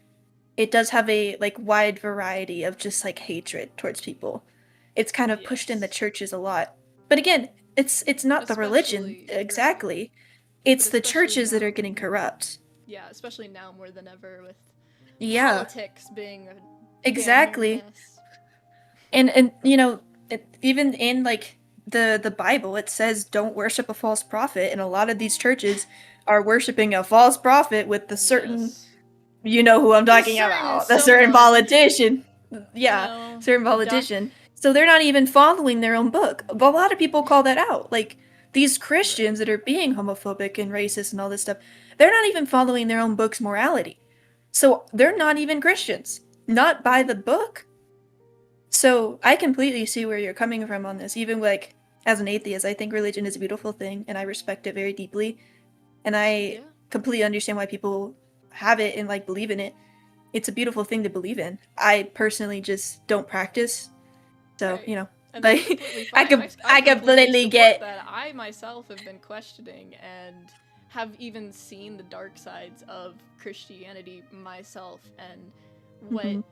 it does have a like wide variety of just like hatred towards people. It's kind of pushed in the churches a lot. But again, it's not the religion exactly. It's the churches that are getting corrupt. Yeah, especially now more than ever with politics being exactly. And you know, even in like the Bible, it says don't worship a false prophet, and a lot of these churches are worshiping a false prophet with the certain, you know who I'm talking about, the certain politician. Yeah, certain politician. So they're not even following their own book. But a lot of people call that out. Like these Christians that are being homophobic and racist and all this stuff, they're not even following their own book's morality. So they're not even Christians. Not by the book. So I completely see where you're coming from on this. Even like as an atheist, I think religion is a beautiful thing and I respect it very deeply. And I completely understand why people have it and like believe in it. It's a beautiful thing to believe in. I personally just don't practice. So, you know, and like I completely completely get that. I myself have been questioning and have even seen the dark sides of Christianity myself and what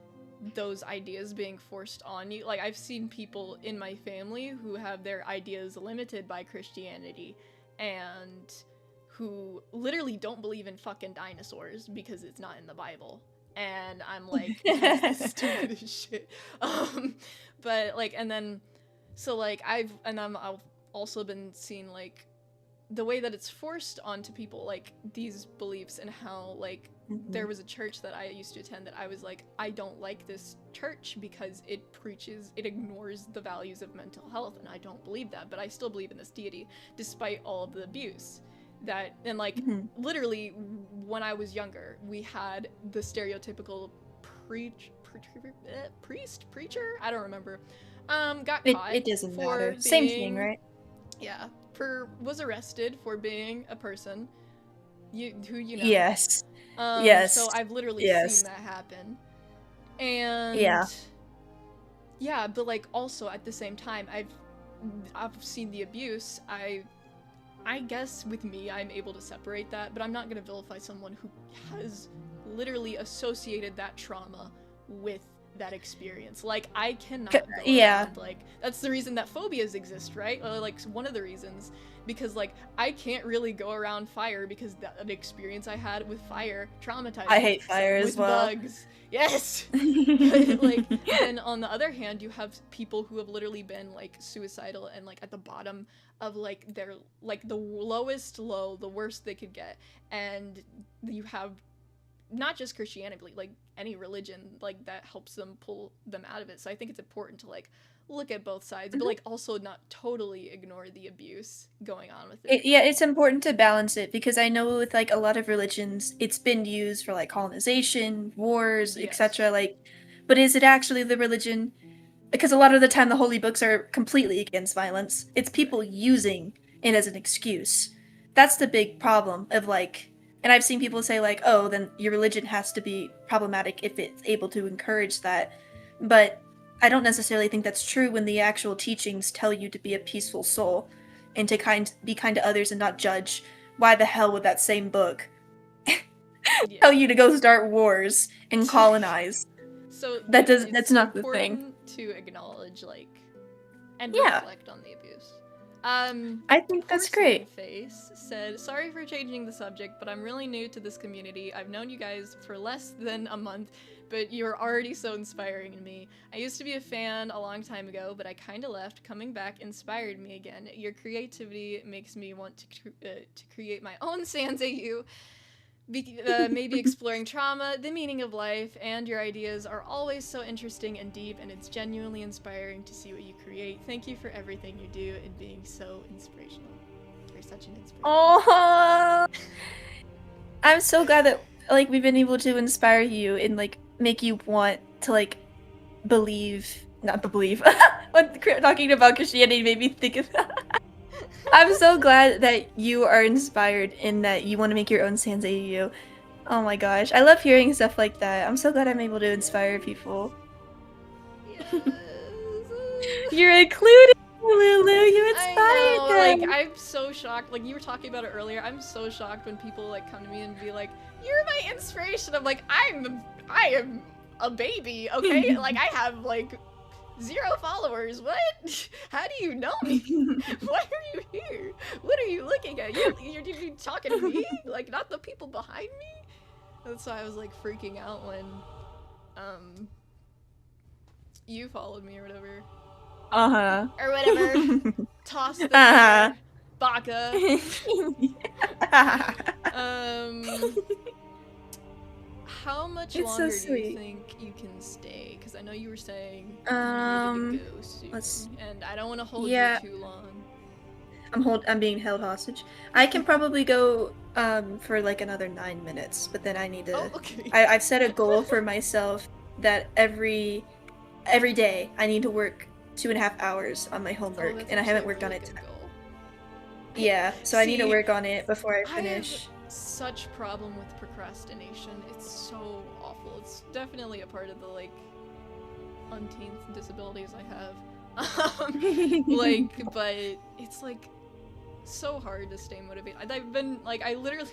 those ideas being forced on you. Like I've seen people in my family who have their ideas limited by Christianity and who literally don't believe in fucking dinosaurs because it's not in the Bible. And I'm like, this is stupid as shit. But like, and then, so like I've also been seeing like the way that it's forced onto people, like these beliefs and how like there was a church that I used to attend that I was like, I don't like this church because it ignores the values of mental health, and I don't believe that, but I still believe in this deity despite all of the abuse. That and like literally when I was younger, we had the stereotypical preacher, I don't remember, got caught. It doesn't matter. Same thing, right? Yeah, was arrested for being a person who you know. Yes. So I've literally seen that happen, and yeah, but like also at the same time, I've seen the abuse. I guess with me, I'm able to separate that, but I'm not gonna vilify someone who has literally associated that trauma with that experience. Like, I cannot go around, like, that's the reason that phobias exist, right? Like, one of the reasons, because, like, I can't really go around fire because the experience I had with fire traumatized me. I hate fire as well. Bugs. Yes! But, like, then on the other hand, you have people who have literally been, like, suicidal and, like, at the bottom of, like, their, like, the lowest low, the worst they could get, and you have not just Christianity, like, any religion, like, that helps them pull them out of it. So I think it's important to, like, look at both sides, but, like, also not totally ignore the abuse going on with it. Yeah, it's important to balance it, because I know with, like, a lot of religions, it's been used for, like, colonization, wars, etc. Like, but is it actually the religion? Because a lot of the time the holy books are completely against violence. It's people using it as an excuse. That's the big problem of like, and I've seen people say like, oh, then your religion has to be problematic if it's able to encourage that. But I don't necessarily think that's true when the actual teachings tell you to be a peaceful soul and to be kind to others and not judge. Why the hell would that same book tell you to go start wars and colonize? So That's not the thing. It's important to acknowledge and Yeah. reflect on the abuse. I think that's great. Face said, sorry for changing the subject, but I'm really new to this community. I've known you guys for less than a month, but you're already so inspiring to me. I used to be a fan a long time ago, but I kind of left. Coming back inspired me again. Your creativity makes me want to create my own Sans AU. Maybe exploring trauma, the meaning of life, and your ideas are always so interesting and deep, and it's genuinely inspiring to see what you create. Thank you for everything you do and being so inspirational. You're such an inspiration. Oh, I'm so glad that like we've been able to inspire you and like make you want to like not believe. When talking about Christianity made me think of that. I'm so glad that you are inspired and that you want to make your own Sans AU. Oh my gosh, I love hearing stuff like that. I'm so glad I'm able to inspire people. Yes. You're included, Lulu. You inspired them. Like, I'm so shocked. Like, you were talking about it earlier. I'm so shocked when people like come to me and be like, "You're my inspiration." I'm like, I am a baby, okay? Like, I have like 0 followers. What? How do you know me? Why are you here? What are you looking at? You're talking to me? Like, not the people behind me? That's why I was like freaking out when you followed me or whatever. Or whatever. Toss the Baka. How much longer do you think you can stay? Because I know you were saying you needed to go soon, and I don't want to hold you too long. I'm being held hostage. I can probably go for like another 9 minutes, but then I need to. Oh, okay. I've set a goal for myself that every day I need to work 2.5 hours on my homework, and I haven't worked on it today. Yeah, so I need to work on it before I finish. I have such problem with procrastination. It's so awful. It's definitely a part of the like umpteenth disabilities I have. But it's like so hard to stay motivated. I've been like, I literally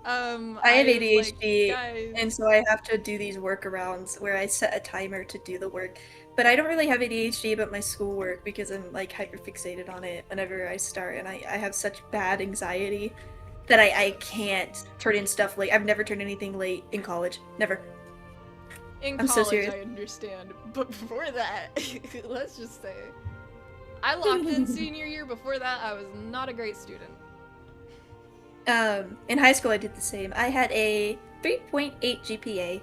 I have ADHD, like, and so I have to do these workarounds where I set a timer to do the work. But I don't really have ADHD about my schoolwork because I'm like hyperfixated on it whenever I start, and I have such bad anxiety that I can't turn in stuff late. I've never turned anything late in college. Never. In I'm college, so serious. I understand. But before that, let's just say, I locked in senior year. Before that, I was not a great student. In high school, I did the same. I had a 3.8 GPA.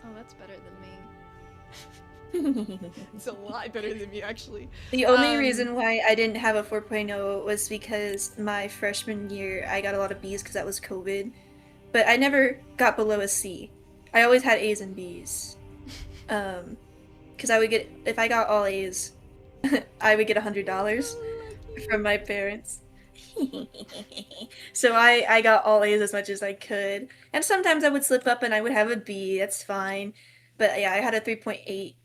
Oh, that's better than me. It's a lot better than me, actually. The only reason why I didn't have a 4.0 was because my freshman year, I got a lot of Bs because that was COVID. But I never got below a C. I always had A's and B's. Because I would get, if I got all A's, I would get $100 from my parents. So I got all A's as much as I could. And sometimes I would slip up and I would have a B, that's fine. But yeah, I had a 3.8.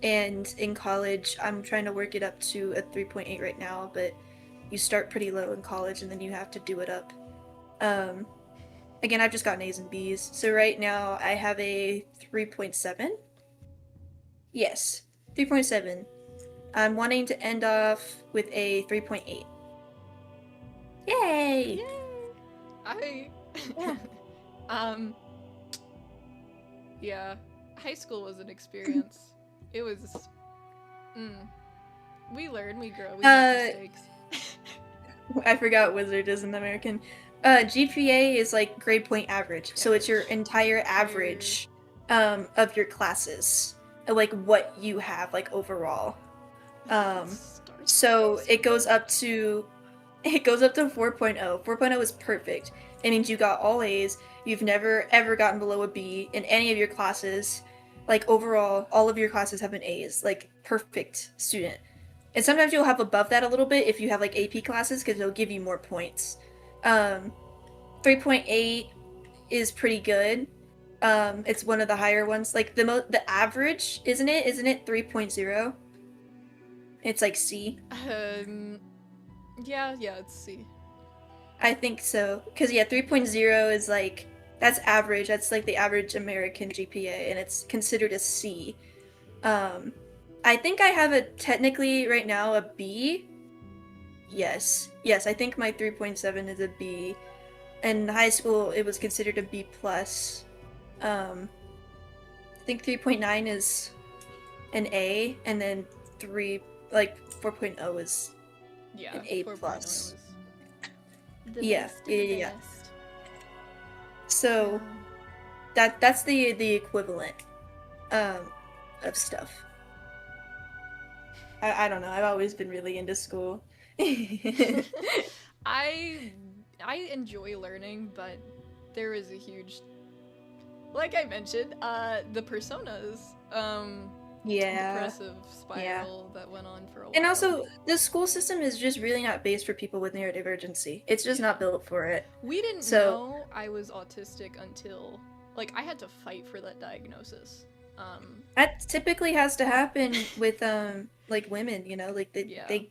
And in college, I'm trying to work it up to a 3.8 right now, but you start pretty low in college and then you have to do it up. Again, I've just gotten A's and B's. So right now I have a 3.7. Yes, 3.7. I'm wanting to end off with a 3.8. Yay! Yeah, high school was an experience. It was, we learn, we grow, we make mistakes. I forgot Wizard is an American. GPA is like grade point average, so it's your entire average of your classes, like what you have like overall. So it goes up to 4.0. 4.0 is perfect. It means you got all A's. you've never ever gotten below a B in any of your classes, like overall, all of your classes have been A's, like perfect student. And sometimes you'll have above that a little bit if you have like AP classes because they'll give you more points. 3.8 is pretty good. It's one of the higher ones. Like the average, isn't it? Isn't it 3.0? It's like C. Yeah, it's C. I think so. Because, yeah, 3.0 is like, that's average. That's like the average American GPA, and it's considered a C. I think I have technically right now a B. Yes, I think my 3.7 is a B. In high school, it was considered a B+. I think 3.9 is an A, and then 4.0 is an A+. 4.0 Yeah. So that's the equivalent of stuff. I don't know. I've always been really into school. I enjoy learning, but there is a huge, like I mentioned, the personas, depressive spiral that went on for a while. And also, the school system is just really not based for people with neurodivergency. It's just not built for it. We didn't know I was autistic until, like, I had to fight for that diagnosis. That typically has to happen with like women, you know, like they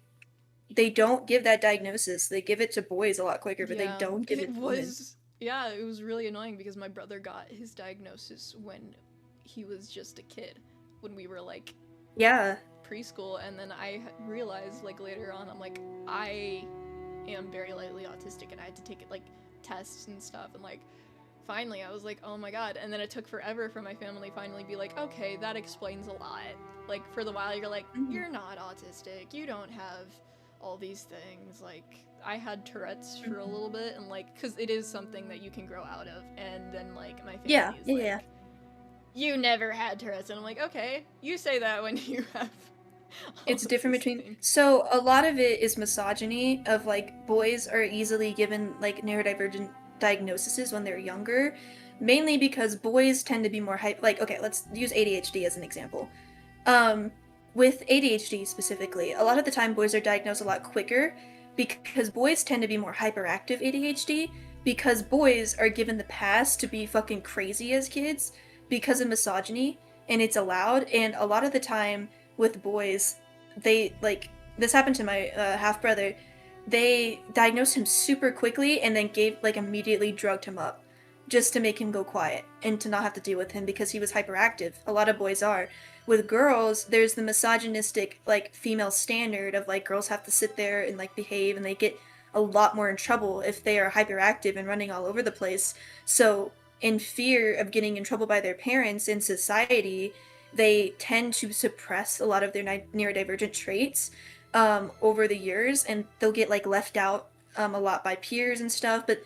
don't give that diagnosis. They give it to boys a lot quicker, but they don't give it to women. Yeah, it was really annoying because my brother got his diagnosis when he was just a kid, when we were like preschool, and then I realized like later on, I'm like, I am very lightly autistic, and I had to take it like tests and stuff, and like finally I was like, oh my god. And then it took forever for my family finally be like, okay, that explains a lot. Like for the while you're like, you're not autistic, you don't have all these things. Like I had Tourette's for a little bit, and like, because it is something that you can grow out of, and then like my family is like, you never had Tourette's, and I'm like, okay, you say that when you have it's different between things. So a lot of it is misogyny of like boys are easily given like neurodivergent diagnoses when they're younger, mainly because boys tend to be more like, okay, let's use ADHD as an example. With ADHD specifically, a lot of the time boys are diagnosed a lot quicker because boys tend to be more hyperactive ADHD, because boys are given the pass to be fucking crazy as kids because of misogyny, and it's allowed. And a lot of the time with boys, they like, this happened to my half brother, they diagnosed him super quickly and then immediately drugged him up just to make him go quiet and to not have to deal with him because he was hyperactive. A lot of boys are. With girls, there's the misogynistic like female standard of like girls have to sit there and like behave, and they get a lot more in trouble if they are hyperactive and running all over the place. So in fear of getting in trouble by their parents in society, they tend to suppress a lot of their neurodivergent traits over the years, and they'll get like left out a lot by peers and stuff, but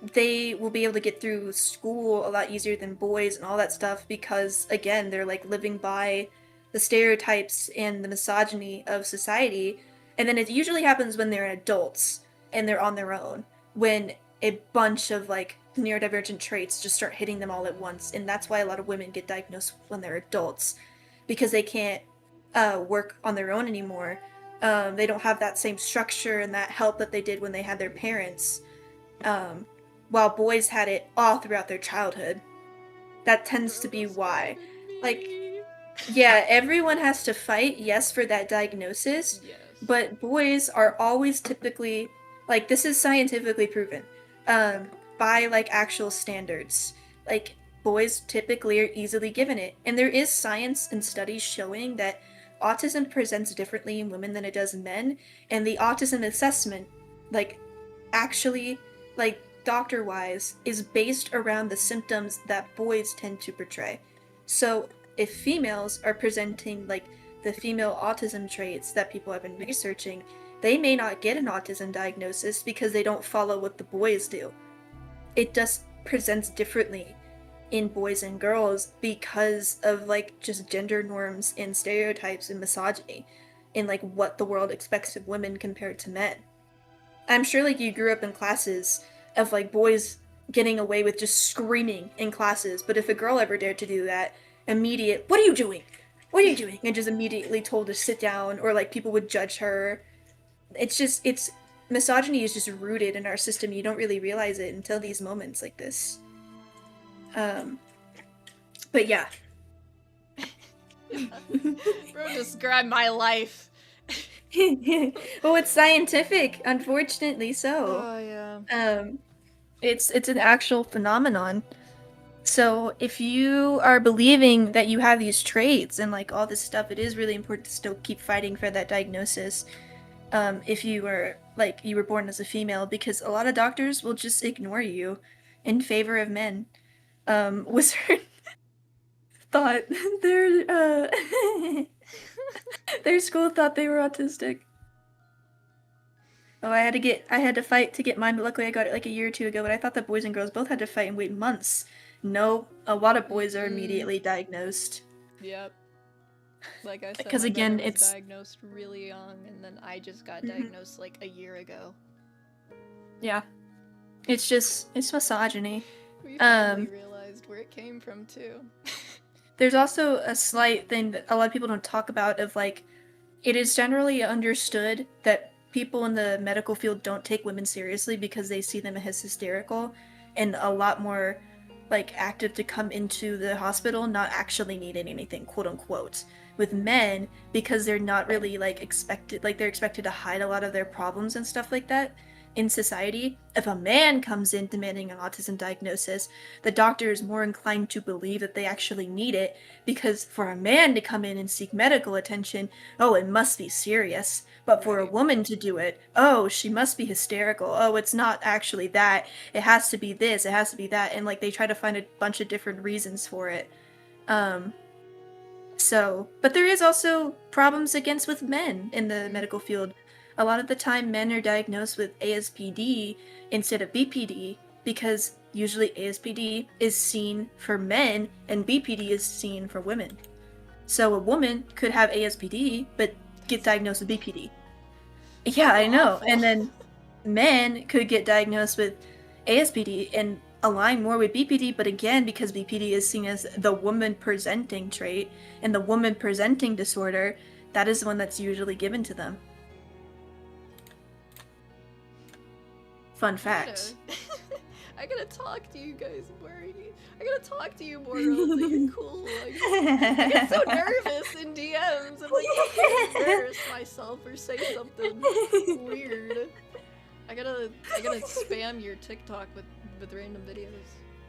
they will be able to get through school a lot easier than boys and all that stuff because, again, they're like living by the stereotypes and the misogyny of society. And then it usually happens when they're adults and they're on their own, when a bunch of like neurodivergent traits just start hitting them all at once. And that's why a lot of women get diagnosed when they're adults, because they can't work on their own anymore. They don't have that same structure and that help that they did when they had their parents. While boys had it all throughout their childhood. That tends to be why. Like, yeah, everyone has to fight, yes, for that diagnosis, but boys are always typically, like, this is scientifically proven, by, like, actual standards. Like, boys typically are easily given it. And there is science and studies showing that autism presents differently in women than it does in men, and the autism assessment, like, actually, like, doctor-wise, is based around the symptoms that boys tend to portray. So if females are presenting like the female autism traits that people have been researching, they may not get an autism diagnosis because they don't follow what the boys do. It just presents differently in boys and girls because of like just gender norms and stereotypes and misogyny and like what the world expects of women compared to men. I'm sure like you grew up in classes of like boys getting away with just screaming in classes. But if a girl ever dared to do that, immediate, what are you doing? What are you doing? And just immediately told to sit down, or like people would judge her. It's misogyny is just rooted in our system. You don't really realize it until these moments like this. But yeah. Bro, describe my life. Well, it's scientific, unfortunately so. Oh yeah. It's an actual phenomenon. So if you are believing that you have these traits and like all this stuff, it is really important to still keep fighting for that diagnosis. If you were born as a female, because a lot of doctors will just ignore you in favor of men. Wizard thought their school thought they were autistic. Oh, I had to fight to get mine, but luckily I got it like a year or two ago, but I thought that boys and girls both had to fight and wait months. No, a lot of boys are immediately diagnosed. Yep. Like I said, because my again, brother was it's diagnosed really young, and then I just got diagnosed like a year ago. Yeah. It's misogyny. We finally realized where it came from too. There's also a slight thing that a lot of people don't talk about of like, it is generally understood that people in the medical field don't take women seriously because they see them as hysterical and a lot more like active to come into the hospital not actually needing anything, quote unquote. With men, because they're not really like expected, like they're expected to hide a lot of their problems and stuff like that in society. If a man comes in demanding an autism diagnosis, the doctor is more inclined to believe that they actually need it, because for a man to come in and seek medical attention, oh, it must be serious. But for a woman to do it, oh, she must be hysterical. Oh, it's not actually that. It has to be this, it has to be that. And like they try to find a bunch of different reasons for it. But there is also problems with men in the medical field. A lot of the time men are diagnosed with ASPD instead of BPD because usually ASPD is seen for men and BPD is seen for women. So a woman could have ASPD but get diagnosed with BPD. Yeah, I know. Awful. And then men could get diagnosed with ASPD and align more with BPD, but again, because BPD is seen as the woman presenting trait and the woman presenting disorder, that is the one that's usually given to them. Fun fact. I gotta talk to you guys more. I gotta talk to you more. You're cool. I get so nervous in DMs. I'm like, I embarrass myself or say something weird. I gotta spam your TikTok with random videos.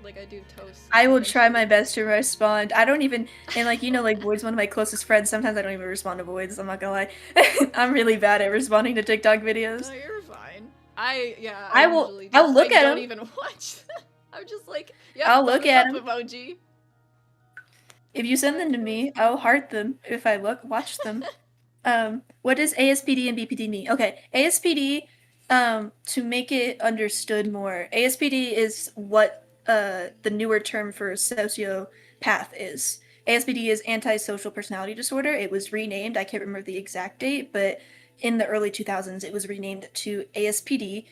Like I do toast. I will try my best to respond. I don't even, and like, you know, like Void's one of my closest friends. Sometimes I don't even respond to Voids, I'm not gonna lie. I'm really bad at responding to TikTok videos. No, you're fine. I'll look at them. I don't even watch them. I'm just like, yeah, I'll look at them. Emoji. If you send them to me, I'll heart them if I watch them. What does ASPD and BPD mean? Okay, ASPD, to make it understood more, ASPD is what the newer term for sociopath is. ASPD is antisocial personality disorder. It was renamed, I can't remember the exact date, but in the early 2000s it was renamed to ASPD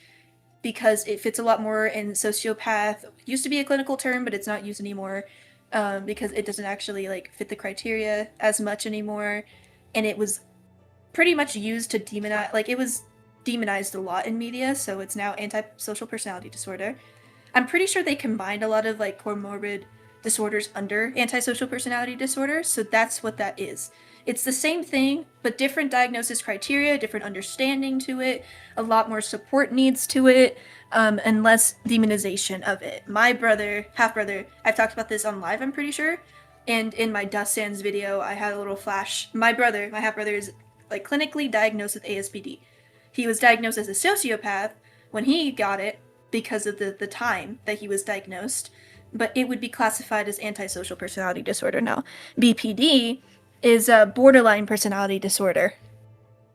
because it fits a lot more in sociopath. It used to be a clinical term, but it's not used anymore because it doesn't actually like fit the criteria as much anymore. And it was pretty much used to demonize, like it was demonized a lot in media, so it's now antisocial personality disorder. I'm pretty sure they combined a lot of like comorbid disorders under antisocial personality disorder, so that's what that is. It's the same thing, but different diagnosis criteria, different understanding to it, a lot more support needs to it, and less demonization of it. My brother, half-brother, I've talked about this on live, I'm pretty sure, and in my Dust Sands video, I had a little flash. My half-brother is like clinically diagnosed with ASPD. He was diagnosed as a sociopath when he got it because of the time that he was diagnosed, but it would be classified as antisocial personality disorder now. BPD is a borderline personality disorder.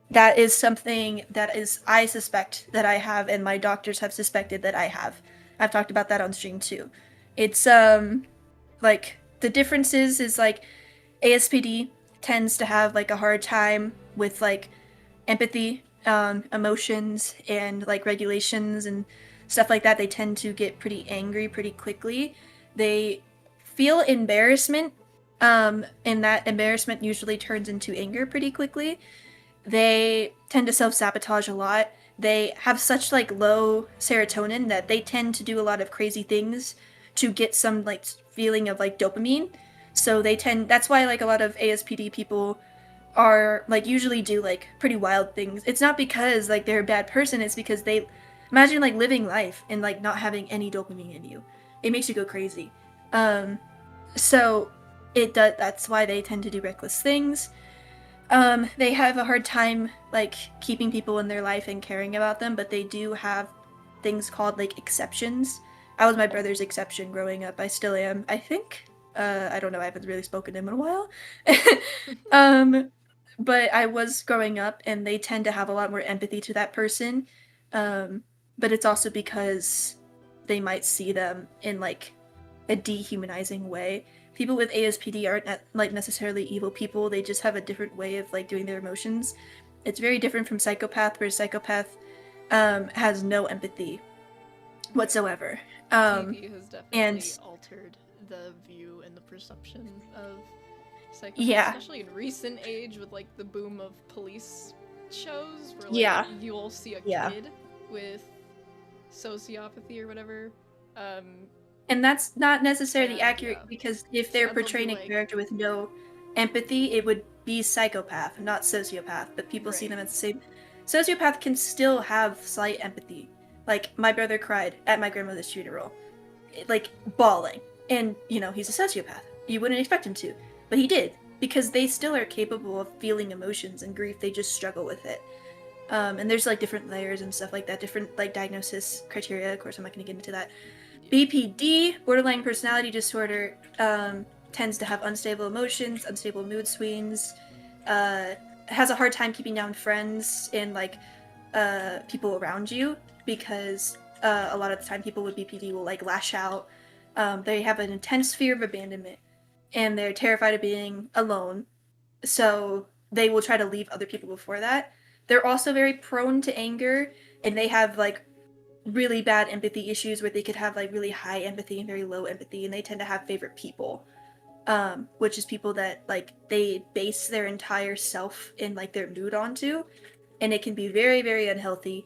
That is something that I suspect that I have, and my doctors have suspected that I have. I've talked about that on stream too. It's like the differences is like ASPD tends to have like a hard time with like empathy, emotions, and like regulations and stuff like that, they tend to get pretty angry pretty quickly. They feel embarrassment, and that embarrassment usually turns into anger pretty quickly. They tend to self-sabotage a lot. They have such like low serotonin that they tend to do a lot of crazy things to get some like feeling of like dopamine. So that's why like a lot of ASPD people are like usually do like pretty wild things. It's not because like they're a bad person, it's because they imagine like living life and like not having any dopamine in you. It makes you go crazy. So that's why they tend to do reckless things. They have a hard time like keeping people in their life and caring about them, but they do have things called like exceptions. I was my brother's exception growing up. I still am, I think. I don't know, I haven't really spoken to him in a while. But I was growing up, and they tend to have a lot more empathy to that person. But it's also because they might see them in like a dehumanizing way. People with ASPD aren't like necessarily evil people. They just have a different way of like doing their emotions. It's very different from psychopath, where psychopath has no empathy whatsoever. TV has definitely altered the view and the perception of psychopaths, especially in recent age with like the boom of police shows where like you'll see a kid with sociopathy or whatever. And that's not necessarily accurate because if they're portraying a character with no empathy, it would be psychopath, not sociopath. But people see them as the same. Sociopath can still have slight empathy. Like, my brother cried at my grandmother's funeral, like, bawling. And, you know, he's a sociopath. You wouldn't expect him to. But he did, because they still are capable of feeling emotions and grief. They just struggle with it. And there's, like, different layers and stuff like that, different, like, diagnosis criteria. Of course, I'm not going to get into that. BPD, borderline personality disorder, tends to have unstable emotions, unstable mood swings, has a hard time keeping down friends and, like, people around you, because a lot of the time people with BPD will, like, lash out. They have an intense fear of abandonment, and they're terrified of being alone, so they will try to leave other people before that. They're also very prone to anger, and they have, like, really bad empathy issues where they could have, like, really high empathy and very low empathy, and they tend to have favorite people, which is people that, like, they base their entire self in, like, their mood onto, and it can be very, very unhealthy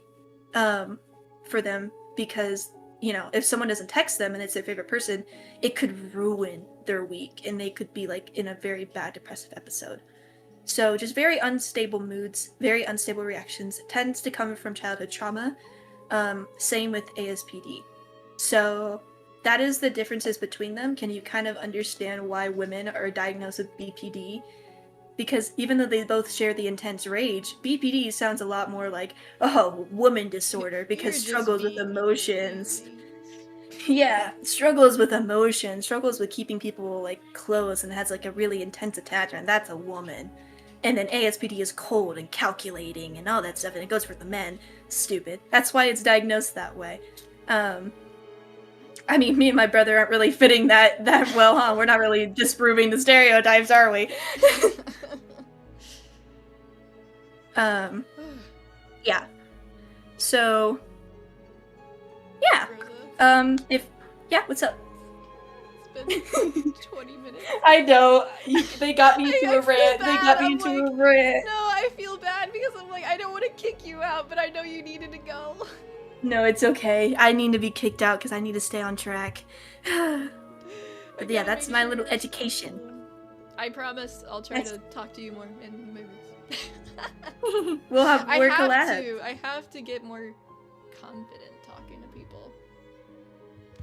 for them, because, you know, if someone doesn't text them and it's their favorite person, it could ruin their week, and they could be, like, in a very bad depressive episode. So just very unstable moods, very unstable reactions. It tends to come from childhood trauma. Same with ASPD. So that is the differences between them. Can you kind of understand why women are diagnosed with BPD? Because even though they both share the intense rage, BPD sounds a lot more like, oh, woman disorder, because struggles with emotions. Yeah, struggles with emotions, struggles with keeping people, like, close, and has, like, a really intense attachment. That's a woman. And then ASPD is cold and calculating and all that stuff, and it goes for the men. Stupid. That's why it's diagnosed that way. I mean, me and my brother aren't really fitting that well, huh? We're not really disproving the stereotypes, are we? Yeah. So, yeah. What's up? It's been 20 minutes. I know. They got me into a rant. They got me into a rant. No, I feel bad because I'm like, I don't want to kick you out, but I know you needed to go. No, it's okay. I need to be kicked out because I need to stay on track. But yeah, that's my little education. I promise I'll try to talk to you more in movies. We'll have more collabs. I have to get more confident talking to people.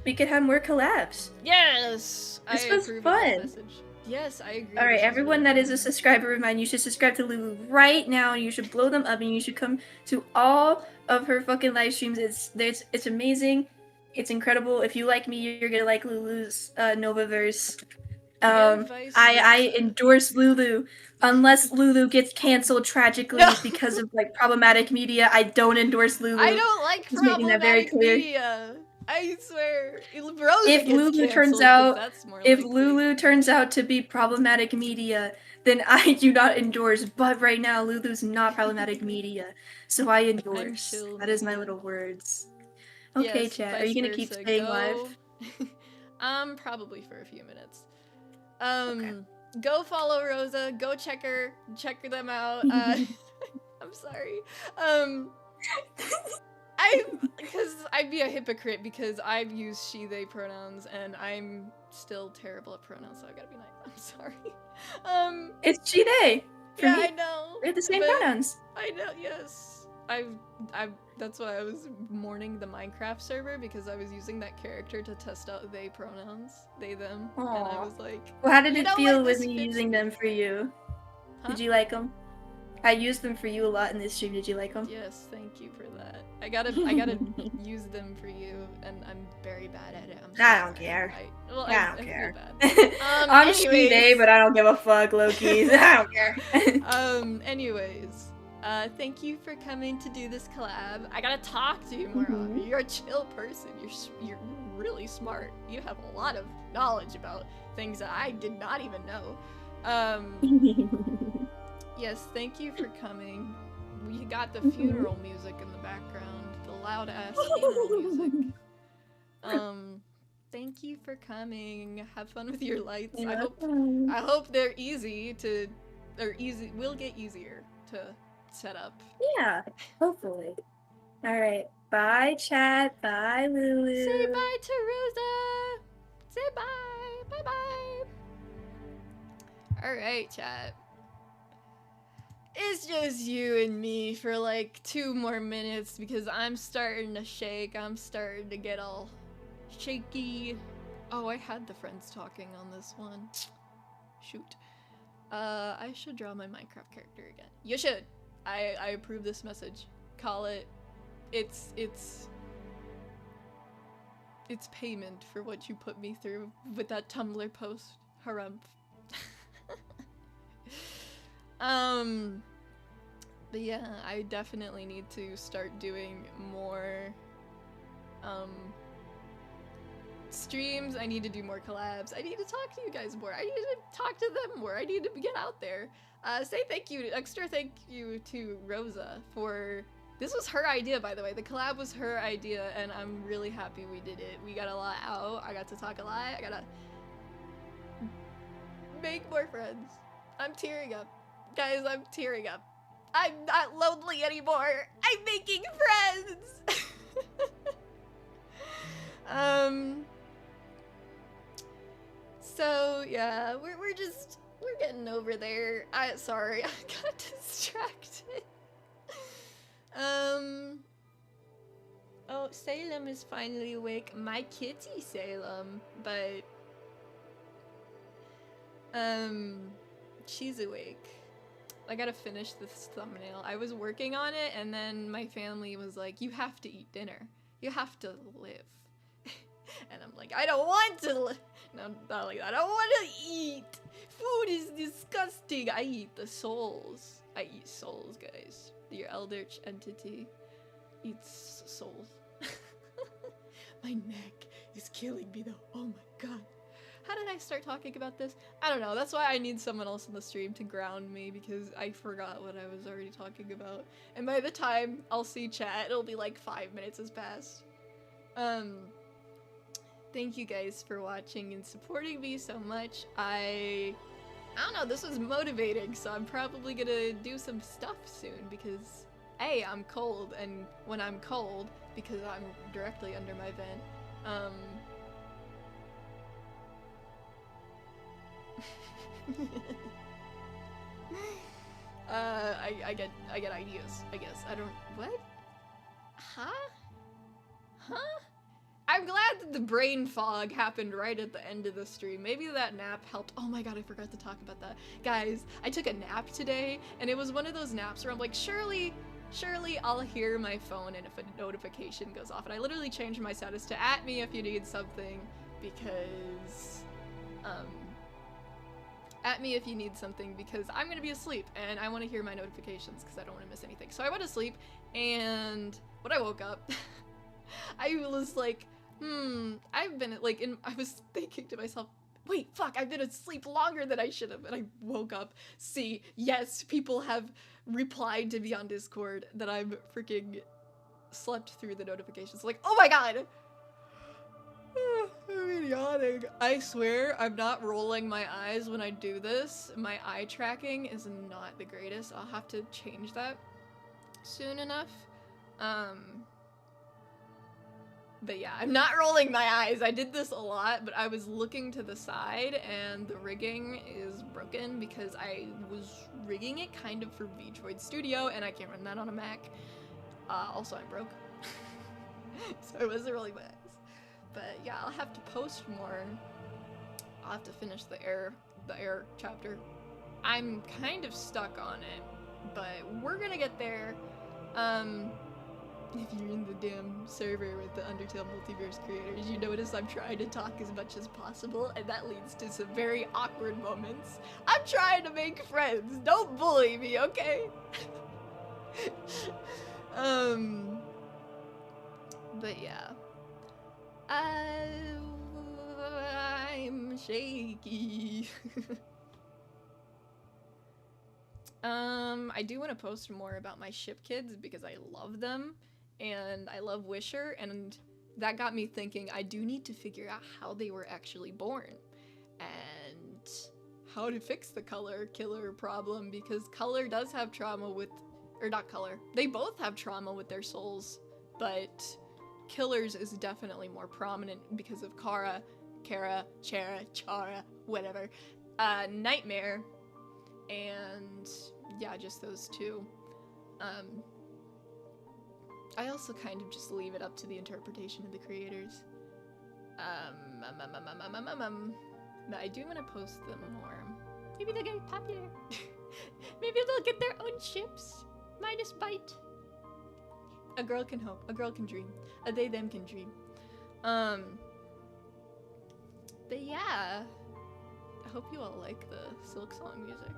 We could have more collabs. Yes! This was fun. Yes, I agree. Alright, everyone that is a subscriber of mine, you should subscribe to Lulu right now, and you should blow them up, and you should come to all of her fucking live streams. It's amazing. It's incredible. If you like me, you're gonna like Lulu's Novaverse. I endorse Lulu. Unless Lulu gets canceled tragically because of, like, problematic media, I don't endorse Lulu. I don't like problematic media. I swear. If Lulu turns out to be problematic media, then I do not endorse. But right now, Lulu's not problematic media, so I endorse. That is my little words. Okay, Yes, chat. Are vice you gonna keep versa. staying Go. live? Probably for a few minutes. Okay. Go follow Rosaaa. Go check them out. I'm sorry. Because I'd be a hypocrite because I've used she, they pronouns and I'm still terrible at pronouns, so I gotta be nice. I'm sorry. It's she, they. For Yeah, me. I know. They're the same but pronouns. I know, yes. That's why I was mourning the Minecraft server because I was using that character to test out they pronouns, they, them, and I Aww. was like, Well, how did you it know feel what, with this me fits using me. them for you? Huh? Did you like them? I used them for you a lot in this stream. Did you like them? Yes, thank you for that. I gotta use them for you, and I'm very bad at it. I'm so I don't sorry. care. I I don't feel care. bad. I'm she, they, Anyways. but I don't give a fuck, Loki's. I don't care. Anyways. Thank you for coming to do this collab. I gotta talk to you more. Mhm. You're a chill person. You're really smart. You have a lot of knowledge about things that I did not even know. Yes, thank you for coming. We got the funeral music in the background, the loud ass funeral music. Thank you for coming. Have fun with your lights. I hope they're will get easier to set up. Yeah, hopefully. Alright, bye chat, bye Lulu. Say bye to Rosaaa! Say bye! Bye-bye! Alright, chat. It's just you and me for like 2 more minutes because I'm starting to shake. I'm starting to get all shaky. Oh, I had the friends talking on this one. Shoot. I should draw my Minecraft character again. You should! I approve this message. Call it. It's payment for what you put me through with that Tumblr post. Harumph. But yeah, I definitely need to start doing more, streams. I need to do more collabs. I need to talk to you guys more. I need to talk to them more. I need to get out there. Say extra thank you to Rosaaa for, this was her idea, by the way. The collab was her idea, and I'm really happy we did it. We got a lot out. I got to talk a lot. I gotta make more friends. I'm tearing up. Guys, I'm tearing up. I'm not lonely anymore. I'm making friends. So yeah, we're getting over there. Sorry, I got distracted. Oh, Salem is finally awake. My kitty Salem, but she's awake. I gotta finish this thumbnail. I was working on it, and then my family was like, you have to eat dinner. You have to live. And I'm like, I don't want to live. No, not like that. I don't want to eat. Food is disgusting. I eat the souls. I eat souls, guys. Your eldritch entity eats souls. My neck is killing me, though. Oh my god. How did I start talking about this? I don't know. That's why I need someone else in the stream to ground me, because I forgot what I was already talking about. And by the time I'll see chat, it'll be like 5 minutes has passed. Thank you guys for watching and supporting me so much. I don't know, this was motivating, so I'm probably gonna do some stuff soon, because A, I'm cold, and when I'm cold, because I'm directly under my vent, I get ideas, I guess. I don't, what? Huh? I'm glad that the brain fog happened right at the end of the stream. Maybe that nap helped. Oh my god, I forgot to talk about that. Guys, I took a nap today, and it was one of those naps where I'm like, surely I'll hear my phone and if a notification goes off. And I literally changed my status to @me if you need something, because, @me if you need something, because I'm gonna be asleep, and I want to hear my notifications, because I don't want to miss anything. So I went to sleep, and when I woke up, I was like, I've been like, I was thinking to myself, wait, fuck, I've been asleep longer than I should have. And I woke up, yes, people have replied to me on Discord that I'm freaking slept through the notifications. Like, oh my god! I'm yawning. I swear I'm not rolling my eyes when I do this. My eye tracking is not the greatest. I'll have to change that soon enough. But yeah, I'm not rolling my eyes. I did this a lot, but I was looking to the side and the rigging is broken because I was rigging it kind of for V-Droid Studio and I can't run that on a Mac. Also, I'm broke. So I wasn't rolling my eyes. But yeah, I'll have to post more. I'll have to finish the air chapter. I'm kind of stuck on it, but we're gonna get there. If you're in the damn server with the Undertale Multiverse creators, you notice I'm trying to talk as much as possible, and that leads to some very awkward moments. I'm trying to make friends. Don't bully me, okay? But yeah. I'm shaky. I do want to post more about my ship kids because I love them and I love Wisher, and that got me thinking I do need to figure out how they were actually born and how to fix the color killer problem, because color does have trauma with, or not color, they both have trauma with their souls, but Killer's is definitely more prominent because of Chara, whatever, Nightmare, and yeah, just those two. I also kind of just leave it up to the interpretation of the creators. But I do want to post them more. Maybe they'll get popular. Maybe they'll get their own ships. Minus bite. A girl can hope. A girl can dream. A they them can dream. But yeah. I hope you all like the Silk Song music.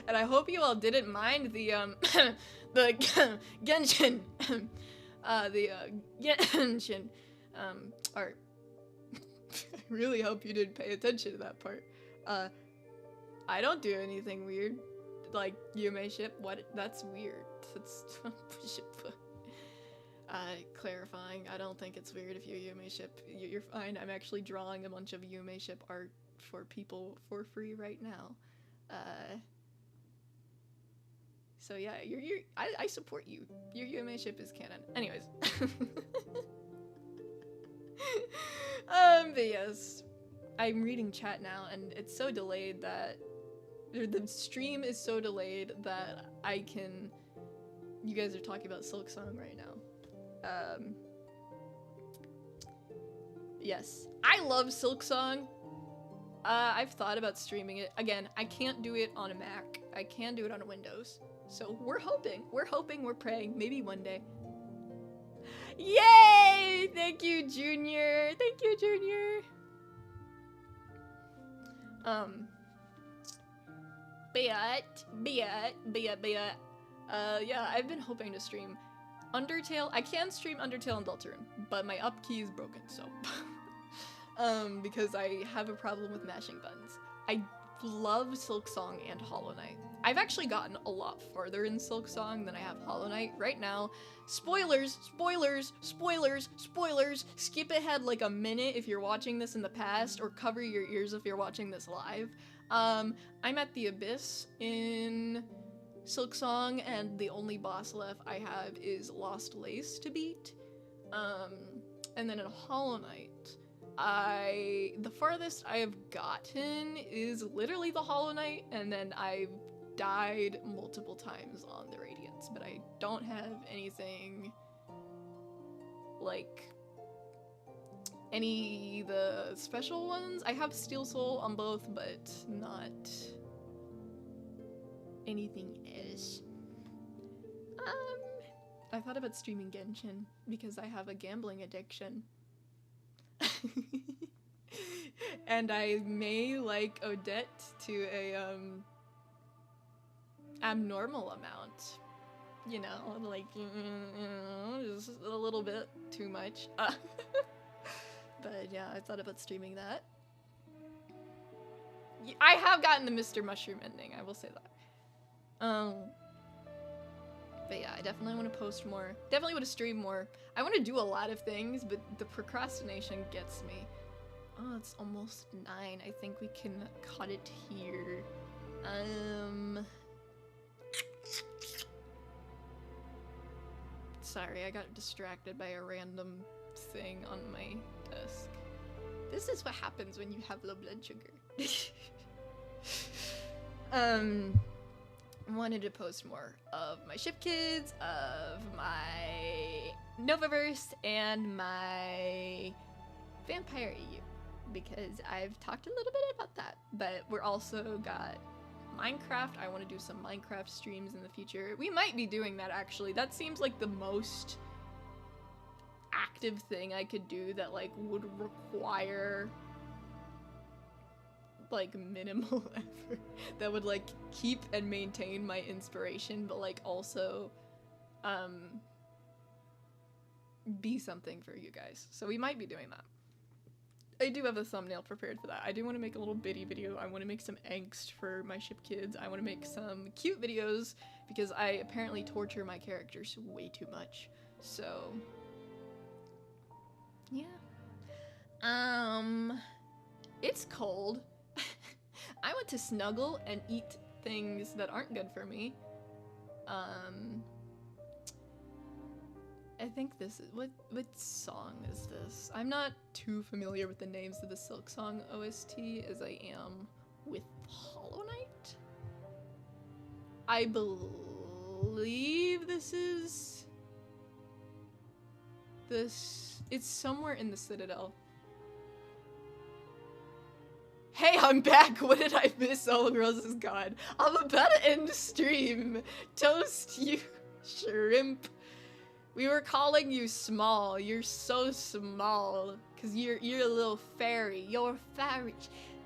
And I hope you all didn't mind the the Genshin Genshin art. I really hope you didn't pay attention to that part. I don't do anything weird. Like, Yume ship, what? That's weird. That's clarifying. I don't think it's weird if you Yume ship. You're fine. I'm actually drawing a bunch of Yume ship art for people for free right now. So yeah, I support you. Your Yume ship is canon. Anyways. But yes. I'm reading chat now and it's so delayed that the stream is so delayed that you guys are talking about Silk Song right now. Yes. I love Silk Song. I've thought about streaming it. Again, I can't do it on a Mac. I can do it on a Windows. So we're hoping, we're praying, maybe one day. Yay! Thank you, Junior. Thank you, Junior. Yeah, I've been hoping to stream Undertale. I can stream Undertale and Deltarune, but my up key is broken, so. Because I have a problem with mashing buttons. I love Silk Song and Hollow Knight. I've actually gotten a lot farther in Silk Song than I have Hollow Knight right now. Spoilers, spoilers, spoilers, spoilers. Skip ahead like a minute if you're watching this in the past, or cover your ears if you're watching this live. I'm at the Abyss in Silk Song, and the only boss left I have is Lost Lace to beat. And then in Hollow Knight, the farthest I have gotten is literally the Hollow Knight, and then I've died multiple times on the Radiance, but I don't have anything like the special ones. I have Steel Soul on both, but not anything else. I thought about streaming Genshin because I have a gambling addiction. And I may like Odette to a abnormal amount, you know, like just a little bit too much. But yeah, I thought about streaming that. I have gotten the Mr. Mushroom ending, I will say that. But yeah, I definitely want to post more. Definitely want to stream more. I want to do a lot of things, but the procrastination gets me. Oh, it's almost 9. I think we can cut it here. Sorry, I got distracted by a random thing on my desk. This is what happens when you have low blood sugar. Wanted to post more of my ship kids, of my Novaverse, and my Vampire EU, because I've talked a little bit about that. But we're also got Minecraft. I want to do some Minecraft streams in the future. We might be doing that, actually. That seems like the most active thing I could do that like would require like minimal effort, that would like keep and maintain my inspiration, but like also be something for you guys. So we might be doing that. I do have a thumbnail prepared for that. I do want to make a little bitty video. I want to make some angst for my ship kids. I want to make some cute videos because I apparently torture my characters way too much. So yeah. It's cold. I want to snuggle and eat things that aren't good for me. I think this is, what song is this? I'm not too familiar with the names of the Silk Song OST as I am with Hollow Knight. I believe this is it's somewhere in the Citadel. Hey, I'm back! What did I miss? Oh, Rose is gone. I'm about to end the stream. Toast, you shrimp. We were calling you small. You're so small. Cause you're a little fairy. You're a fairy.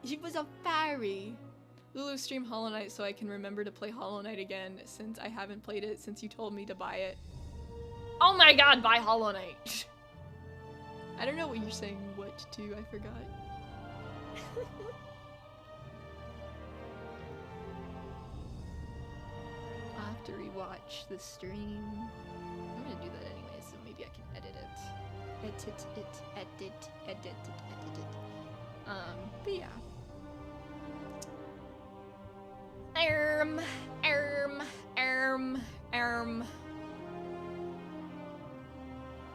She was a fairy. Lulu, stream Hollow Knight so I can remember to play Hollow Knight again, since I haven't played it since you told me to buy it. Oh my god, buy Hollow Knight! I don't know what you're saying what to, I forgot. I'll have to rewatch the stream. I'm gonna do that anyway, so maybe I can edit it. Edit it. But yeah.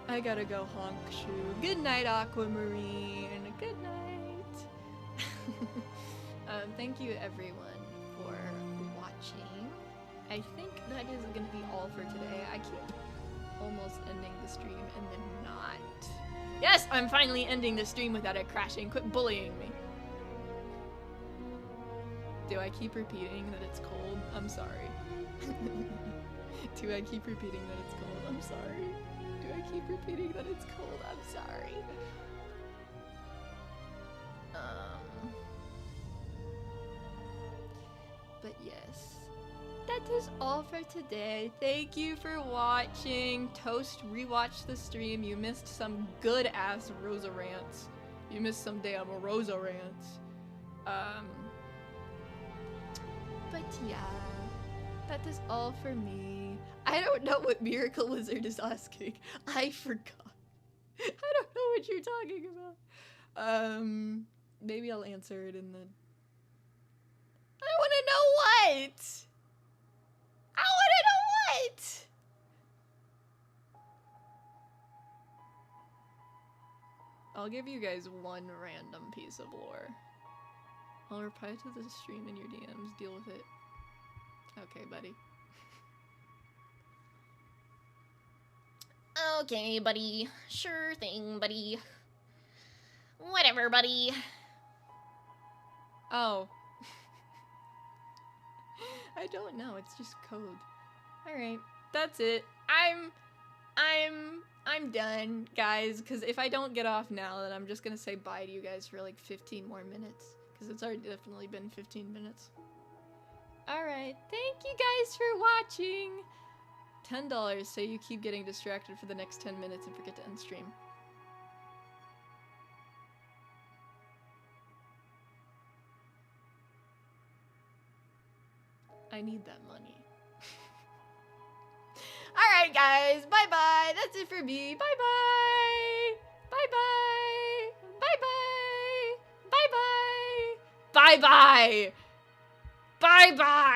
I gotta go honk shoe. Good night, Aquamarine. Good night. Thank you everyone for watching. I think that is gonna be all for today. I keep almost ending the stream and then not. Yes, I'm finally ending the stream without it crashing. Quit bullying me. Do I keep repeating that it's cold? I'm sorry. Do I keep repeating that it's cold? I'm sorry. Do I keep repeating that it's cold? I'm sorry. But yes, that is all for today. Thank you for watching. Toast, rewatch the stream. You missed some good ass Rosa rants. You missed some damn Rosa rants. But yeah, that is all for me. I don't know what Miracle Wizard is asking. I forgot. I don't know what you're talking about. Maybe I'll answer it in the... I wanna know what? I wanna know what? I'll give you guys one random piece of lore. I'll reply to the stream in your DMs. Deal with it. Okay, buddy. Okay, buddy. Sure thing, buddy. Whatever, buddy. Oh. I don't know, it's just code. Alright, that's it. I'm done, guys, because if I don't get off now, then I'm just gonna say bye to you guys for like 15 more minutes. Because it's already definitely been 15 minutes. Alright, thank you guys for watching! $10 so you keep getting distracted for the next 10 minutes and forget to end stream. I need that money. Alright, guys. Bye-bye. That's it for me. Bye-bye. Bye-bye. Bye-bye. Bye-bye. Bye-bye. Bye-bye.